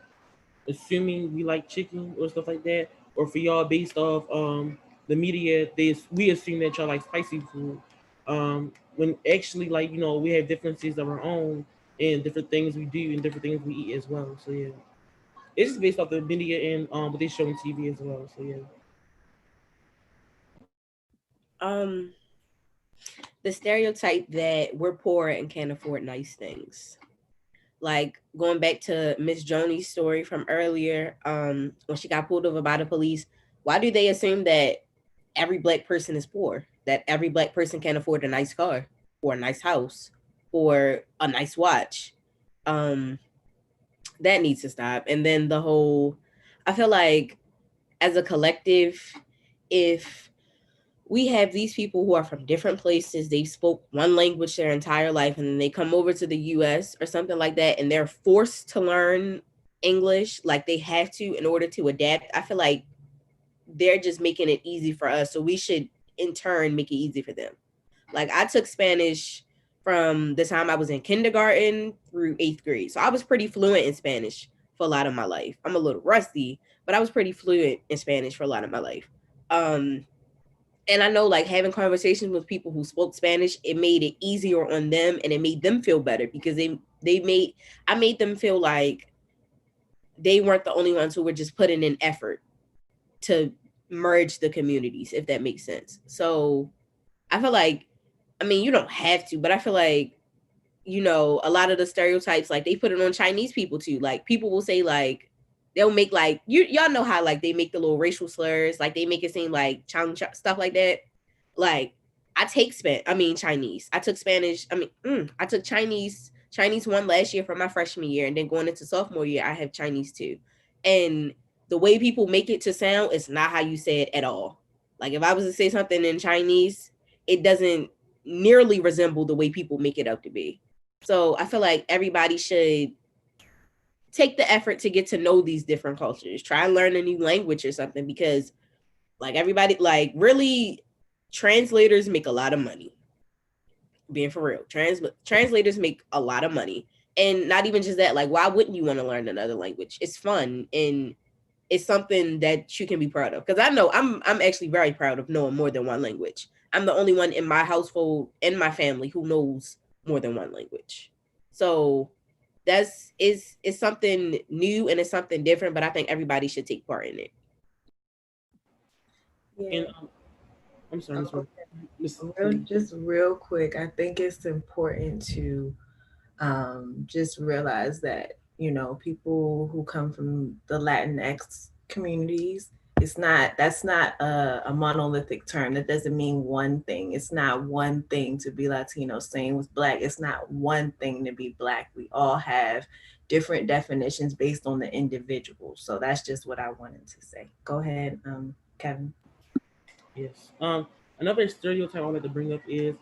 assuming we like chicken or stuff like that. Or for y'all, based off the media, we assume that y'all like spicy food. When actually, like we have differences of our own and different things we do and different things we eat as well. So yeah, it's just based off the media and what they show on TV as well. So yeah. Um, the stereotype that we're poor and can't afford nice things. Like going back to Miss Joni's story from earlier, when she got pulled over by the police, why do they assume that every Black person is poor? That every Black person can't afford a nice car or a nice house or a nice watch? That needs to stop. And then I feel like as a collective, if we have these people who are from different places, they spoke one language their entire life, and then they come over to the US or something like that, and they're forced to learn English, like they have to in order to adapt. I feel like they're just making it easy for us. So we should in turn make it easy for them. Like I took Spanish from the time I was in kindergarten through 8th grade. So I was pretty fluent in Spanish for a lot of my life. I'm a little rusty, but I was pretty fluent in Spanish for a lot of my life. And I know like having conversations with people who spoke Spanish, it made it easier on them and it made them feel better because I made them feel like they weren't the only ones who were just putting in effort to merge the communities, if that makes sense. So I feel like, I mean, you don't have to, but I feel like, a lot of the stereotypes, like they put it on Chinese people too. Like people will say like, they'll make like, y'all know how like they make the little racial slurs, like they make it seem like stuff like that. Like I take Chinese. I took Spanish. I took Chinese 1 last year for my freshman year. And then going into sophomore year, I have Chinese 2. And the way people make it to sound is not how you say it at all. Like if I was to say something in Chinese, it doesn't nearly resemble the way people make it out to be. So I feel like everybody should take the effort to get to know these different cultures. Try and learn a new language or something because like everybody, like really translators make a lot of money. Being for real, translators make a lot of money. And not even just that, like why wouldn't you want to learn another language? It's fun and it's something that you can be proud of. Because I know I'm actually very proud of knowing more than one language. I'm the only one in my household and my family who knows more than one language. So that's is something new and it's something different, but I think everybody should take part in it. Yeah. And I'm sorry, Oh, Miss just real quick, I think it's important to just realize that, you know, people who come from the Latinx communities, that's not a monolithic term. That doesn't mean one thing. It's not one thing to be Latino. Same with Black. It's not one thing to be Black. We all have different definitions based on the individual. So that's just what I wanted to say. Go ahead, Kevin. Yes. Another stereotype I wanted to bring up is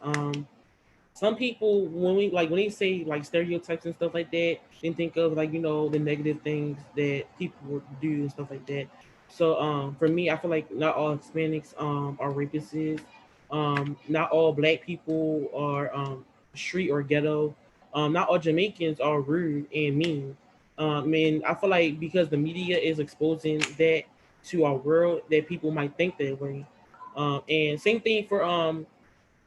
some people when they say like stereotypes and stuff like that, they think of like the negative things that people would do and stuff like that. So for me, I feel like not all Hispanics are rapists. Not all Black people are street or ghetto. Not all Jamaicans are rude and mean. And I feel like because the media is exposing that to our world, that people might think that way. And same thing for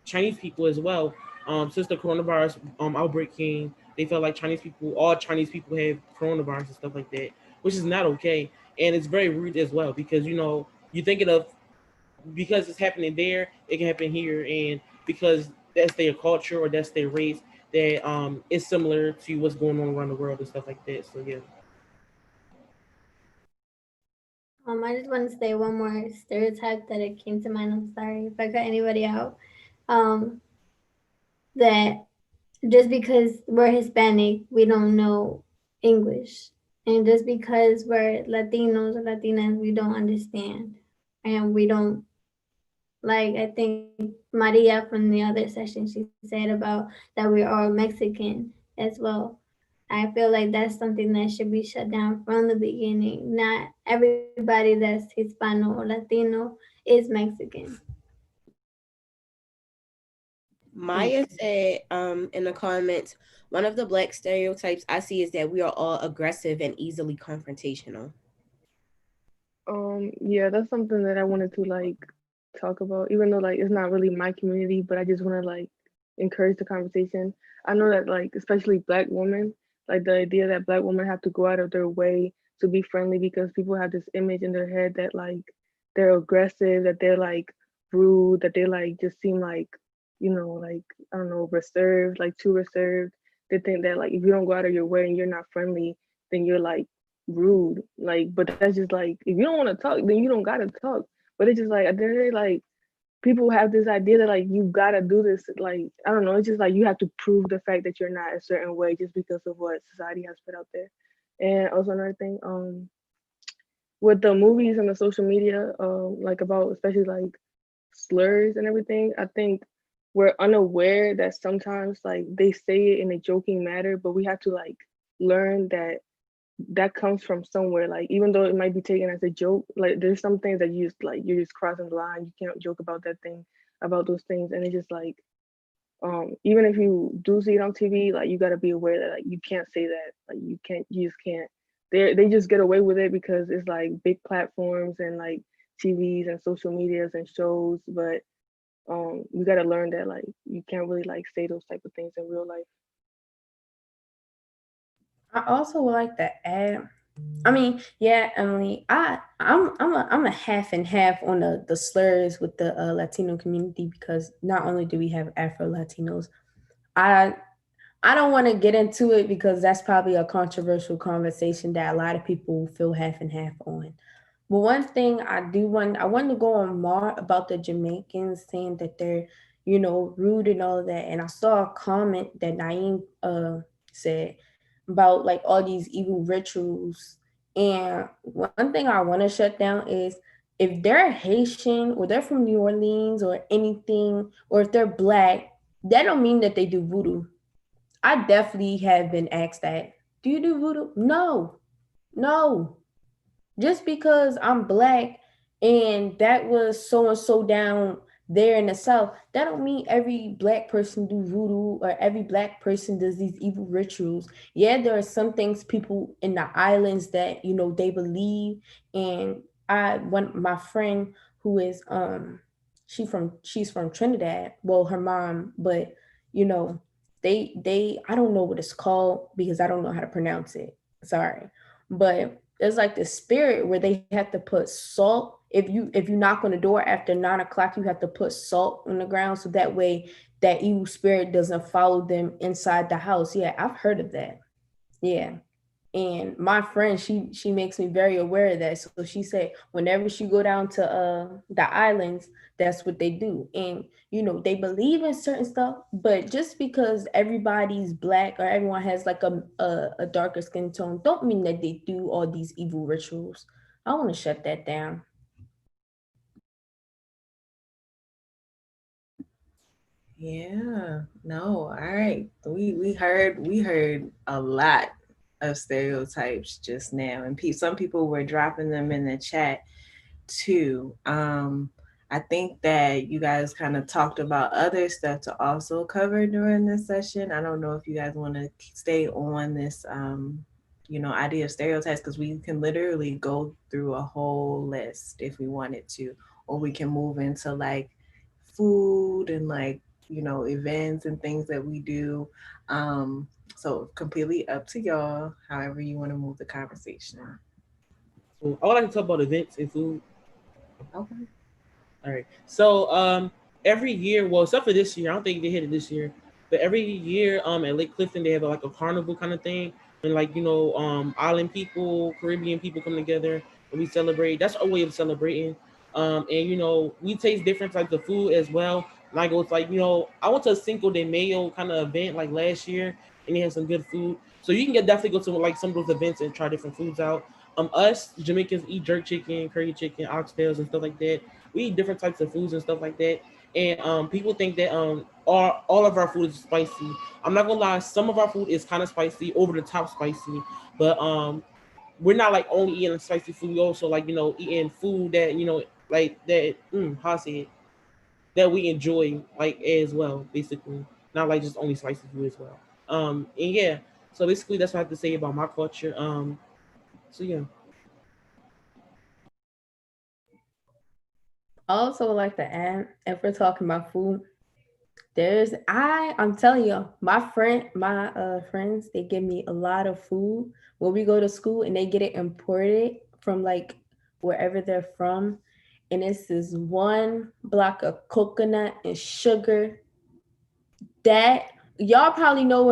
Chinese people as well. Since the coronavirus outbreak came, they felt like all Chinese people have coronavirus and stuff like that, which is not okay, and it's very rude as well because you think it of because it's happening there, it can happen here, and because that's their culture or that's their race, that is similar to what's going on around the world and stuff like that. So yeah. I just want to say one more stereotype that it came to mind. I'm sorry if I cut anybody out. Um, that just because we're Hispanic, we don't know English. And just because we're Latinos or Latinas, we don't understand. And we don't, like, I think Maria from the other session, she said about that we're all Mexican as well. I feel like that's something that should be shut down from the beginning. Not everybody that's Hispano or Latino is Mexican. Maya said in the comments, one of the Black stereotypes I see is that we are all aggressive and easily confrontational. Yeah, that's something that I wanted to like talk about, even though like it's not really my community, but I just want to like encourage the conversation. I know that like especially Black women, like the idea that Black women have to go out of their way to be friendly because people have this image in their head that like they're aggressive, that they're like rude, that they like just seem like, like I don't know, reserved, like too reserved. They think that like if you don't go out of your way and you're not friendly, then you're like rude. Like, but that's just like if you don't want to talk, then you don't gotta talk. But it's just like at the end of the day, like people have this idea that like you gotta do this. Like I don't know, it's just like you have to prove the fact that you're not a certain way just because of what society has put out there. And also another thing, with the movies and the social media, like about especially like slurs and everything, I think we're unaware that sometimes like they say it in a joking manner, but we have to like learn that that comes from somewhere. Like even though it might be taken as a joke, like there's some things that you just like you're just crossing the line. You can't joke about that thing, about those things, and it's just like even if you do see it on TV, like you got to be aware that like you can't say that. Like you just can't. They just get away with it because it's like big platforms and like TVs and social medias and shows, but you got to learn that like you can't really like say those type of things in real life. I also would like to add. I mean, yeah, Emily, I'm a half and half on the slurs with the Latino community because not only do we have Afro Latinos, I I don't want to get into it because that's probably a controversial conversation that a lot of people feel half and half on. But one thing I want to go on more about the Jamaicans saying that they're, rude and all of that. And I saw a comment that Naeem said about like all these evil rituals. And one thing I want to shut down is if they're Haitian or they're from New Orleans or anything, or if they're black, that don't mean that they do voodoo. I definitely have been asked that. Do you do voodoo? No, no. Just because I'm black and that was so and so down there in the South, that don't mean every black person do voodoo or every black person does these evil rituals. Yeah, there are some things people in the islands that, they believe. And my friend who is she's from Trinidad. Well, her mom, but you know, they I don't know what it's called because I don't know how to pronounce it. Sorry. But there's like this spirit where they have to put salt. If you knock on the door after 9 o'clock, you have to put salt on the ground so that way that evil spirit doesn't follow them inside the house. Yeah, I've heard of that. Yeah. And my friend, she makes me very aware of that. So she said whenever she go down to the islands, that's what they do. And they believe in certain stuff, but just because everybody's black or everyone has like a darker skin tone, don't mean that they do all these evil rituals. I want to shut that down. Yeah, no, all right. We heard a lot of stereotypes just now, and some people were dropping them in the chat too. I think that you guys kind of talked about other stuff to also cover during this session. I don't know if you guys want to stay on this idea of stereotypes, because we can literally go through a whole list if we wanted to, or we can move into like food and like events and things that we do. So completely up to y'all, however you want to move the conversation. So I would like to talk about events and food. Okay. All right. So every year, well, except for this year, I don't think they hit it this year, but every year at Lake Clifton they have like a carnival kind of thing, and like island people, Caribbean people come together and we celebrate. That's our way of celebrating. And we taste different types of food as well. Like it was like I went to a Cinco de Mayo kind of event like last year, and they had some good food. So you can definitely go to like some of those events and try different foods out. Us Jamaicans eat jerk chicken, curry chicken, oxtails, and stuff like that. We eat different types of foods and stuff like that. And people think that all of our food is spicy. I'm not gonna lie, some of our food is kind of spicy, over the top spicy, but we're not like only eating spicy food. We also like eating food that like that. How I say it, that we enjoy like as well, basically. Not like just only spicy food as well. And yeah, so basically that's what I have to say about my culture. So yeah. I also would like to add, if we're talking about food, I'm telling you, my friends, they give me a lot of food when we go to school, and they get it imported from like wherever they're from. And it's this one block of coconut and sugar that y'all probably know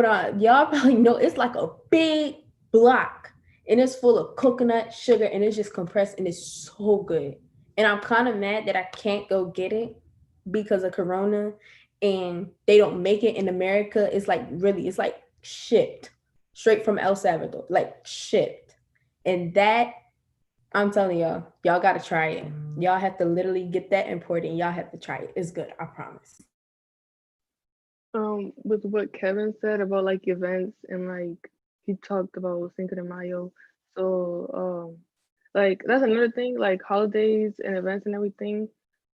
it's like a big block, and it's full of coconut sugar, and it's just compressed, and it's so good. And I'm kind of mad that I can't go get it because of Corona, and they don't make it in America. It's like shipped straight from El Salvador, like shipped. And that, I'm telling y'all gotta try it. Y'all have to literally get that imported, and y'all have to try it. It's good, I promise. With what Kevin said about like events and like he talked about Cinco de Mayo. So like that's another thing, like holidays and events and everything.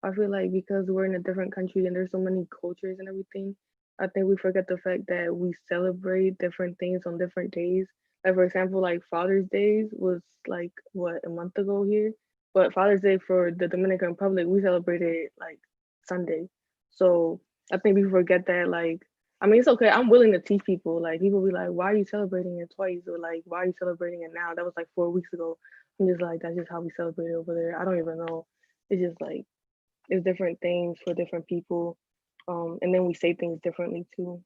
I feel like because we're in a different country and there's so many cultures and everything, I think we forget the fact that we celebrate different things on different days. Like for example, like Father's Day was like what, a month ago here, but Father's Day for the Dominican Republic we celebrated like Sunday. So I think we forget that, like, I mean, it's okay. I'm willing to teach people. Like, people be like, why are you celebrating it twice? Or like, why are you celebrating it now? That was like 4 weeks ago. I'm just like, that's just how we celebrate it over there. I don't even know. It's just like, it's different things for different people. And then we say things differently too.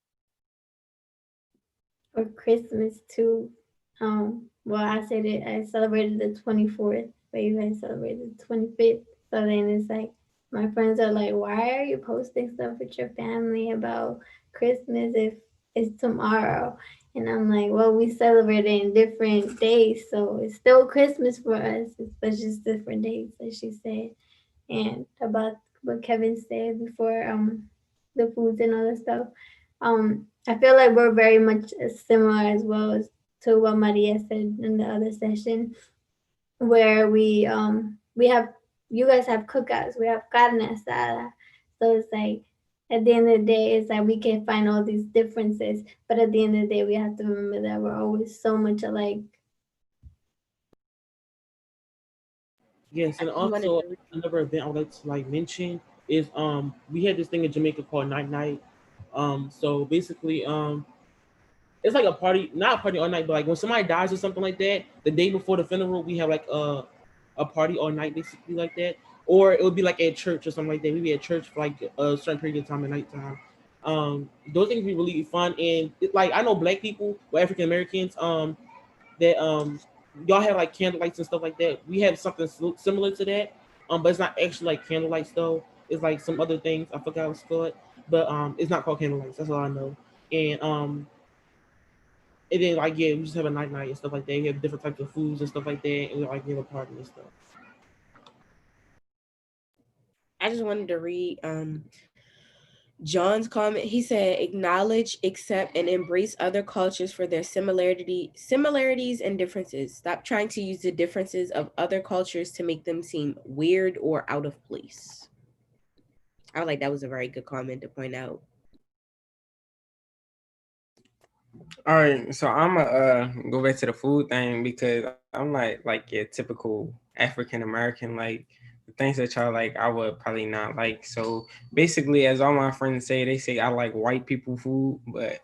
For Christmas too. Well, I said it. I celebrated the 24th, but you guys celebrated the 25th. So then it's like my friends are like, "Why are you posting stuff with your family about Christmas if it's tomorrow?" And I'm like, "Well, we celebrate it in different days, so it's still Christmas for us. It's just different days," as she said. And about what Kevin said before, the foods and all that stuff. I feel like we're very much similar as well as to what Maria said in the other session, where we have, you guys have cookouts, we have carne asada, so it's like at the end of the day, it's like we can find all these differences, but at the end of the day, we have to remember that we're always so much alike. Yes, and also another event I would like to like mention is we had this thing in Jamaica called Night Night. So basically, it's like a party, not a party all night, but like when somebody dies or something like that, the day before the funeral, we have like a party all night, basically like that. Or it would be like at church or something like that. We'd be at church for like a certain period of time at nighttime. Those things be really fun. And like I know black people or African Americans, that y'all have like candlelights and stuff like that. We have something similar to that. But it's not actually like candlelights though. It's like some other things. I forgot what's called. But it's not called candlelights. That's all I know. And then like yeah, we just have a night and stuff like that. We have different types of foods and stuff like that, and we like give a party and stuff. I just wanted to read John's comment. He said, acknowledge, accept, and embrace other cultures for their similarities and differences. Stop trying to use the differences of other cultures to make them seem weird or out of place. I feel like that was a very good comment to point out. All right, so I'm gonna go back to the food thing because I'm like your typical African American, like the things that y'all like I would probably not like. So basically, as all my friends say, they say I like white people food, but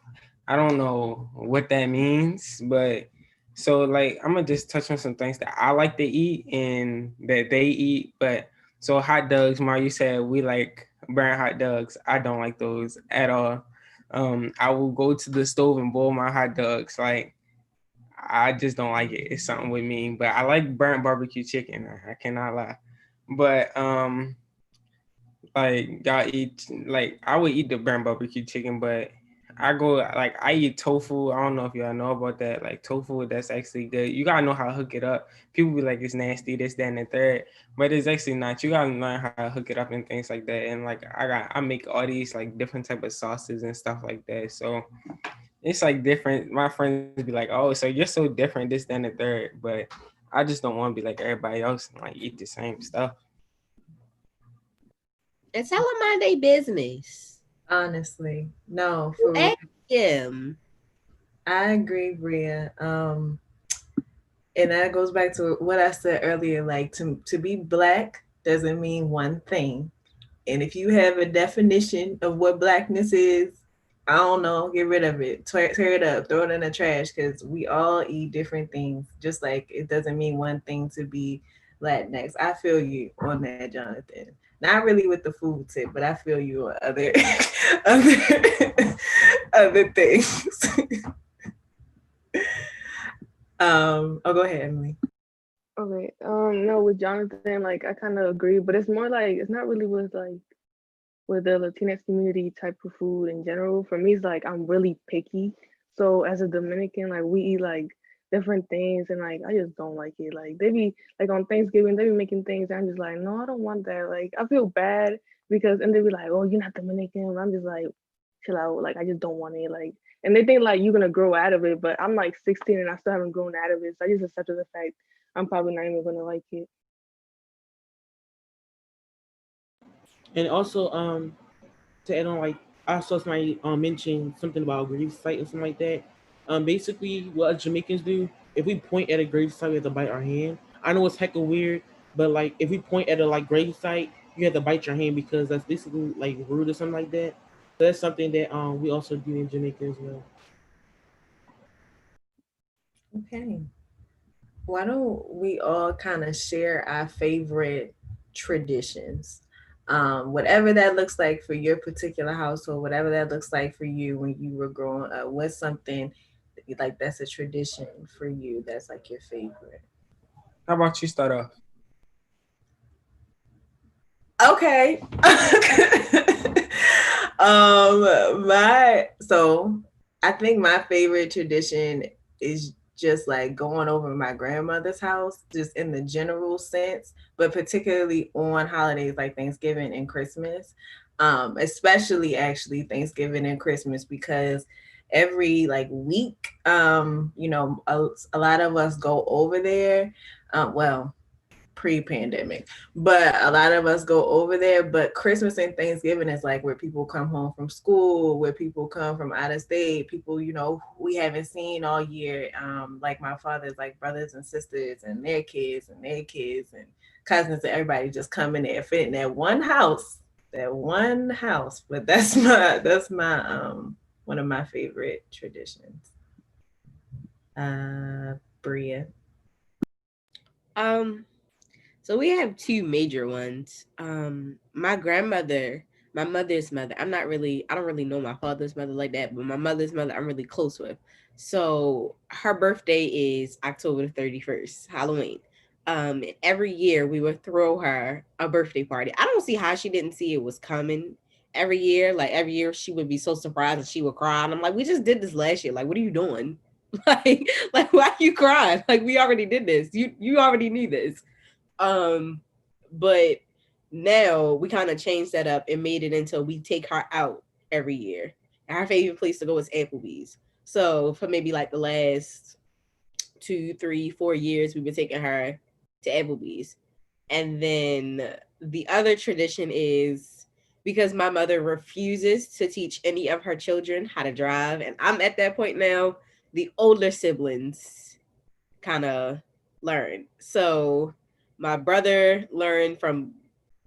I don't know what that means. But so like I'm gonna just touch on some things that I like to eat and that they eat. But so hot dogs, Ma, you said we like brown hot dogs. I don't like those at all. I will go to the stove and boil my hot dogs. Like I just don't like it. It's something with me. But I like burnt barbecue chicken. I cannot lie. But like y'all eat like I would eat the burnt barbecue chicken, but I eat tofu. I don't know if y'all know about that. Like tofu, that's actually good. You gotta know how to hook it up. People be like it's nasty, this, that, and the third, but it's actually not. You gotta learn how to hook it up and things like that. And like I make all these like different type of sauces and stuff like that. So it's like different. My friends be like, oh, so you're so different, this, that, and the third. But I just don't want to be like everybody else and like eat the same stuff. And tell them mind their business. Honestly, no, for real. Ask him. I agree, Bria. And that goes back to what I said earlier. Like to be black doesn't mean one thing. And if you have a definition of what blackness is, I don't know, get rid of it, tear it up, throw it in the trash, because we all eat different things. Just like it doesn't mean one thing to be Latinx. I feel you on that, Jonathan. Not really with the food tip, but I feel you on other other things. Go ahead, Emily. Okay. No, with Jonathan, like I kind of agree, but it's more like it's not really with the Latinx community type of food in general. For me, it's like I'm really picky. So as a Dominican, like we eat like different things, and like I just don't like it. Like they be like on Thanksgiving, they be making things, and I'm just like, no, I don't want that. Like I feel bad because, and they be like, oh, you're not Dominican. And I'm just like, chill out. Like I just don't want it. Like, and they think like you're gonna grow out of it, but I'm like 16 and I still haven't grown out of it. So I just accepted the fact I'm probably not even gonna like it. And also, to add on, like I saw somebody mention something about a grave site or something like that. Basically, what Jamaicans do, if we point at a grave site, we have to bite our hand. I know it's hecka weird, but like if we point at a like grave site, you have to bite your hand because that's basically like rude or something like that. So that's something that we also do in Jamaica as well. Okay. Why don't we all kind of share our favorite traditions? Whatever that looks like for your particular household, whatever that looks like for you when you were growing up, what's something like that's a tradition for you that's like your favorite? How about you start off? Okay. I think my favorite tradition is just like going over my grandmother's house, just in the general sense, but particularly on holidays like Thanksgiving and Christmas. Especially actually Thanksgiving and Christmas, because every like week, a lot of us go over there. Well, pre-pandemic, but a lot of us go over there. But Christmas and Thanksgiving is like where people come home from school, where people come from out of state, people we haven't seen all year, like my father's like brothers and sisters and their kids and cousins and everybody just coming there, fitting at one house that one house, but that's my one of my favorite traditions. Bria. So we have two major ones. My grandmother, my mother's mother. I don't really know my father's mother like that, but my mother's mother, I'm really close with. So her birthday is October the 31st, Halloween. And every year we would throw her a birthday party. I don't see how she didn't see it was coming every year. Like every year she would be so surprised and she would cry. And I'm like, we just did this last year. Like, what are you doing? like why are you crying? Like we already did this. You already knew this. But now we kind of changed that up and made it until we take her out every year. And her favorite place to go is Applebee's. So for maybe like the last 2, 3, 4 years, we've been taking her to Applebee's. And then the other tradition is because my mother refuses to teach any of her children how to drive. And I'm at that point now, the older siblings kind of learn. So my brother learned from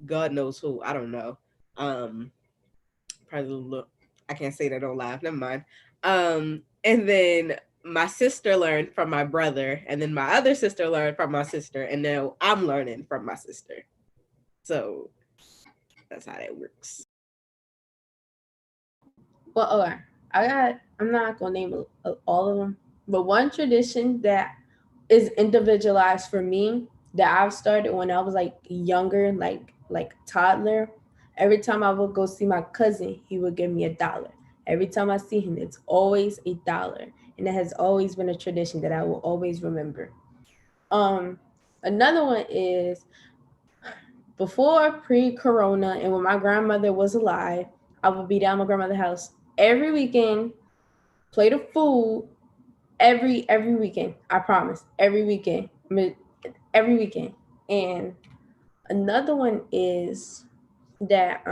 God knows who. I don't know. Probably look. I can't say that on live. Never mind. And then my sister learned from my brother, and then my other sister learned from my sister, and now I'm learning from my sister. So that's how that works. Well, okay. I'm not gonna name all of them, but one tradition that is individualized for me that I've started when I was like younger, like toddler. Every time I would go see my cousin, he would give me $1. Every time I see him, it's always $1, and it has always been a tradition that I will always remember. Um, Another one is before pre-corona and when my grandmother was alive, I would be down at my grandmother's house every weekend, plate of food every weekend. I promise. Every weekend. Every weekend. And another one is that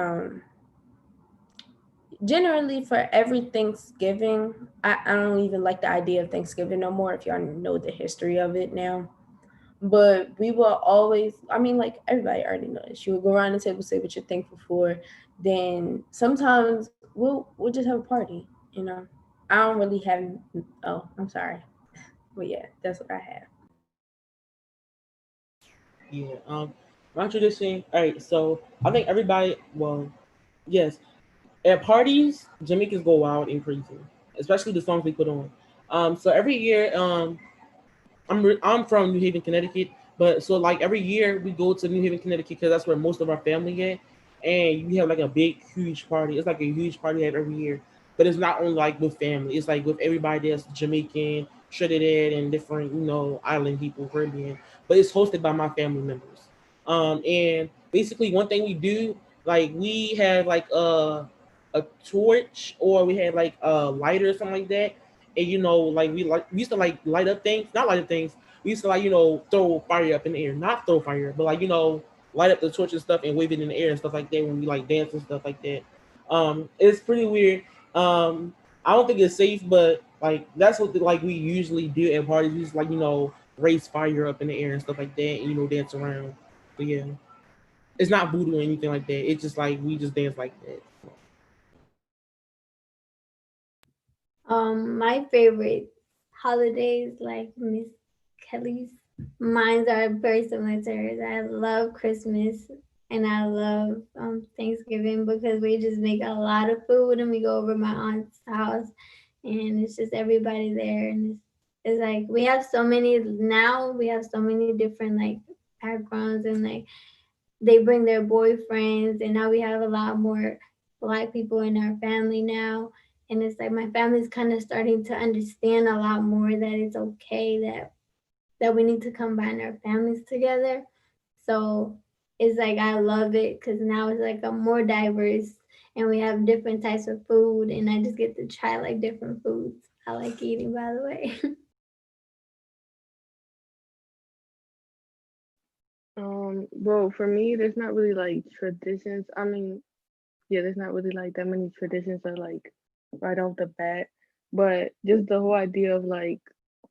generally for every Thanksgiving, I don't even like the idea of Thanksgiving no more if y'all know the history of it now. But we will always, I mean, like everybody already knows. You will go around the table, say what you're thankful for. Then sometimes we'll just have a party, you know. I don't really have, oh, I'm sorry. But yeah, that's what I have. Yeah. My tradition. All right. So I think everybody. Well, yes. At parties, Jamaicans go wild and crazy, especially the songs they put on. So every year, I'm from New Haven, Connecticut, but so like every year we go to New Haven, Connecticut because that's where most of our family at, and we have like a big, huge party. It's like a huge party we have every year, but it's not only like with family. It's like with everybody that's Jamaican, Trinidad, and different island people, Caribbean. But it's hosted by my family members. And basically one thing we do, like we have like a torch or we had like a lighter or something like that, and like we used to like light up things, not light up things. We used to like throw fire up in the air, not throw fire, but like light up the torch and stuff and wave it in the air and stuff like that when we like dance and stuff like that. It's pretty weird. I don't think it's safe, but like that's what like we usually do at parties. We just like raise fire up in the air and stuff like that, and dance around. But yeah, it's not voodoo or anything like that. It's just like we just dance like that. My favorite holidays, like Miss Kelly's, mine are very similar to hers. I love Christmas and I love Thanksgiving because we just make a lot of food and we go over my aunt's house and it's just everybody there and it's like we have so many now. We have so many different like backgrounds and like they bring their boyfriends and now we have a lot more black people in our family now and it's like my family's kind of starting to understand a lot more that it's okay that we need to combine our families together. So it's like I love it because now it's like I'm more diverse and we have different types of food and I just get to try like different foods. I like eating, by the way. Well, for me, there's not really like traditions. I mean, yeah, there's not really like that many traditions that like right off the bat, but just the whole idea of like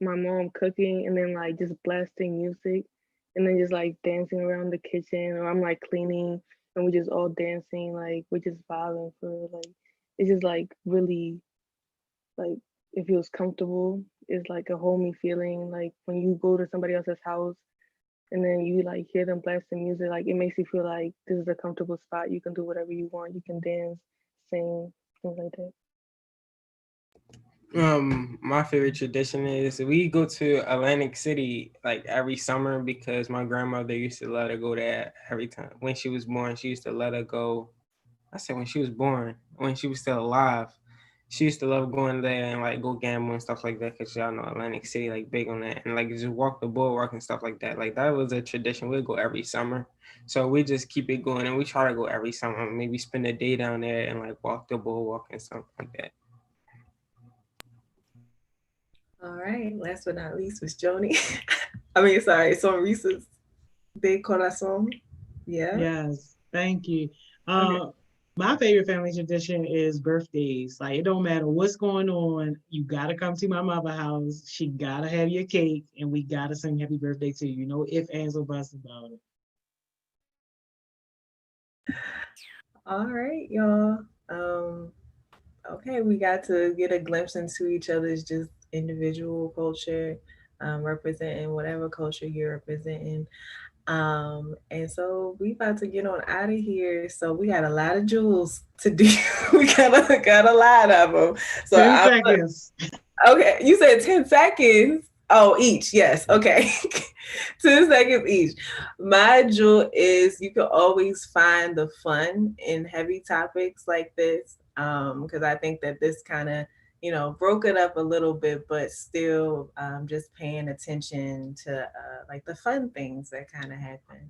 my mom cooking and then like just blasting music and then just like dancing around the kitchen or I'm like cleaning and we just all dancing, like we're just vibing for real. Like it's just like really like it feels comfortable. It's like a homey feeling. Like when you go to somebody else's house and then you like hear them blasting music, like it makes you feel like this is a comfortable spot. You can do whatever you want. You can dance, sing, things like that. My favorite tradition is we go to Atlantic City like every summer because my grandmother used to let her go there every time. When she was born, she used to let her go. I said when she was born, when she was still alive, she used to love going there and like go gamble and stuff like that because y'all know Atlantic City like big on that and like just walk the boardwalk and stuff like that. Like that was a tradition. We'd go every summer. So we just keep it going and we try to go every summer, maybe spend a day down there and like walk the boardwalk and stuff like that. All right. Last but not least was Joni. I mean, sorry, it's on Reese's Big Corazon. Yeah. Yes, thank you. Okay. My favorite family tradition is birthdays. Like it don't matter what's going on, you gotta come to my mother's house. She gotta have your cake, and we gotta sing happy birthday to you. No ifs, ands, or buts about it. All right, y'all. Okay, we got to get a glimpse into each other's just individual culture, representing whatever culture you're representing. And so we about to get on out of here. So we got a lot of jewels to do. We got a lot of them. So 10 seconds. Okay, you said 10 seconds. Oh, each, yes. Okay. 10 seconds each. My jewel is you can always find the fun in heavy topics like this. Because I think that this kind of, broke it up a little bit, but still just paying attention to like the fun things that kind of happen.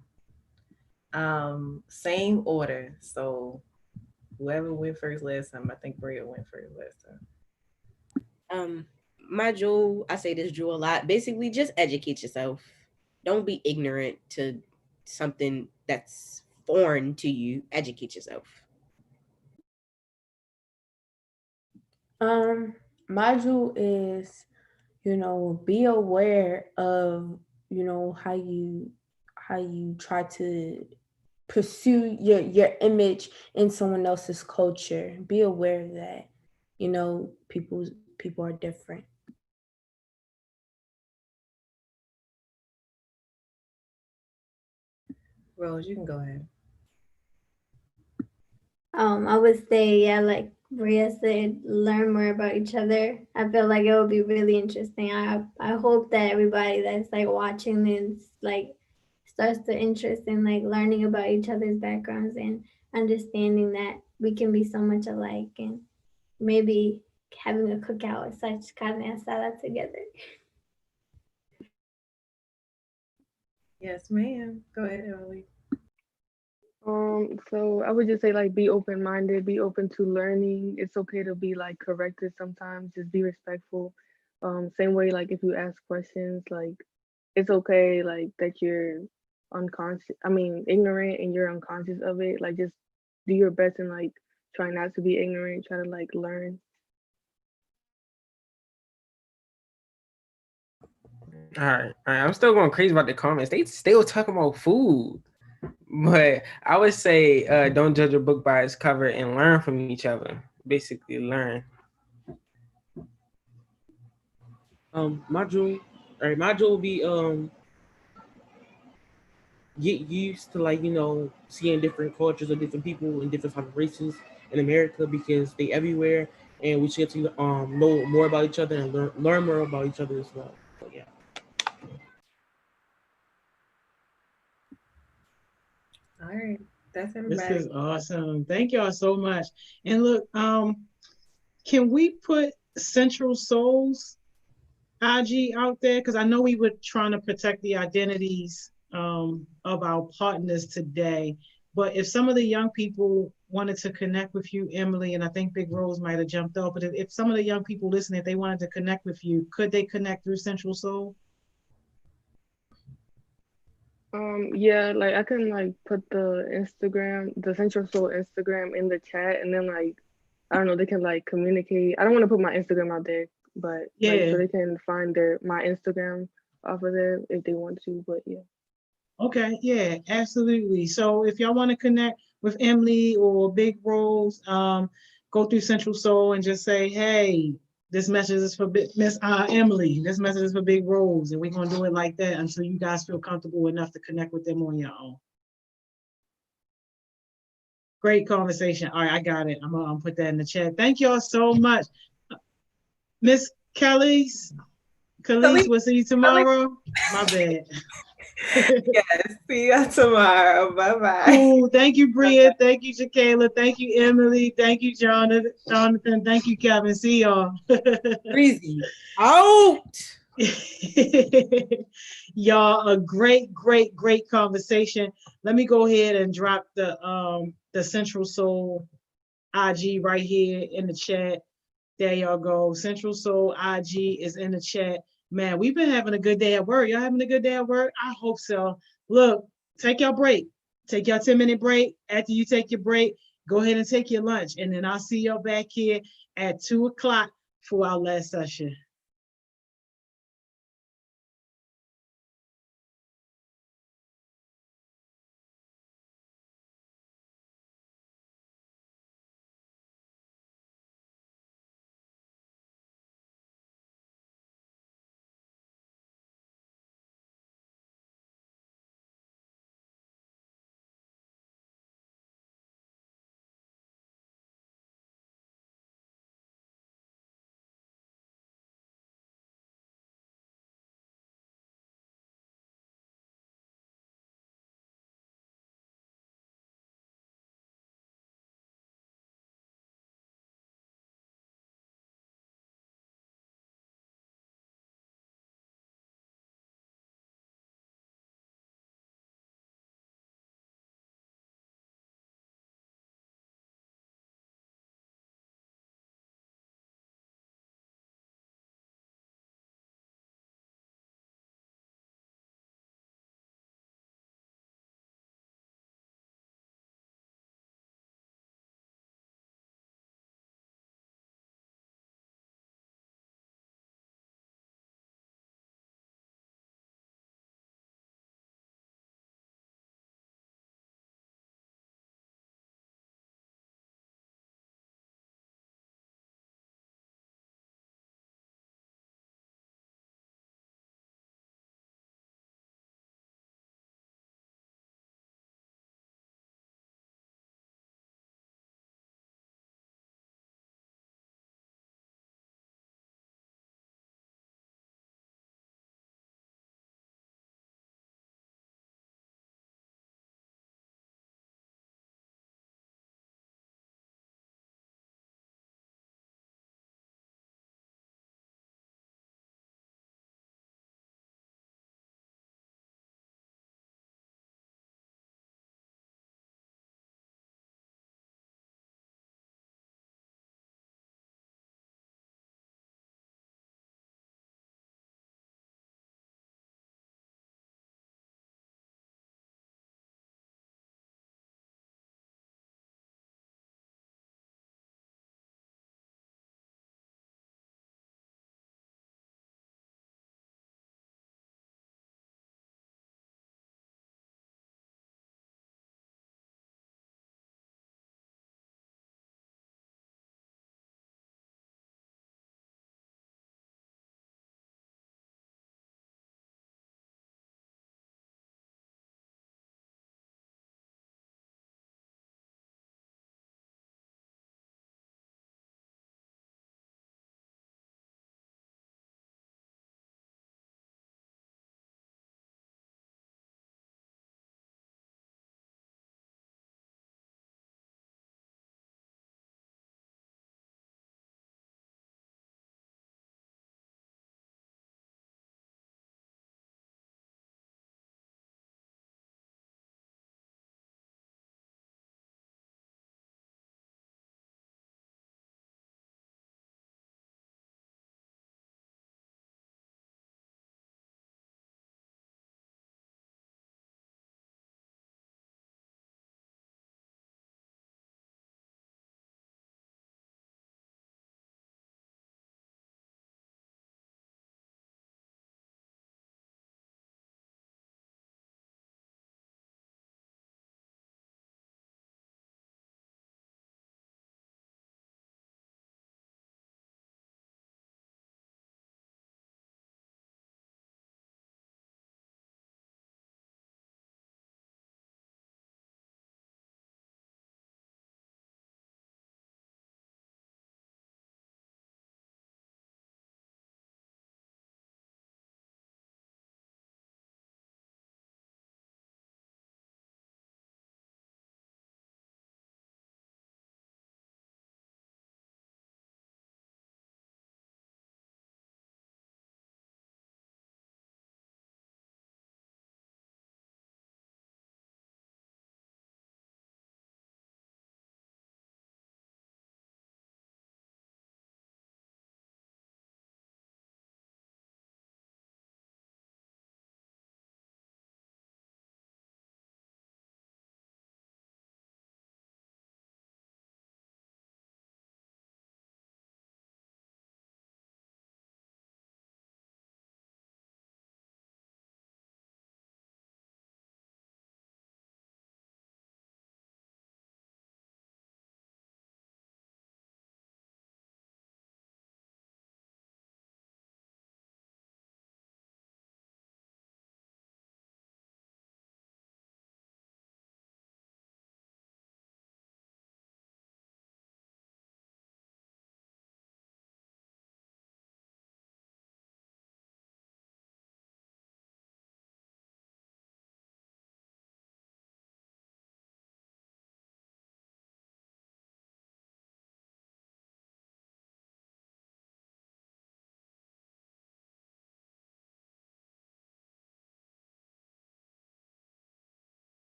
Same order. So whoever went first last time, I think Bria went first last time. My jewel, I say this jewel a lot. Basically, just educate yourself. Don't be ignorant to something that's foreign to you. Educate yourself. My jewel is, be aware of, how you try to pursue your image in someone else's culture. Be aware of that. People are different. Rose, you can go ahead. I would say, yeah, like Bria said, learn more about each other. I feel like it would be really interesting. I hope that everybody that's like watching this like starts to interest in like learning about each other's backgrounds and understanding that we can be so much alike, and maybe having a cookout or such carne asada together. Yes, ma'am. Go ahead, Emily. So I would just say like be open-minded, be open to learning. It's okay to be like corrected sometimes, just be respectful. Same way like if you ask questions, like it's okay like that you're ignorant and you're unconscious of it. Like just do your best and like try not to be ignorant, try to like learn. All right. I'm still going crazy about the comments. They still talking about food. But I would say don't judge a book by its cover and learn from each other. Basically, learn. My jewel, all right, my jewel will be get used to like seeing different cultures or different people and different type of races in America because they everywhere, and we should get to know more about each other and learn more about each other as well. So yeah. All right. That's This everybody. is awesome. Thank y'all so much. And look, can we put Central Soul's IG out there? Because I know we were trying to protect the identities of our partners today. But if some of the young people wanted to connect with you, Emily, and I think Big Rose might have jumped up, but if some of the young people listening, if they wanted to connect with you, could they connect through Central Soul? Yeah, like I can like put the Central Soul Instagram in the chat, and then like I don't know, they can like communicate. I don't want to put my Instagram out there, but like so they can find my Instagram off of there if they want to. But yeah. Okay, yeah, absolutely. So if y'all want to connect, with Emily or Big Rose, go through Central Soul and just say, hey, this message is for Miss Emily. This message is for Big Rose. And we're going to do it like that until you guys feel comfortable enough to connect with them on your own. Great conversation. All right, I got it. I'm going to put that in the chat. Thank y'all so much. Miss Khalees, we'll see you tomorrow. My bad. Yes, see you tomorrow. Bye-bye. Cool. Thank you, Bria. Thank you, Jacayla. Thank you, Emily. Thank you, Jonathan. Thank you, Kevin. See y'all. Breezy out. Y'all, a great conversation. Let me go ahead and drop the Central Soul IG right here in the chat. There y'all go. Central Soul IG is in the chat. Man, we've been having a good day at work. Y'all having a good day at work? I hope so. Look, take your break. Take your 10-minute break. After you take your break, go ahead and take your lunch. And then I'll see y'all back here at 2:00 for our last session.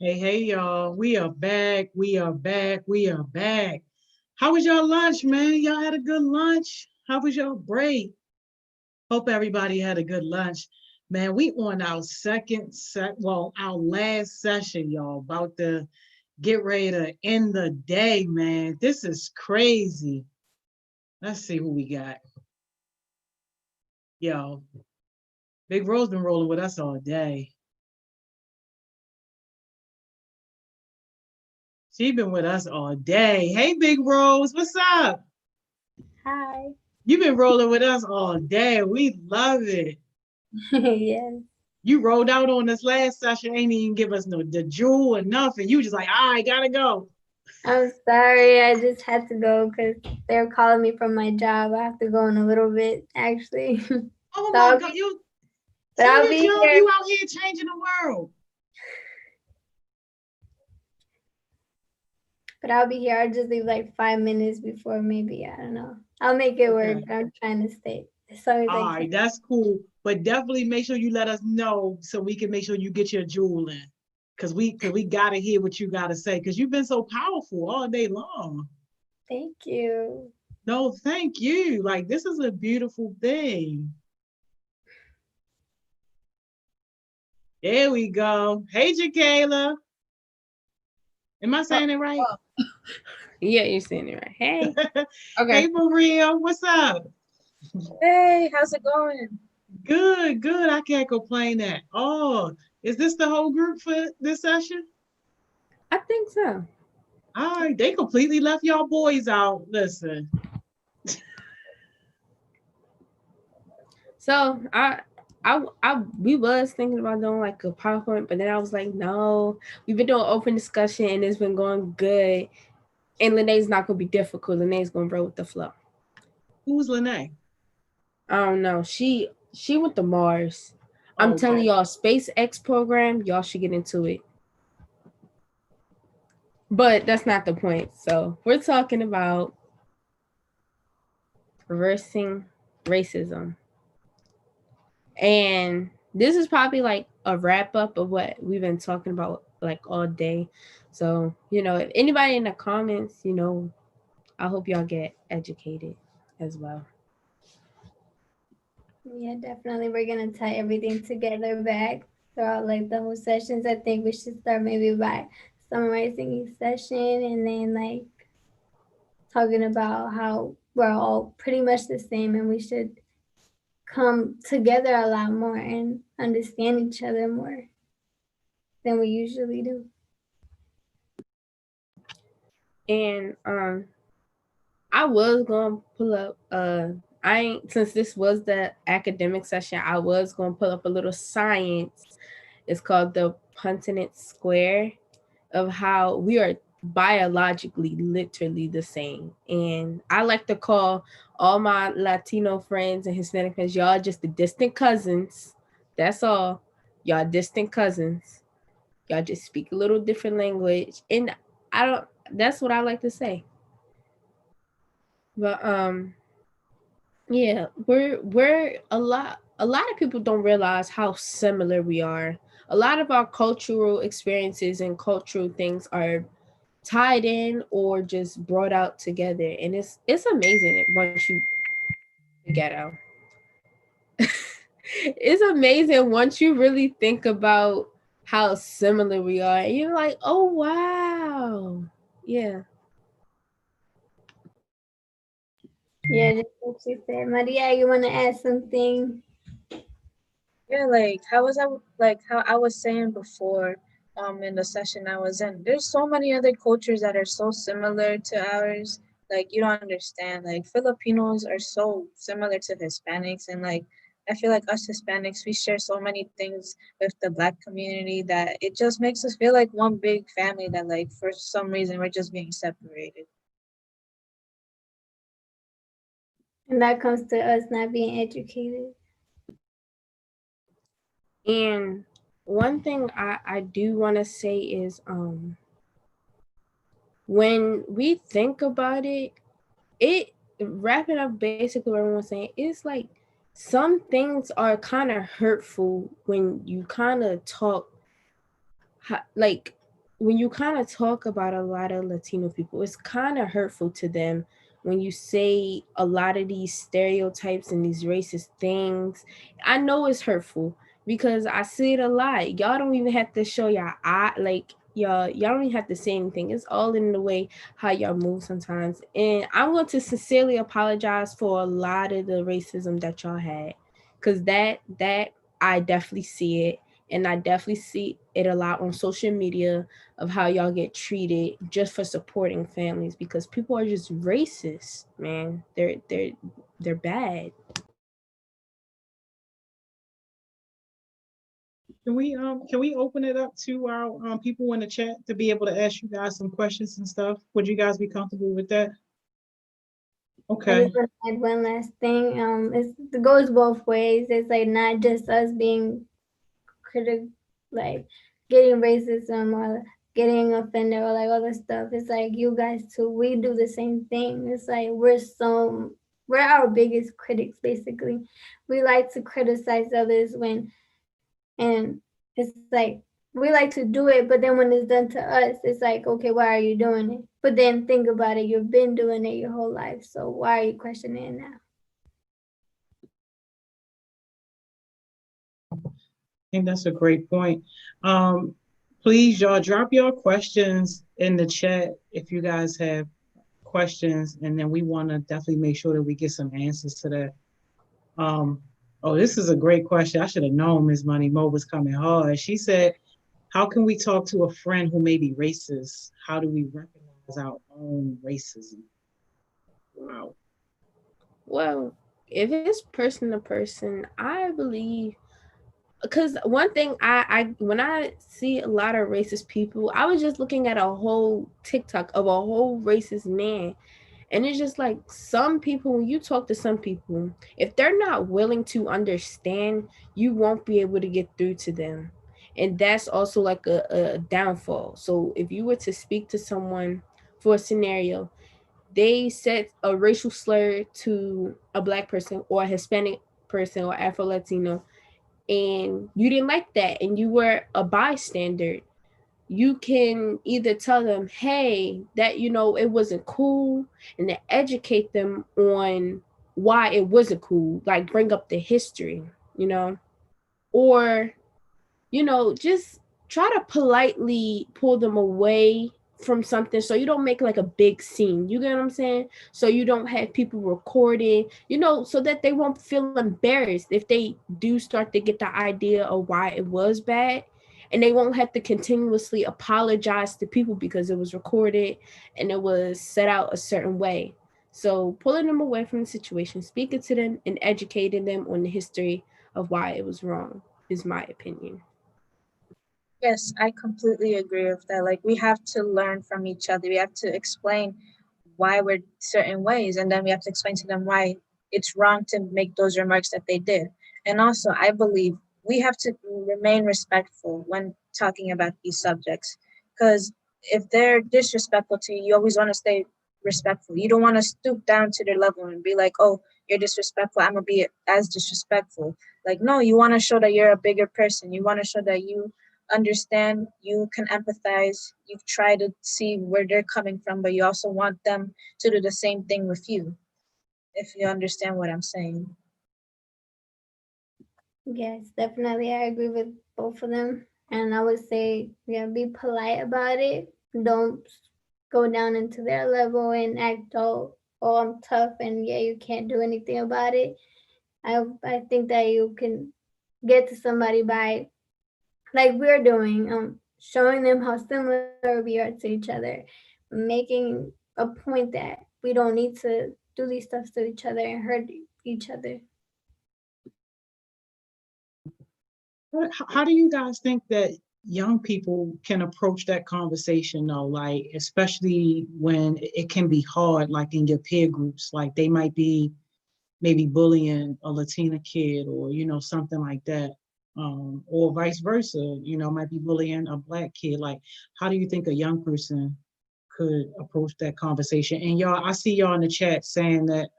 Hey, y'all. We are back. We are back. We are back. How was your lunch, man? Y'all had a good lunch? How was your break? Hope everybody had a good lunch. Man, we on our our last session, y'all. About to get ready to end the day, man. This is crazy. Let's see who we got. Yo, Big Rose been rolling with us all day. She been with us all day. Hey, Big Rose, what's up? Hi. You've been rolling with us all day. We love it. Yes. You rolled out on this last session, ain't even give us the jewel or nothing. You just like, I gotta go. I'm sorry. I just had to go because they're calling me from my job. I have to go in a little bit, actually. Oh So my God, but I'll your be job, here. you out here changing the world. But I'll be here. I'll just leave like 5 minutes before, maybe. I don't know. I'll make it work. Okay. I'm trying to stay as long as All I right, can. that's cool. But definitely make sure you let us know so we can make sure you get your jewel in. Cause we gotta hear what you gotta say. Cause you've been so powerful all day long. Thank you. No, thank you. Like this is a beautiful thing. There we go. Hey, Jakayla. Am I saying it right? Yeah, you're saying it right. Hey. Okay. Hey, Maria, what's up? Hey, how's it going? Good, good. I can't complain that. Oh, is this the whole group for this session? I think so. All right, they completely left y'all boys out. Listen. So we was thinking about doing like a PowerPoint, but then I was like, no, we've been doing open discussion and it's been going good. And Lene's not gonna be difficult. Lene's gonna roll with the flow. Who's Lene? I don't know. She went to Mars. I'm Okay. telling y'all, SpaceX program, y'all should get into it. But that's not the point. So we're talking about reversing racism. And this is probably like a wrap up of what we've been talking about like all day. So, if anybody in the comments, I hope y'all get educated as well. Yeah, definitely. We're gonna tie everything together back throughout like the whole sessions. I think we should start maybe by summarizing each session and then like talking about how we're all pretty much the same and we should come together a lot more and understand each other more than we usually do. And I was gonna pull up since this was the academic session, I was gonna pull up a little science. It's called the Punnett square of how we are biologically literally the same. And I like to call all my Latino friends and Hispanic friends, y'all just the distant cousins. That's all. Y'all distant cousins. Y'all just speak a little different language. And that's what I like to say. But yeah, we're a lot of people don't realize how similar we are. A lot of our cultural experiences and cultural things are tied in or just brought out together, and it's amazing once you get out. It's amazing once you really think about how similar we are, and you're like, oh wow, yeah. Yeah, just like she said. Maria, you want to add something? Yeah, how I was saying before, in the session I was in, there's so many other cultures that are so similar to ours. Like you don't understand. Like Filipinos are so similar to Hispanics, and like I feel like us Hispanics, we share so many things with the Black community that it just makes us feel like one big family. That like for some reason we're just being separated. And that comes to us not being educated. And one thing I do want to say is when we think about it wrapping up basically what everyone's saying, it's like some things are kind of hurtful when you kind of talk like when you kind of talk about a lot of Latino people, it's kind of hurtful to them when you say a lot of these stereotypes and these racist things. I know it's hurtful because I see it a lot. Y'all don't even have to show y'all eye, like y'all don't even have to say anything. It's all in the way how y'all move sometimes. And I want to sincerely apologize for a lot of the racism that y'all had, because that I definitely see it, and I definitely see it a lot on social media of how y'all get treated just for supporting families, because people are just racist, man. They're bad. Can we open it up to our people in the chat to be able to ask you guys some questions and stuff? Would you guys be comfortable with that? I Okay. just want to add one last thing. It goes both ways. It's like not just us being like getting racism or getting offended or like all this stuff. It's like you guys too. We do the same thing. It's like we're our biggest critics basically. We like to criticize others and it's like we like to do it, but then when it's done to us, it's like, okay, why are you doing it? But then think about it, you've been doing it your whole life, so why are you questioning it now? I think that's a great point. Please, y'all, drop your questions in the chat if you guys have questions, and then we want to definitely make sure that we get some answers to that. Oh, this is a great question. I should have known Ms. Money Mo was coming hard. She said, how can we talk to a friend who may be racist? How do we recognize our own racism? Wow. Well, if it's person to person, I believe, because one thing I when I see a lot of racist people, I was just looking at a whole TikTok of a whole racist man. And it's just like some people, when you talk to some people, if they're not willing to understand, you won't be able to get through to them. And that's also like a downfall. So if you were to speak to someone for a scenario, they said a racial slur to a black person or a Hispanic person or Afro Latino, and you didn't like that and you were a bystander, you can either tell them, hey, that it wasn't cool, and to educate them on why it wasn't cool, like bring up the history, or just try to politely pull them away from something so you don't make like a big scene. You get what I'm saying? So you don't have people recording, so that they won't feel embarrassed if they do start to get the idea of why it was bad. And they won't have to continuously apologize to people because it was recorded and it was set out a certain way. So pulling them away from the situation, speaking to them and educating them on the history of why it was wrong is my opinion. Yes, I completely agree with that. Like, we have to learn from each other. We have to explain why we're certain ways, and then we have to explain to them why it's wrong to make those remarks that they did. And also, I believe we have to remain respectful when talking about these subjects, because if they're disrespectful to you, you always want to stay respectful. You don't want to stoop down to their level and be like, oh, you're disrespectful, I'm gonna be as disrespectful. Like, no, you want to show that you're a bigger person. You want to show that you understand, you can empathize, you try to see where they're coming from, but you also want them to do the same thing with you, if you understand what I'm saying. Yes, definitely. I agree with both of them. And I would say, yeah, be polite about it. Don't go down into their level and act oh, I'm tough and yeah, you can't do anything about it. I think that you can get to somebody by, like we're doing, showing them how similar we are to each other, making a point that we don't need to do these stuff to each other and hurt each other. How do you guys think that young people can approach that conversation though? Like, especially when it can be hard, like in your peer groups, like they might be maybe bullying a Latina kid or, something like that. Or vice versa, might be bullying a black kid. Like, how do you think a young person could approach that conversation? And y'all, I see y'all in the chat saying that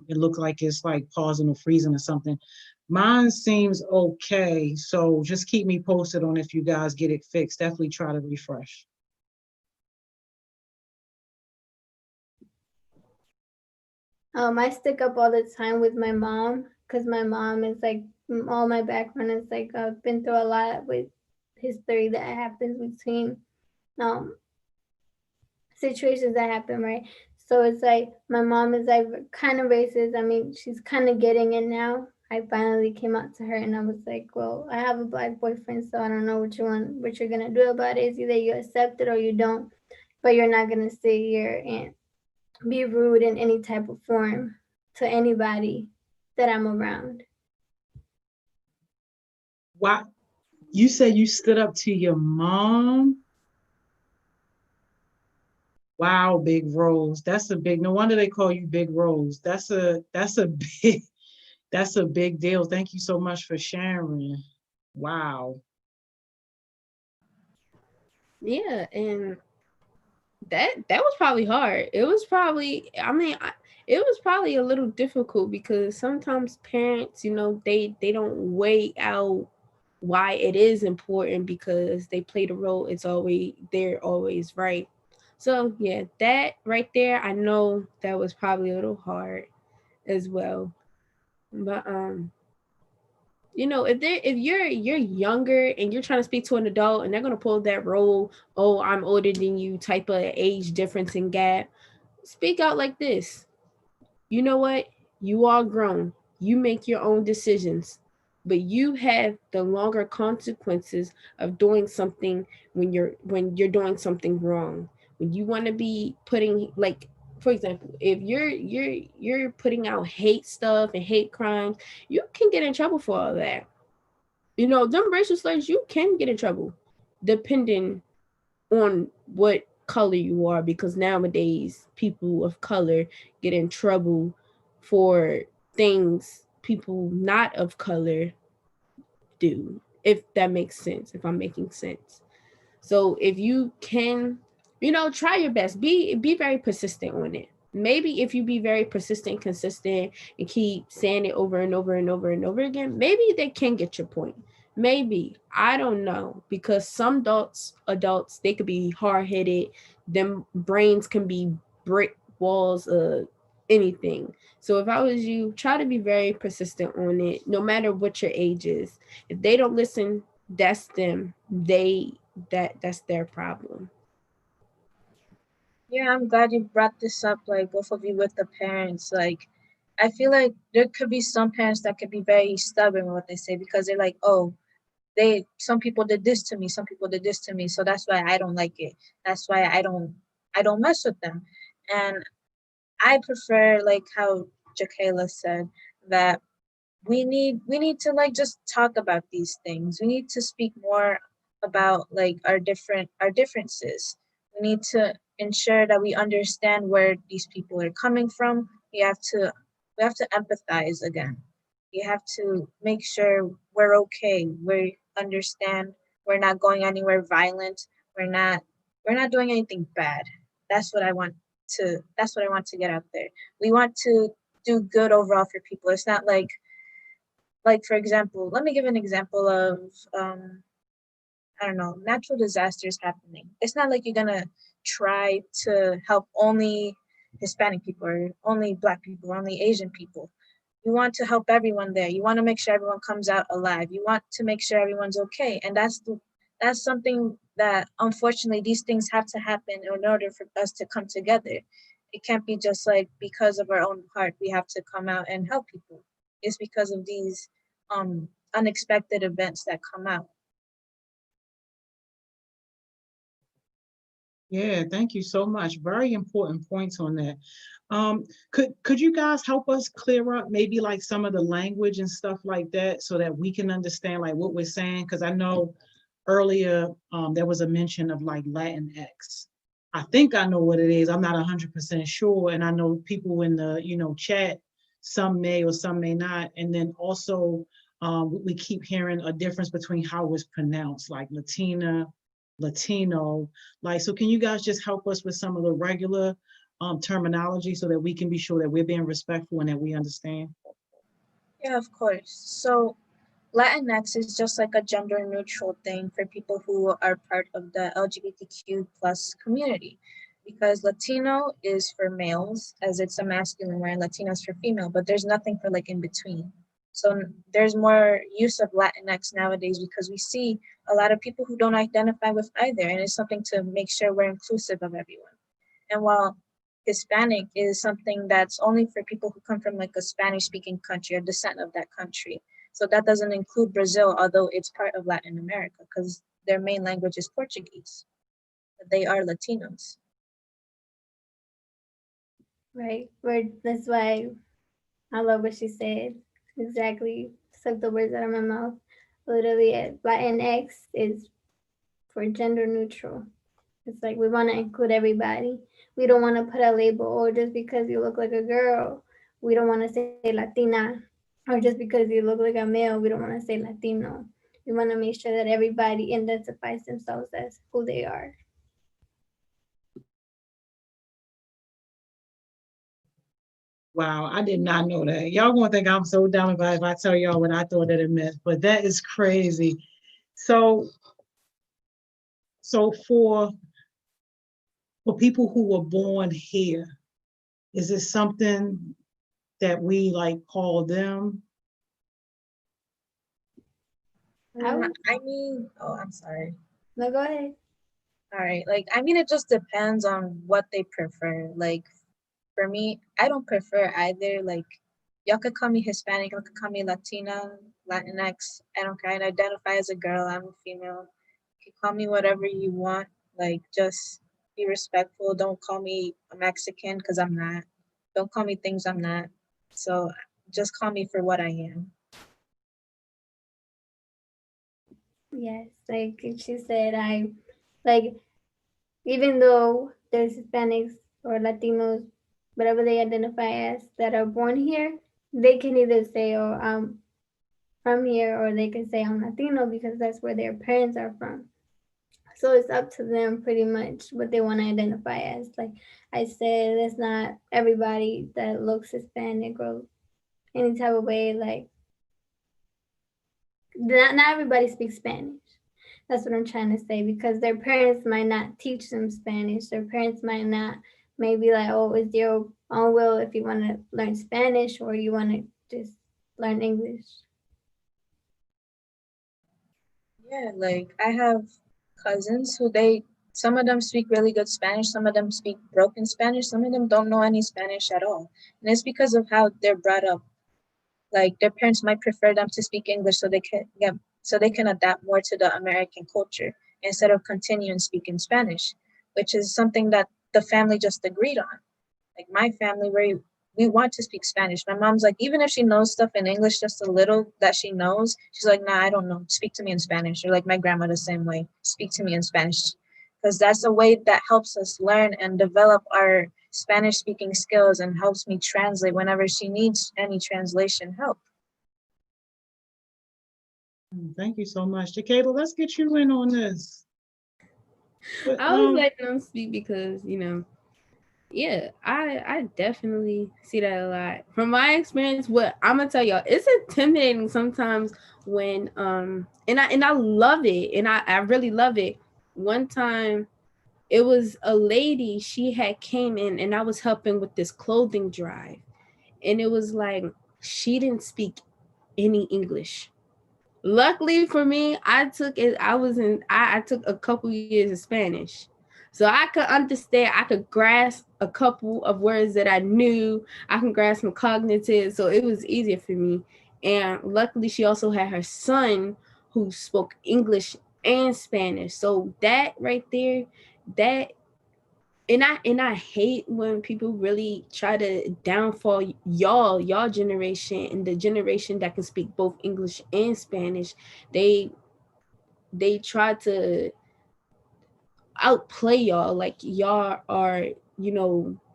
it looks like it's like pausing or freezing or something. Mine seems okay, so just keep me posted on if you guys get it fixed. Definitely try to refresh. I stick up all the time with my mom because my mom is like all my background is like I've been through a lot with history that happens between um situations that happen, right? So it's like my mom is like kind of racist. I mean, she's kind of getting it now. I finally came out to her and I was like, well, I have a black boyfriend, so I don't know what you're gonna do about it. It's either you accept it or you don't, but you're not gonna sit here and be rude in any type of form to anybody that I'm around. Wow. You said you stood up to your mom? Wow, Big Rose. That's a big, no wonder they call you Big Rose. That's a big, that's a big deal. Thank you so much for sharing. Wow. Yeah, and that was probably hard. It was probably, I mean, it was probably a little difficult because sometimes parents, you know, they don't weigh out why it is important because they play the role. It's always they're always right. So yeah, that right there, I know that was probably a little hard as well. But you know, if you're younger and you're trying to speak to an adult and they're gonna pull that role, oh, I'm older than you type of age difference and gap, speak out like this. You know what? You are grown. You make your own decisions, but you have the longer consequences of doing something when you're doing something wrong. When you want to be putting like, for example, if you're putting out hate stuff and hate crimes, you can get in trouble for all that. You know, them racial slurs, you can get in trouble depending on what color you are, because nowadays people of color get in trouble for things people not of color do, if that makes sense, if I'm making sense. So if you can, you know, try your best. Be very persistent on it. Maybe if you be very persistent, consistent, and keep saying it over and over and over and over again, maybe they can get your point. Maybe. I don't know. Because some adults, they could be hard headed. Them brains can be brick walls of anything. So if I was you, try to be very persistent on it, no matter what your age is. If they don't listen, that's them. That's their problem. Yeah, I'm glad you brought this up, like both of you with the parents. Like, I feel like there could be some parents that could be very stubborn with what they say because they're like, oh, some people did this to me, some people did this to me, so that's why I don't like it. That's why I don't mess with them. And I prefer like how Jakayla said that we need to like just talk about these things. We need to speak more about like our differences. We need to ensure that we understand where these people are coming from. We have to empathize again. We have to make sure we're okay. We understand we're not going anywhere violent. We're not doing anything bad. That's what I want to get out there. We want to do good overall for people. It's not like for example, let me give an example of I don't know, natural disasters happening. It's not like you're gonna try to help only Hispanic people or only Black people or only Asian people. You want to help everyone there. You want to make sure everyone comes out alive. You want to make sure everyone's okay. And that's something that unfortunately these things have to happen in order for us to come together. It can't be just like because of our own heart we have to come out and help people. It's because of these unexpected events that come out. Yeah, thank you so much. Very important points on that. Could you guys help us clear up maybe like some of the language and stuff like that so that we can understand like what we're saying? Because I know earlier there was a mention of like Latinx. I think I know what it is. I'm not 100% sure, and I know people in the chat, some may or some may not. And then also we keep hearing a difference between how it's pronounced, like Latina, Latino. Like, so can you guys just help us with some of the regular terminology so that we can be sure that we're being respectful and that we understand? Yeah, of course. So Latinx is just like a gender neutral thing for people who are part of the LGBTQ plus community. because Latino is for males, as it's a masculine word, and Latino is for female, but there's nothing for like in between. So there's more use of Latinx nowadays because we see a lot of people who don't identify with either, and it's something to make sure we're inclusive of everyone. And while Hispanic is something that's only for people who come from like a Spanish speaking country or descent of that country. So that doesn't include Brazil, although it's part of Latin America because their main language is Portuguese. But they are Latinos. Right. That's why I love what she said. Exactly. Took the words out of my mouth. Literally, Latinx is for gender neutral. It's like we want to include everybody. We don't want to put a label, or just because you look like a girl, we don't want to say Latina, or just because you look like a male, we don't want to say Latino. We want to make sure that everybody identifies themselves as who they are. Wow, I did not know that. Y'all gonna think I'm so dumb if I tell y'all what I thought that it meant, but that is crazy. So for people who were born here, is it something that we like call them? I mean, oh, I'm sorry. No, go ahead. All right, like I mean, it just depends on what they prefer. Like for me, I don't prefer either. Like y'all could call me Hispanic, y'all could call me Latina, Latinx. I don't care. I identify as a girl. I'm a female. You can call me whatever you want. Like just be respectful. Don't call me a Mexican because I'm not. Don't call me things I'm not. So just call me for what I am. Yes, like she said, I like even though there's Hispanics or Latinos, whatever they identify as, that are born here, they can either say, "Oh, I'm from here," or they can say, "I'm Latino," because that's where their parents are from. So it's up to them pretty much what they want to identify as. Like I said, it's not everybody that looks Hispanic or any type of way. Like not everybody speaks Spanish. That's what I'm trying to say, because their parents might not teach them Spanish. Their parents might not maybe like, oh, it's your own will if you want to learn Spanish or you want to just learn English. Yeah, like I have cousins who some of them speak really good Spanish, some of them speak broken Spanish, some of them don't know any Spanish at all. And it's because of how they're brought up. Like their parents might prefer them to speak English so they can adapt more to the American culture instead of continuing speaking Spanish, which is something that the family just agreed on. Like my family, we want to speak Spanish. My mom's like, even if she knows stuff in English, just a little that she knows, she's like, nah, I don't know. Speak to me in Spanish. Or like my grandma the same way. Speak to me in Spanish. Because that's a way that helps us learn and develop our Spanish speaking skills and helps me translate whenever she needs any translation help. Thank you so much. Takeda, let's get you in on this. But, I was letting them speak because, yeah, I definitely see that a lot. From my experience, what I'm gonna tell y'all, it's intimidating sometimes when and I love it, and I really love it. One time it was a lady, she had came in and I was helping with this clothing drive, and it was like she didn't speak any English. Luckily for me, I took a couple years of Spanish. So I could understand, I could grasp a couple of words that I knew, I can grasp some cognitive, so it was easier for me. And luckily she also had her son who spoke English and Spanish. So that right there, that and I hate when people really try to downfall y'all generation and the generation that can speak both English and Spanish. They try to outplay y'all, like y'all are,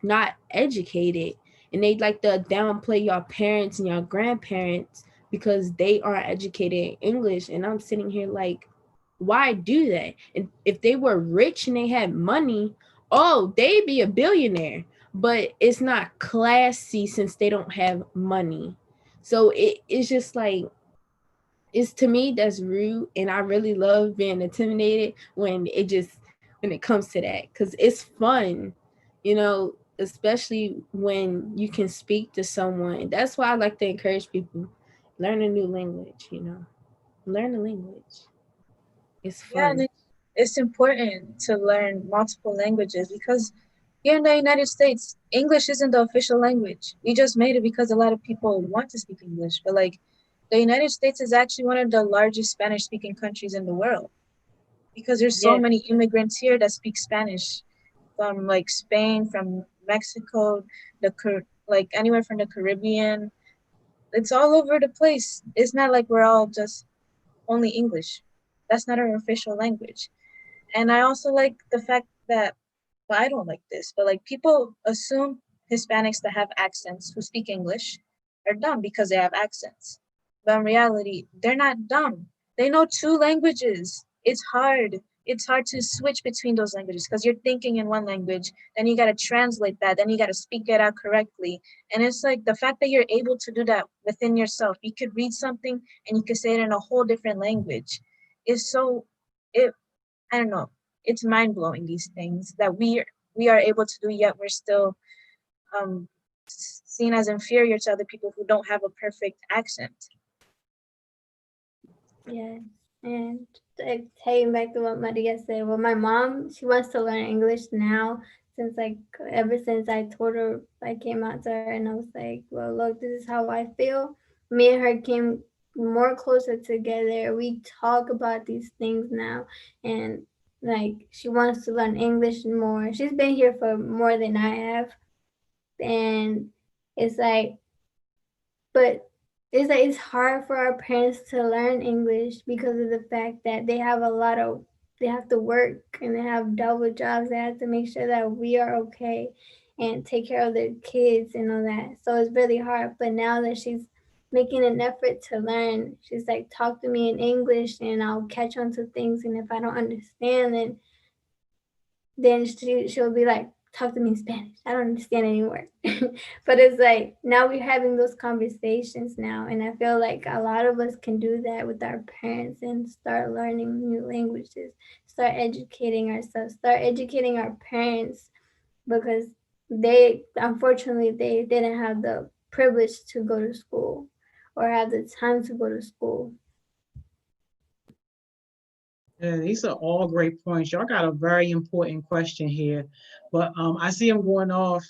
not educated, and they like to downplay your parents and your grandparents because they aren't educated in English. And I'm sitting here like, why do that? And if they were rich and they had money, oh, they'd be a billionaire. But it's not classy since they don't have money. So it's just like, it's, to me, that's rude. And I really love being intimidated when it comes to that, because it's fun. you know, especially when you can speak to someone. That's why I like to encourage people, learn a new language, you know, learn a language. It's Yeah, fun. it's important to learn multiple languages because here in the United States, English isn't the official language. We just made it because a lot of people want to speak English. But like the United States is actually one of the largest Spanish speaking countries in the world because there's so Yes. many immigrants here that speak Spanish from like Spain, from Mexico, like anywhere from the Caribbean. It's all over the place. It's not like we're all just only English. That's not our official language. And I also like the fact that, well, I don't like this, but like people assume Hispanics that have accents who speak English are dumb because they have accents. But in reality, they're not dumb. They know two languages. It's hard. It's hard to switch between those languages because you're thinking in one language, then you got to translate that, then you got to speak it out correctly. And it's like the fact that you're able to do that within yourself. You could read something and you could say it in a whole different language. Is so, it I don't know. It's mind blowing these things that we are able to do, yet we're still seen as inferior to other people who don't have a perfect accent. Yeah, and taking back to what Maria said, well, my mom, she wants to learn English now since like ever since I told her, I came out to her and I was like, well, look, this is how I feel. Me and her came more closer together. We talk about these things now, and like she wants to learn English more. She's been here for more than I have, and it's like, but it's like it's hard for our parents to learn English because of the fact that they have to work and they have double jobs. They have to make sure that we are okay and take care of their kids and all that. So it's really hard. But now that she's making an effort to learn, she's like, talk to me in English and I'll catch on to things. And if I don't understand, then she'll be like, talk to me in Spanish. I don't understand anymore. But it's like now we're having those conversations now. And I feel like a lot of us can do that with our parents and start learning new languages, start educating ourselves, start educating our parents because they, unfortunately, they didn't have the privilege to go to school or have the time to go to school. Yeah, these are all great points. Y'all got a very important question here, but I see them going off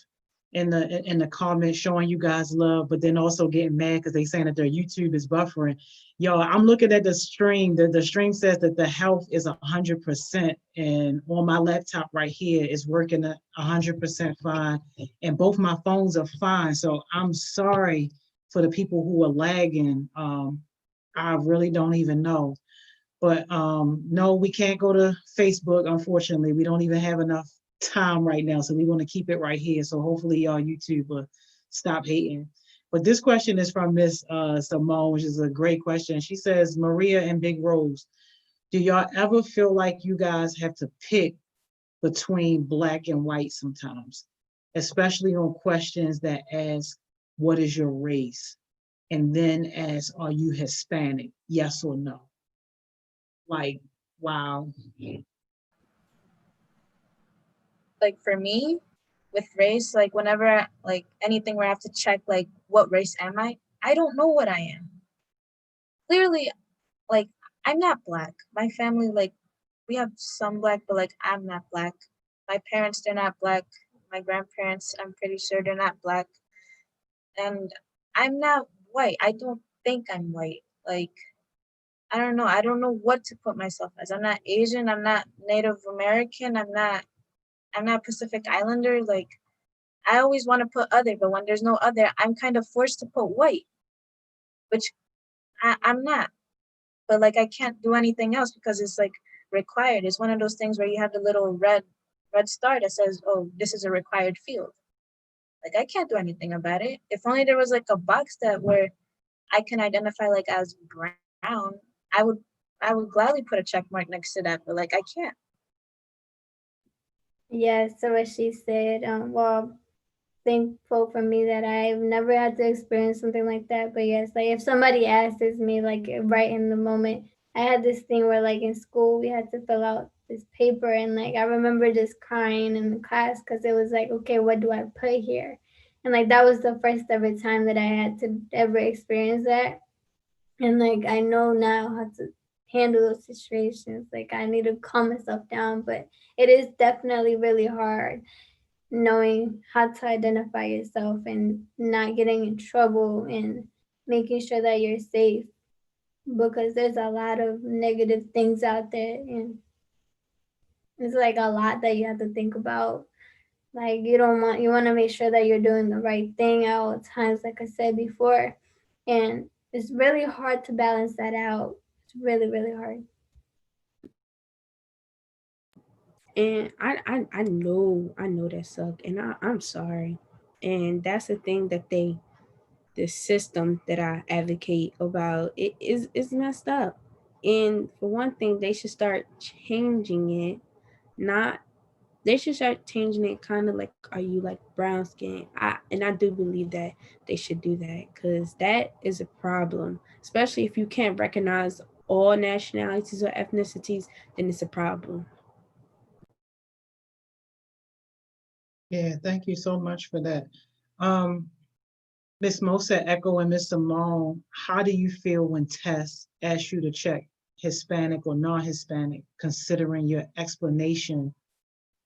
in the comments showing you guys love, but then also getting mad because they saying that their YouTube is buffering. Yo, I'm looking at the stream. The stream says that the health is 100%, and on my laptop right here is working 100% fine, and both my phones are fine. So I'm sorry for the people who are lagging. I really don't even know. But no, we can't go to Facebook, unfortunately. We don't even have enough time right now. So we want to keep it right here. So hopefully y'all YouTube will stop hating. But this question is from Miss Simone, which is a great question. She says, Maria and Big Rose, do y'all ever feel like you guys have to pick between black and white sometimes, especially on questions that ask, what is your race? And then ask, are you Hispanic? Yes or no? Like, wow. Like for me, with race, like whenever like anything where I have to check like what race am I don't know what I am. Clearly, like I'm not black. My family, like we have some black, but like I'm not black. My parents, they're not black. My grandparents, I'm pretty sure they're not black. And I'm not white. I don't think I'm white. Like I don't know. I don't know what to put myself as. I'm not Asian. I'm not Native American. I'm not Pacific Islander. Like I always want to put other, but when there's no other, I'm kind of forced to put white, which I'm not. But like I can't do anything else because it's like required. It's one of those things where you have the little red star that says, "Oh, this is a required field." Like I can't do anything about it. If only there was like a box that where I can identify like as brown, I would I would gladly put a check mark next to that, but like I can't. Yeah, so what she said, well, thankful for me that I've never had to experience something like that. But yes, like if somebody asks me like right in the moment, I had this thing where like in school we had to fill out this paper, and like I remember just crying in the class because it was like, okay, what do I put here? And like that was the first ever time that I had to ever experience that. And like I know now how to handle those situations. Like I need to calm myself down, but it is definitely really hard knowing how to identify yourself and not getting in trouble and making sure that you're safe, because there's a lot of negative things out there, and it's like a lot that you have to think about. Like you want to make sure that you're doing the right thing at all times, like I said before. And it's really hard to balance that out. It's really, really hard. And I know that suck, and I'm sorry. And that's the thing that the system that I advocate about it is messed up. And for one thing, they should start changing it. Not They should start changing it kind of like, are you like brown skin? I do believe that they should do that, because that is a problem, especially if you can't recognize all nationalities or ethnicities, then it's a problem. Yeah, thank you so much for that. Ms. Mosa Echo and Mr. Simone, how do you feel when Tess asks you to check Hispanic or non-Hispanic, considering your explanation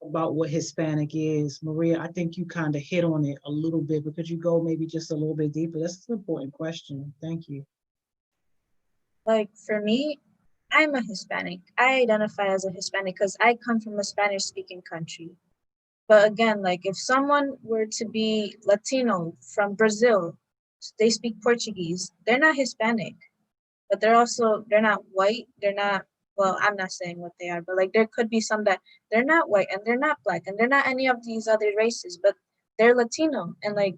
about what Hispanic is? Maria, I think you kind of hit on it a little bit, but could you go maybe just a little bit deeper? That's an important question. Thank you. Like for me, I'm a Hispanic. I identify as a Hispanic because I come from a Spanish speaking country. But again, like if someone were to be Latino from Brazil, they speak Portuguese, they're not Hispanic, but they're not white. They're not, well, I'm not saying what they are, but like there could be some that they're not white and they're not black and they're not any of these other races, but they're Latino. And like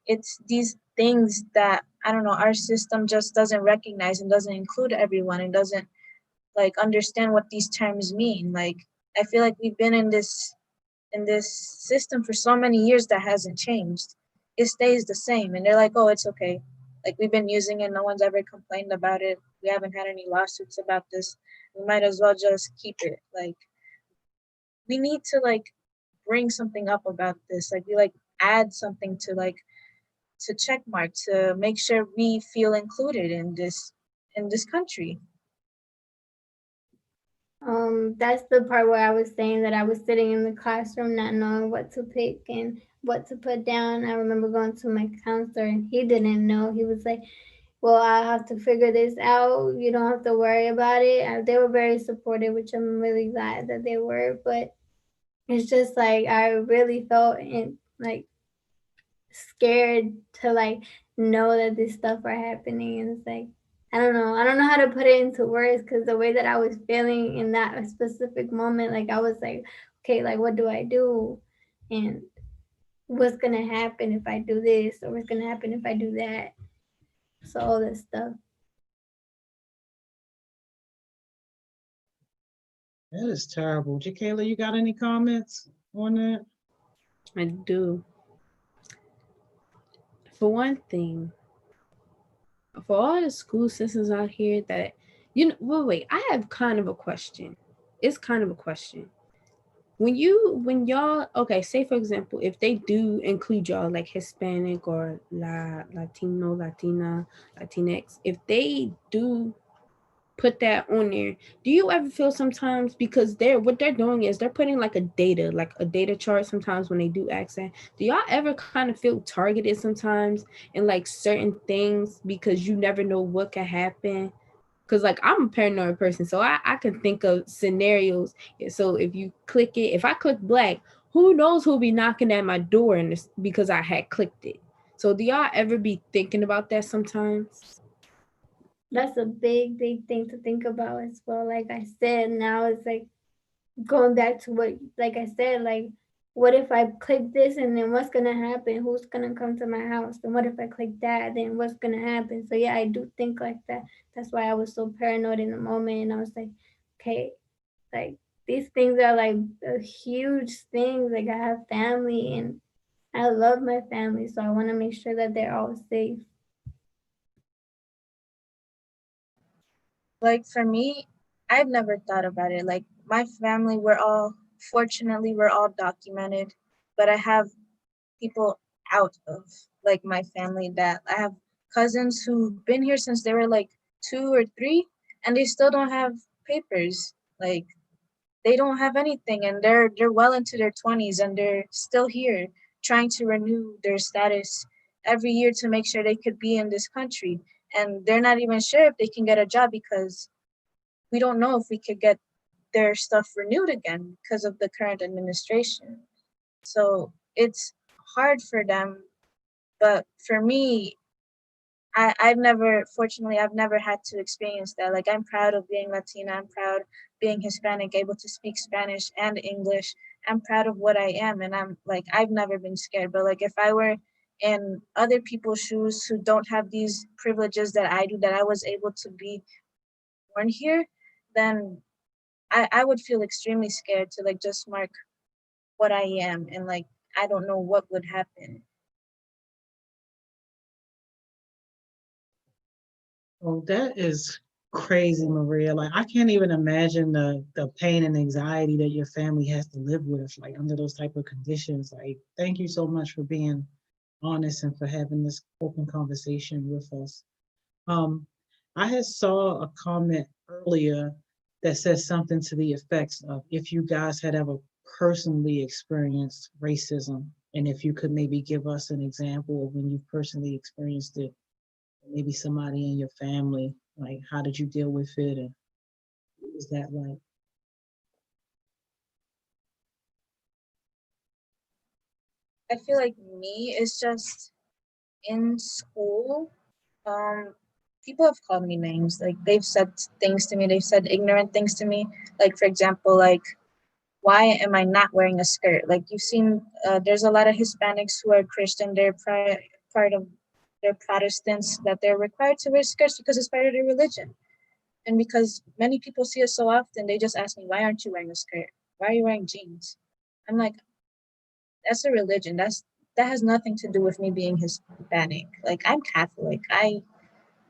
it's these things that, I don't know, our system just doesn't recognize and doesn't include everyone and doesn't like understand what these terms mean. Like I feel like we've been in this system for so many years that hasn't changed. It stays the same, and they're like, oh, it's okay. Like we've been using it, no one's ever complained about it. We haven't had any lawsuits about this. We might as well just keep it. Like we need to like bring something up about this. Like we like add something to check mark to make sure we feel included in this country. That's the part where I was saying that I was sitting in the classroom not knowing what to pick and what to put down. I remember going to my counselor and he didn't know. He was like, well, I have to figure this out. You don't have to worry about it. They were very supportive, which I'm really glad that they were. But it's just like I really felt like scared to like know that this stuff are happening, and it's like I don't know how to put it into words, because the way that I was feeling in that specific moment, like I was like, okay, like what do I do, and what's gonna happen if I do this, or what's gonna happen if I do that, so all this stuff. That is terrible. Jakayla, you got any comments on that? I do. For one thing, for all the school systems out here that, wait, I have kind of a question. It's kind of a question. When y'all, okay, say for example, if they do include y'all like Hispanic or Latino, Latina, Latinx, if they do put that on there, do you ever feel sometimes, because what they're doing is they're putting like a data chart sometimes when they do accent, do y'all ever kind of feel targeted sometimes in like certain things because you never know what could happen? Because like I'm a paranoid person, so I can think of scenarios. So if I click black, who knows who'll be knocking at my door because I had clicked it. So do y'all ever be thinking about that sometimes? That's a big, big thing to think about as well. Like I said, now it's like going back to what, like I said, like what if I click this and then what's gonna happen? Who's gonna come to my house? And what if I click that? Then what's gonna happen? So yeah, I do think like that. That's why I was so paranoid in the moment, and I was like, okay, like these things are like a huge things. Like I have family and I love my family, so I want to make sure that they're all safe. Like for me, I've never thought about it. Like my family, fortunately, we're all documented, but I have people out of like my family that I have cousins who've been here since they were like 2 or 3, and they still don't have papers. Like they don't have anything, and they're well into their 20s, and they're still here trying to renew their status every year to make sure they could be in this country. And they're not even sure if they can get a job because we don't know if we could get their stuff renewed again because of the current administration. So it's hard for them. But for me, fortunately, I've never had to experience that. Like, I'm proud of being Latina. I'm proud being Hispanic, able to speak Spanish and English. I'm proud of what I am. And I'm like, I've never been scared. But like, if I were in other people's shoes who don't have these privileges that I do, that I was able to be born here, then I would feel extremely scared to like just mark what I am. And like, I don't know what would happen. Oh, that is crazy, Maria. Like I can't even imagine the pain and anxiety that your family has to live with, like under those type of conditions. Like, thank you so much for being honest and for having this open conversation with us. Um, I had saw a comment earlier that says something to the effects of if you guys had ever personally experienced racism, and if you could maybe give us an example of when you personally experienced it, maybe somebody in your family, like how did you deal with it and what was that like? I feel like me is just in school. Um, People have called me names. Like they've said things to me. They've said ignorant things to me. Like for example, like why am I not wearing a skirt? Like you've seen, there's a lot of Hispanics who are Christian. They're part of they're Protestants that they're required to wear skirts because it's part of their religion. And because many people see us so often, they just ask me, why aren't you wearing a skirt? Why are you wearing jeans? I'm like, that's a religion. That has nothing to do with me being Hispanic. Like I'm Catholic. I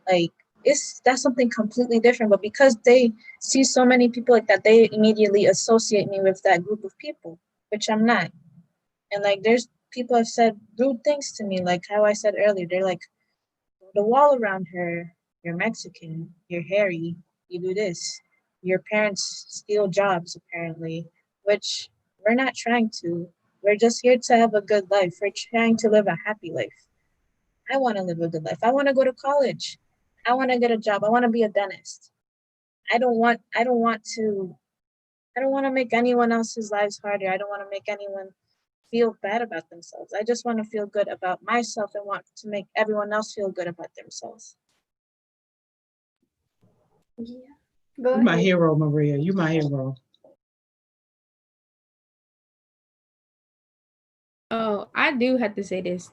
like that's something completely different. But because they see so many people like that, they immediately associate me with that group of people, which I'm not. And like there's people have said rude things to me, like how I said earlier. They're like, the wall around her, you're Mexican, you're hairy, you do this. Your parents steal jobs apparently, which we're not trying to. We're just here to have a good life. We're trying to live a happy life. I want to live a good life. I want to go to college. I want to get a job. I want to be a dentist. I don't want to make anyone else's lives harder. I don't want to make anyone feel bad about themselves. I just want to feel good about myself and want to make everyone else feel good about themselves. Yeah. You my hero, Maria. You my hero. Oh, I do have to say this.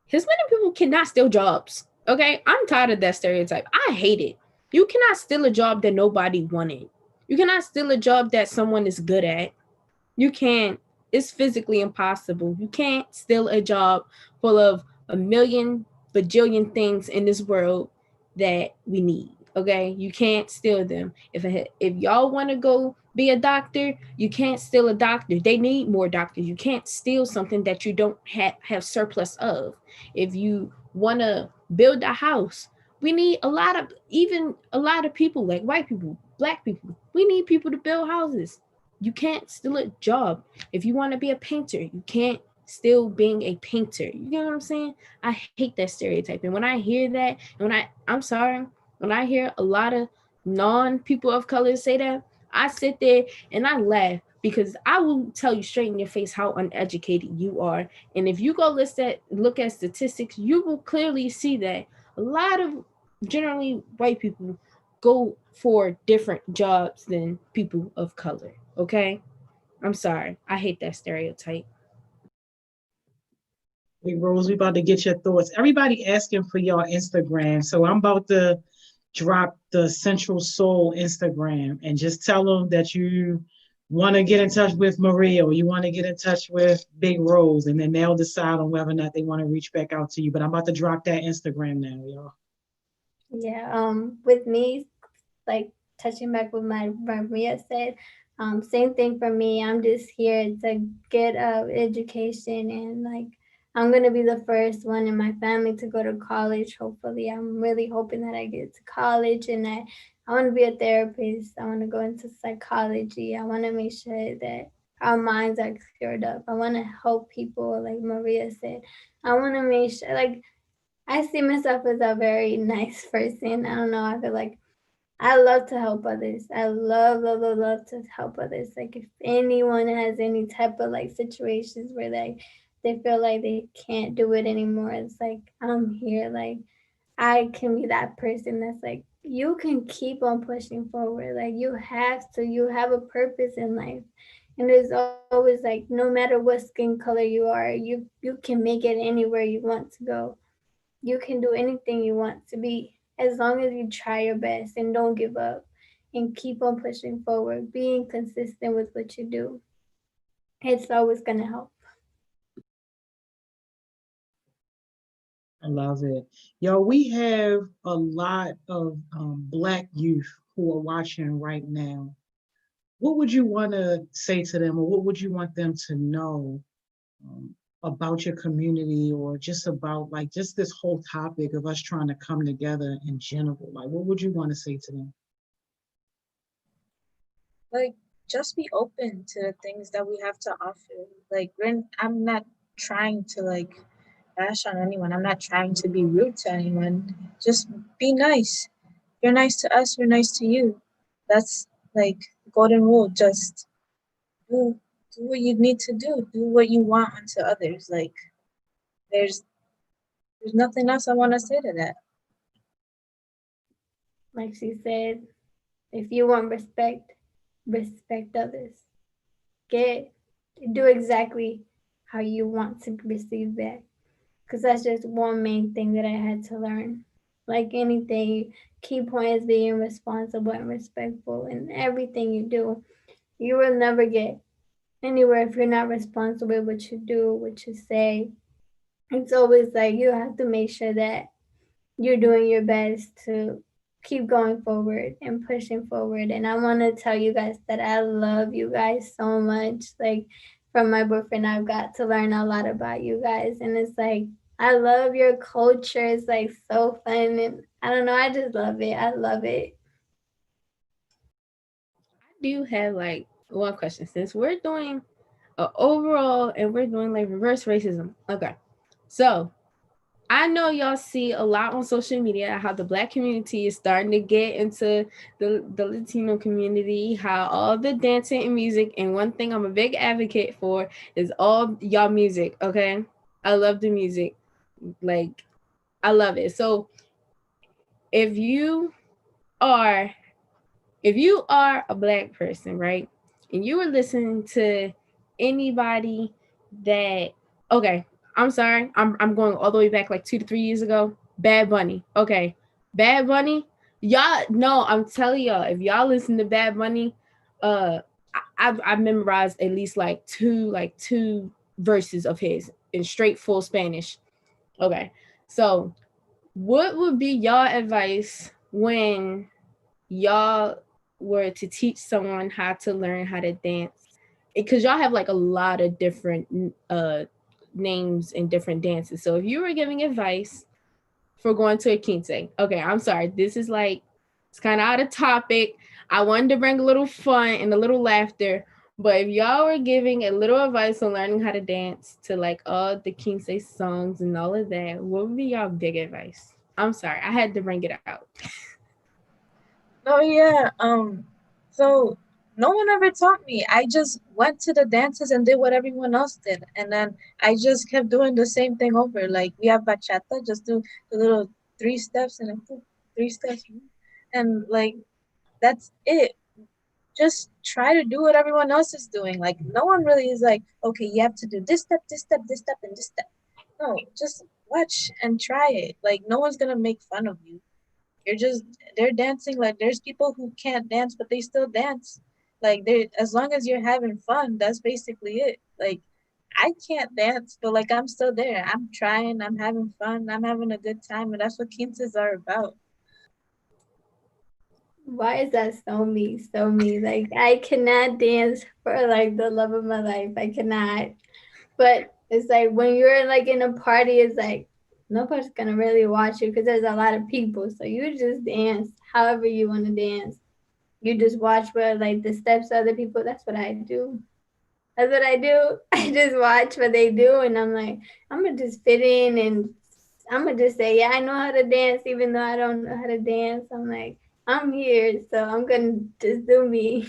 Hispanic people cannot steal jobs. Okay, I'm tired of that stereotype. I hate it. You cannot steal a job that nobody wanted. You cannot steal a job that someone is good at. You can't. It's physically impossible. You can't steal a job full of a million bajillion things in this world that we need. Okay, you can't steal them. If y'all want to go be a doctor, you can't steal a doctor. They need more doctors. You can't steal something that you don't have surplus of. If you want to build a house, we need a lot of people, like white people, black people. We need people to build houses. You can't steal a job. If you want to be a painter, you can't steal being a painter. You know what I'm saying? I hate that stereotype. And when I hear that, and I'm sorry, when I hear a lot of non-people of color say that, I sit there and I laugh because I will tell you straight in your face how uneducated you are. And if you go look at statistics, you will clearly see that a lot of generally white people go for different jobs than people of color. Okay? I'm sorry. I hate that stereotype. Hey, Rose, we about to get your thoughts. Everybody asking for your Instagram. So I'm about to drop the Central Soul Instagram and just tell them that you want to get in touch with Maria or you want to get in touch with Big Rose, and then they'll decide on whether or not they want to reach back out to you. But I'm about to drop that Instagram now, y'all. Yeah, with me, like touching back what my Maria said, same thing for me. I'm just here to get education, and like I'm gonna be the first one in my family to go to college. Hopefully, I'm really hoping that I get to college, and that I want to be a therapist. I want to go into psychology. I want to make sure that our minds are cleared up. I want to help people, like Maria said. I want to make sure, like, I see myself as a very nice person. I don't know. I feel like I love to help others. I love to help others. Like if anyone has any type of like situations where they feel like they can't do it anymore, it's like I'm here. Like I can be that person that's like you can keep on pushing forward. Like you have to. You have a purpose in life. And there's always like no matter what skin color you are, you can make it anywhere you want to go. You can do anything you want to be as long as you try your best and don't give up and keep on pushing forward, being consistent with what you do. It's always going to help. I love it. Yo, we have a lot of Black youth who are watching right now. What would you want to say to them, or what would you want them to know um, about your community, or just about like just this whole topic of us trying to come together in general? Like, what would you want to say to them? Like, just be open to the things that we have to offer. Like, I'm not trying to like bash on anyone. I'm not trying to be rude to anyone. Just be nice. You're nice to us, we're nice to you. That's like golden rule. Just do do what you need to do. Do what you want unto others. Like there's there's nothing else I want to say to that. Like she said, if you want respect, respect others. Get do exactly how you want to receive that. Because that's just one main thing that I had to learn. Like anything, key point is being responsible and respectful in everything you do. You will never get anywhere if you're not responsible with what you do, what you say. It's always like you have to make sure that you're doing your best to keep going forward and pushing forward. And I want to tell you guys that I love you guys so much. Like from my boyfriend, I've got to learn a lot about you guys. And it's like, I love your culture. It's like so fun. And I don't know, I just love it. I love it. I do have like one question since we're doing overall and we're doing like reverse racism. Okay. So I know y'all see a lot on social media how the Black community is starting to get into the Latino community, how all the dancing and music. And one thing I'm a big advocate for is all y'all music. Okay. I love the music. Like, I love it. So if you are a Black person, right, and you were listening to anybody that, okay, I'm sorry, I'm going all the way back like 2 to 3 years ago. Bad Bunny, okay, Bad Bunny, y'all know. I'm telling y'all, if y'all listen to Bad Bunny, I've memorized at least like two verses of his in straight full Spanish. Okay, so what would be y'all advice when y'all were to teach someone how to learn how to dance? Because y'all have like a lot of different names and different dances. So if you were giving advice for going to a quince, okay, I'm sorry, this is like, it's kind of out of topic. I wanted to bring a little fun and a little laughter, but if y'all were giving a little advice on learning how to dance to like all the quince songs and all of that, what would be y'all big advice? I'm sorry, I had to bring it out. Oh yeah. So no one ever taught me. I just went to the dances and did what everyone else did. And then I just kept doing the same thing over. Like we have bachata, just do the little three steps and then 3 steps. And like that's it. Just try to do what everyone else is doing. Like no one really is like, okay, you have to do this step, this step, this step, and this step. No, just watch and try it. Like no one's gonna make fun of you. You're just they're dancing. Like there's people who can't dance but they still dance. Like they as long as you're having fun, that's basically it. Like I can't dance, but like I'm still there. I'm trying, I'm having fun, I'm having a good time, and that's what quinces are about. Why is that so me? So me. Like I cannot dance for like the love of my life. I cannot. But it's like when you're like in a party, it's like nobody's gonna really watch you because there's a lot of people. So you just dance however you want to dance. You just watch where like the steps of other people. That's what I do. That's what I do. I just watch what they do, and I'm like, I'm gonna just fit in, and I'm gonna just say, yeah, I know how to dance, even though I don't know how to dance. I'm like, I'm here, so I'm gonna just do me.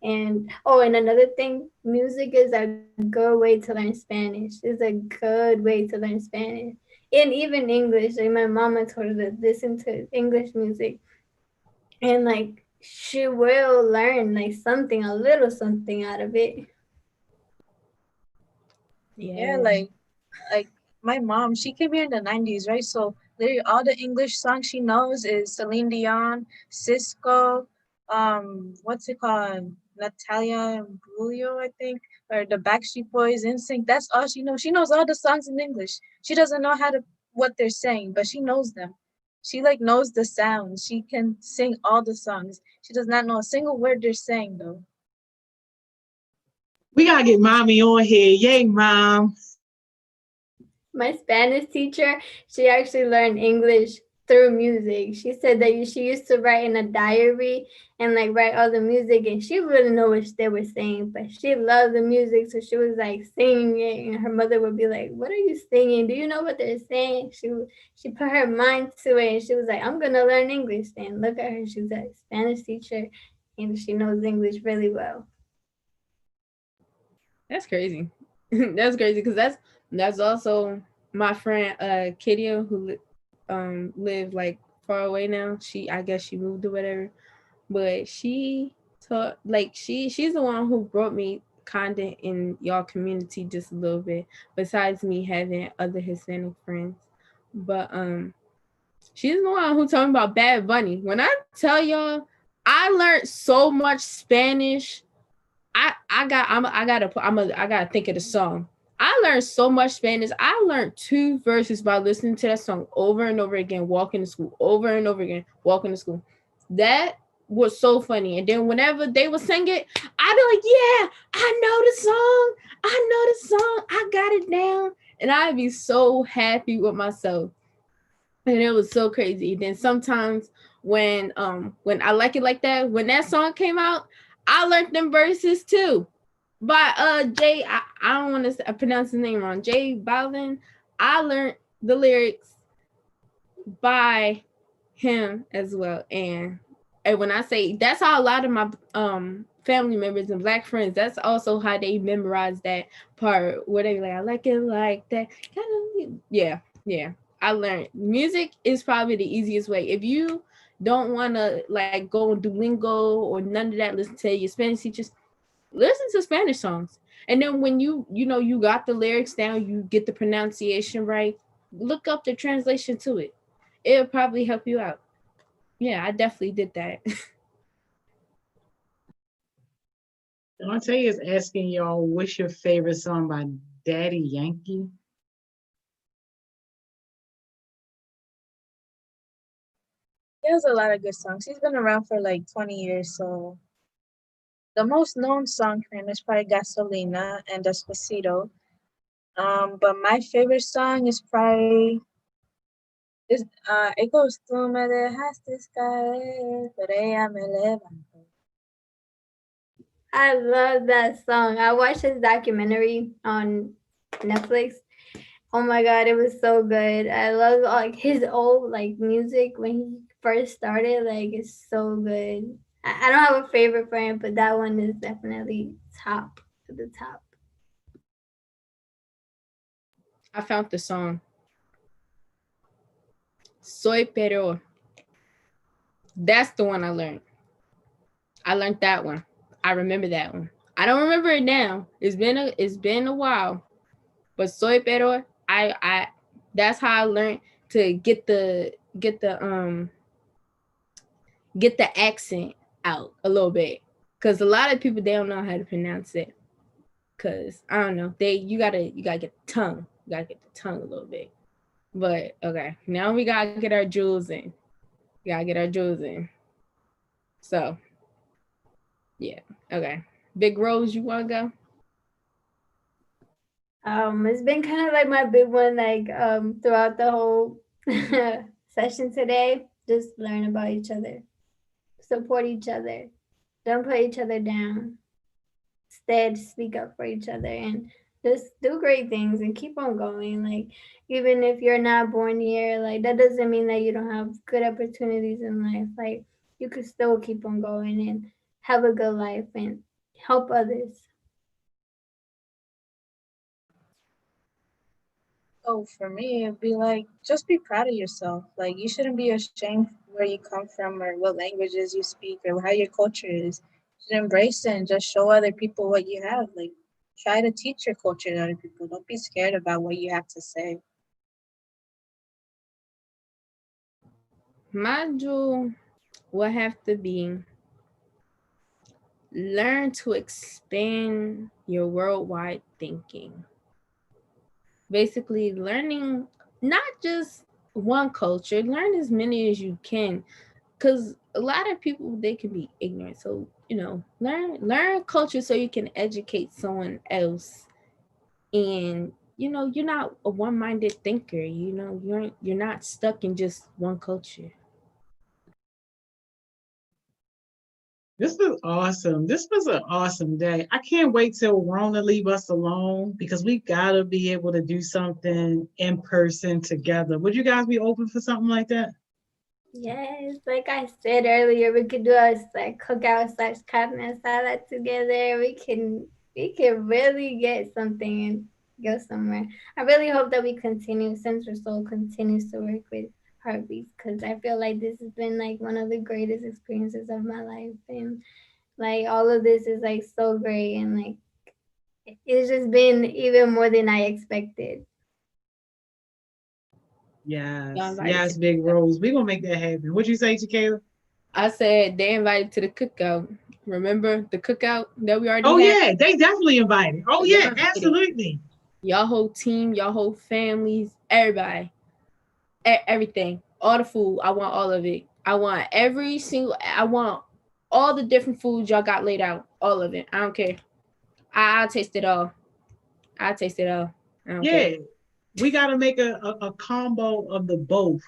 And oh, and another thing, music is a good way to learn Spanish. It's a good way to learn Spanish, and even English. Like my mama told her to listen to English music, and like she will learn like something, a little something out of it. Yeah, like my mom, she came here in the 90s, right? So literally all the English songs she knows is Celine Dion, Cisco, what's it called? Natalia Imbruglia, I think, or the Backstreet Boys, NSYNC. That's all she knows. She knows all the songs in English. She doesn't know how to what they're saying, but she knows them. She like knows the sounds. She can sing all the songs. She does not know a single word they're saying though. We gotta get mommy on here. Yay, mom. My Spanish teacher, she actually learned English through music. She said that she used to write in a diary and like write all the music, and she wouldn't know what they were saying, but she loved the music, so she was like singing it, and her mother would be like, "What are you singing? Do you know what they're saying?" She put her mind to it, and she was like, "I'm gonna learn English." And look at her, she's a Spanish teacher, and she knows English really well. That's crazy. That's crazy because that's also my friend Kidia who live like far away now. I guess she moved or whatever, but she taught like she's the one who brought me kinda in y'all community just a little bit. Besides me having other Hispanic friends, but she's the one who told me about Bad Bunny. When I tell y'all, I learned so much Spanish. I gotta think of the song. I learned so much Spanish. I learned 2 verses by listening to that song over and over again, walking to school, over and over again, walking to school. That was so funny. And then whenever they would sing it, I'd be like, yeah, I know the song. I know the song. I got it down. And I'd be so happy with myself. And it was so crazy. Then sometimes when I Like It Like That, when that song came out, I learned them verses too. By Jay, I don't want to pronounce his name wrong. Jay Balvin. I learned the lyrics by him as well. And when I say that's how a lot of my family members and Black friends, that's also how they memorize that part where they like, I like it like that. Yeah. I learned music is probably the easiest way. If you don't want to like go on Duolingo or none of that, listen to your Spanish teachers, listen to Spanish songs. And then when you got the lyrics down, you get the pronunciation right, look up the translation to it. It'll probably help you out. Yeah, I definitely did that. Dante is asking y'all, what's your favorite song by Daddy Yankee? He has a lot of good songs. He's been around for like 20 years, so the most known song for him is probably Gasolina and Despacito. But my favorite song is probably it goes tú me dejaste caer, pero ella me levantó. I love that song. I watched his documentary on Netflix. Oh my god, it was so good. I love like his old like music when he first started. Like it's so good. I don't have a favorite for him, but that one is definitely top to the top. I found the song. Soy Pero. That's the one I learned. I learned that one. I remember that one. I don't remember it now. It's been a while. But Soy Pero, I that's how I learned to get the accent out a little bit. Cause a lot of people they don't know how to pronounce it. Cause I don't know. You gotta get the tongue. You gotta get the tongue a little bit. But okay, now we gotta get our jewels in. We gotta get our jewels in. So, yeah. Okay. Big Rose, you want to go? It's been kind of like my big one, like throughout the whole session today. Just learn about each other, support each other, don't put each other down. Instead, speak up for each other and just do great things and keep on going. Like even if you're not born here, like that doesn't mean that you don't have good opportunities in life. Like you could still keep on going and have a good life and help others. So for me, it'd be like, just be proud of yourself. Like you shouldn't be ashamed where you come from or what languages you speak or how your culture is. You should embrace it and just show other people what you have. Like try to teach your culture to other people. Don't be scared about what you have to say. My jewel will have to be learn to expand your worldwide thinking. Basically, learning not just one culture, learn as many as you can. Because a lot of people, they can be ignorant. So, learn culture so you can educate someone else. And, you're not a one-minded thinker. You're not stuck in just one culture. This was awesome. This was an awesome day. I can't wait till Rona leave us alone because we gotta be able to do something in person together. Would you guys be open for something like that? Yes, like I said earlier, we could do a like cookout / carne asada together. We can really get something and go somewhere. I really hope that we continue, Central Soul continues to work with Heartbeats, because I feel like this has been like one of the greatest experiences of my life, and like all of this is like so great, and like it's just been even more than I expected. Yes, yes, Big Rose. We're gonna make that happen. What'd you say, Chiquela? I said they invited to the cookout. Remember the cookout that we already Oh had? yeah, they definitely invited. Oh yeah, absolutely. Y'all whole team, y'all whole families, everybody, everything, all the food. I want all of it. I want I want all the different foods y'all got laid out. All of it. I don't care. I'll taste it all. I'll taste it all. I don't Yeah, care. we gotta make a combo of the both.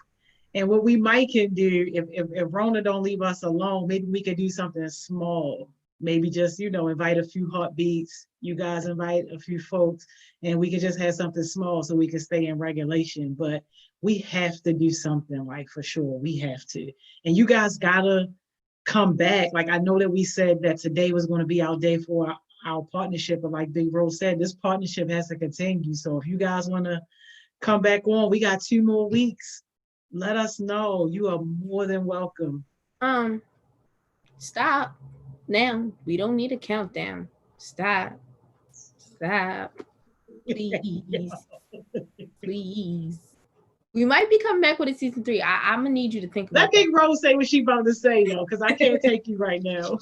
And what we might can do, if Rona don't leave us alone, maybe we could do something small. Maybe just, invite a few heartbeats. You guys invite a few folks, and we could just have something small so we can stay in regulation. But we have to do something, like, for sure. We have to. And you guys gotta come back. Like, I know that we said that today was going to be our day for our partnership, but like Big Rose said, this partnership has to continue. So if you guys want to come back on, we got 2 more weeks. Let us know. You are more than welcome. Stop. Now we don't need a countdown. Stop. Please. Please. We might be coming back with a season 3. I'm gonna need you to think about Let Big Rose say what she about to say though, because I can't take you right now.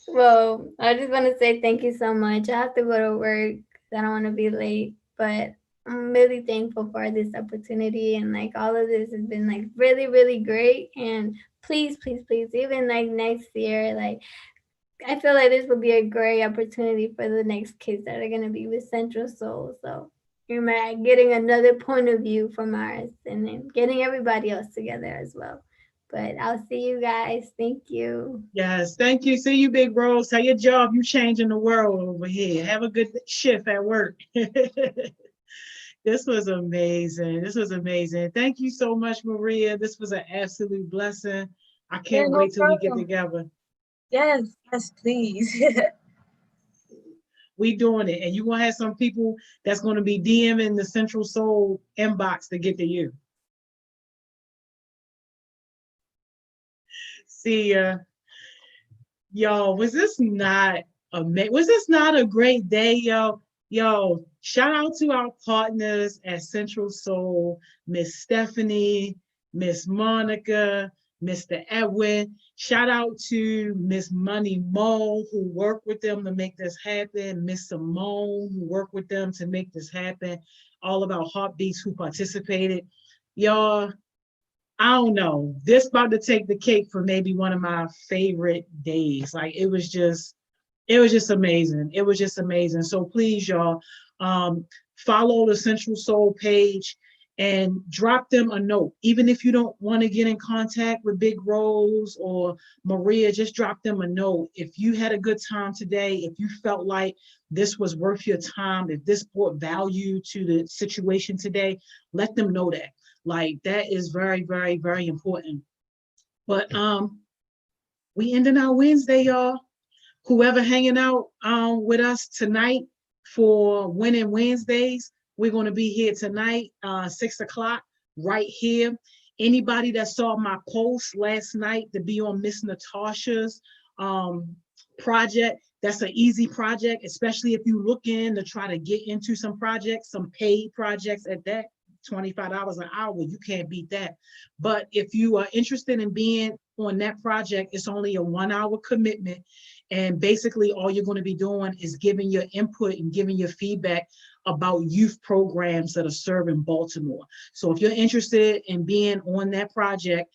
Well, I just want to say thank you so much. I have to go to work. I don't want to be late, but I'm really thankful for this opportunity, and like all of this has been like really, really great. And please, please, please, even like next year, like I feel like this will be a great opportunity for the next kids that are gonna be with Central Soul. So you're getting another point of view from ours, and then getting everybody else together as well. But I'll see you guys. Thank you. Yes, thank you. See you, Big Rose. Tell your job you changing the world over here. Have a good shift at work. This was amazing. This was amazing. Thank you so much, Maria. This was an absolute blessing. I can't No wait till we get problem. together. Yes, please. We doing it. And you gonna have some people that's gonna be DMing the Central Soul inbox to get to you. See ya. Yo, was this not a great day, yo? Yo, shout out to our partners at Central Soul, Miss Stephanie, Miss Monica, Mr. Edwin. Shout out to Miss Money Mo, who worked with them to make this happen. Miss Simone, who worked with them to make this happen. All of our heartbeats who participated. Y'all, I don't know. This about to take the cake for maybe one of my favorite days. Like it was just amazing. It was just amazing. So please, y'all, follow the Central Soul page and drop them a note. Even if you don't want to get in contact with Big Rose or Maria, just drop them a note. If you had a good time today, if you felt like this was worth your time, if this brought value to the situation today, let them know that. Like that is very, very, very important. But we ending our Wednesday, y'all. Whoever hanging out with us tonight for Winning Wednesdays, we're going to be here tonight, 6 o'clock, right here. Anybody that saw my post last night to be on Miss Natasha's project, that's an easy project, especially if you looking to try to get into some projects, some paid projects at that. $25 an hour, you can't beat that. But if you are interested in being on that project, it's only a 1 hour commitment. And basically all you're going to be doing is giving your input and giving your feedback about youth programs that are serving Baltimore. So if you're interested in being on that project,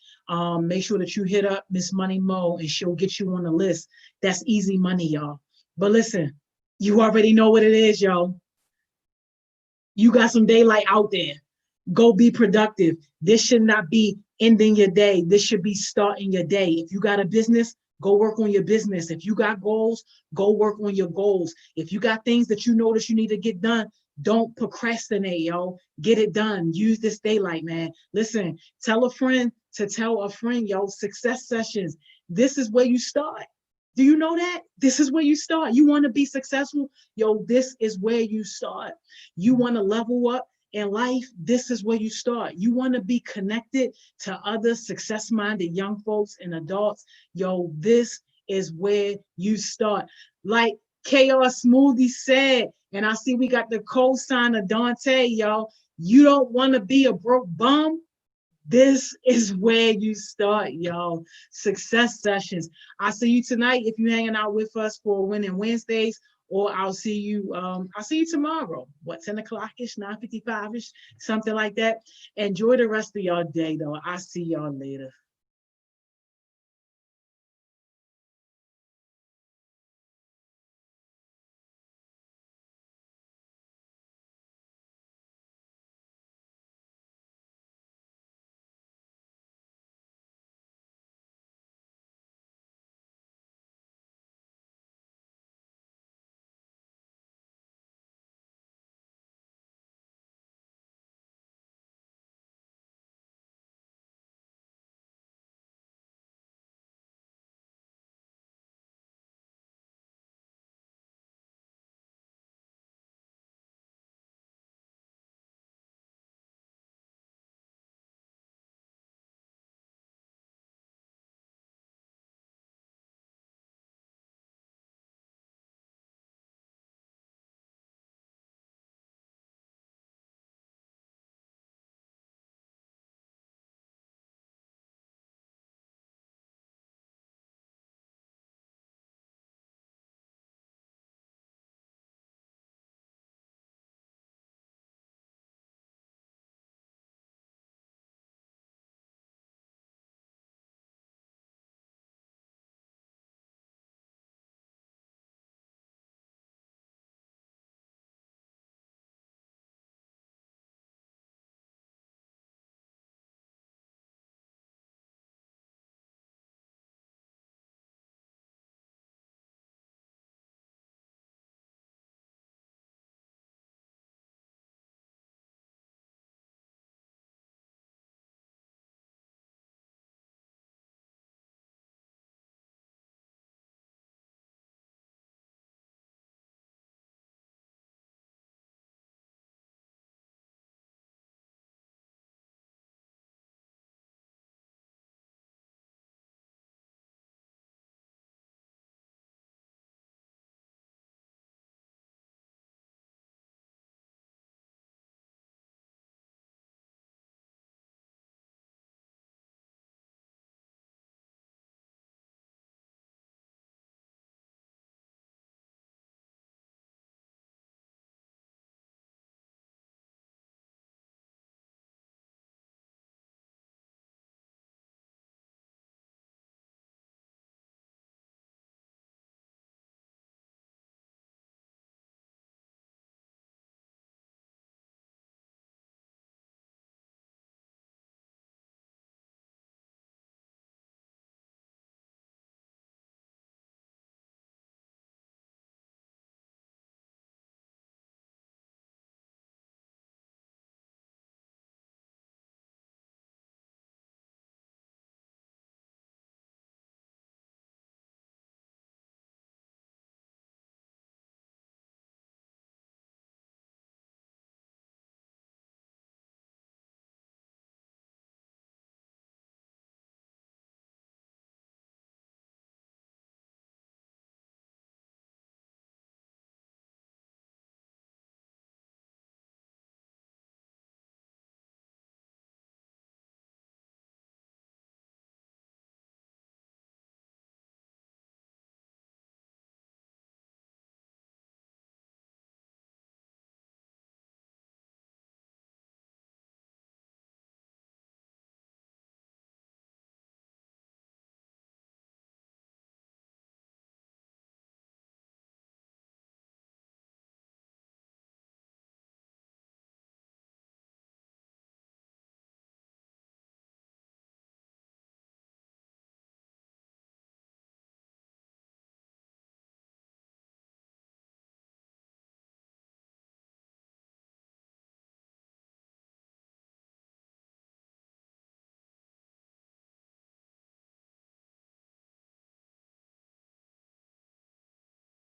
make sure that you hit up Miss Money Mo and she'll get you on the list. That's easy money, y'all. But listen, you already know what it is, y'all. You got some daylight out there. Go be productive. This should not be ending your day. This should be starting your day. If you got a business, go work on your business. If you got goals, go work on your goals. If you got things that you notice you need to get done, don't procrastinate, yo. Get it done. Use this daylight, man. Listen, tell a friend to tell a friend, yo, success sessions. This is where you start. Do you know that? This is where you start. You want to be successful? Yo, this is where you start. You want to level up in life? This is where you start. You want to be connected to other success-minded young folks and adults? Yo, this is where you start. Like Chaos Smoothie said, and I see we got the co-signer Dante, yo. You don't want to be a broke bum? This is where you start, y'all. Success sessions. I'll see you tonight if you're hanging out with us for Winning Wednesdays, or I'll see you tomorrow. What, 10 o'clock-ish, 9:55-ish, something like that. Enjoy the rest of your day, though. I'll see y'all later.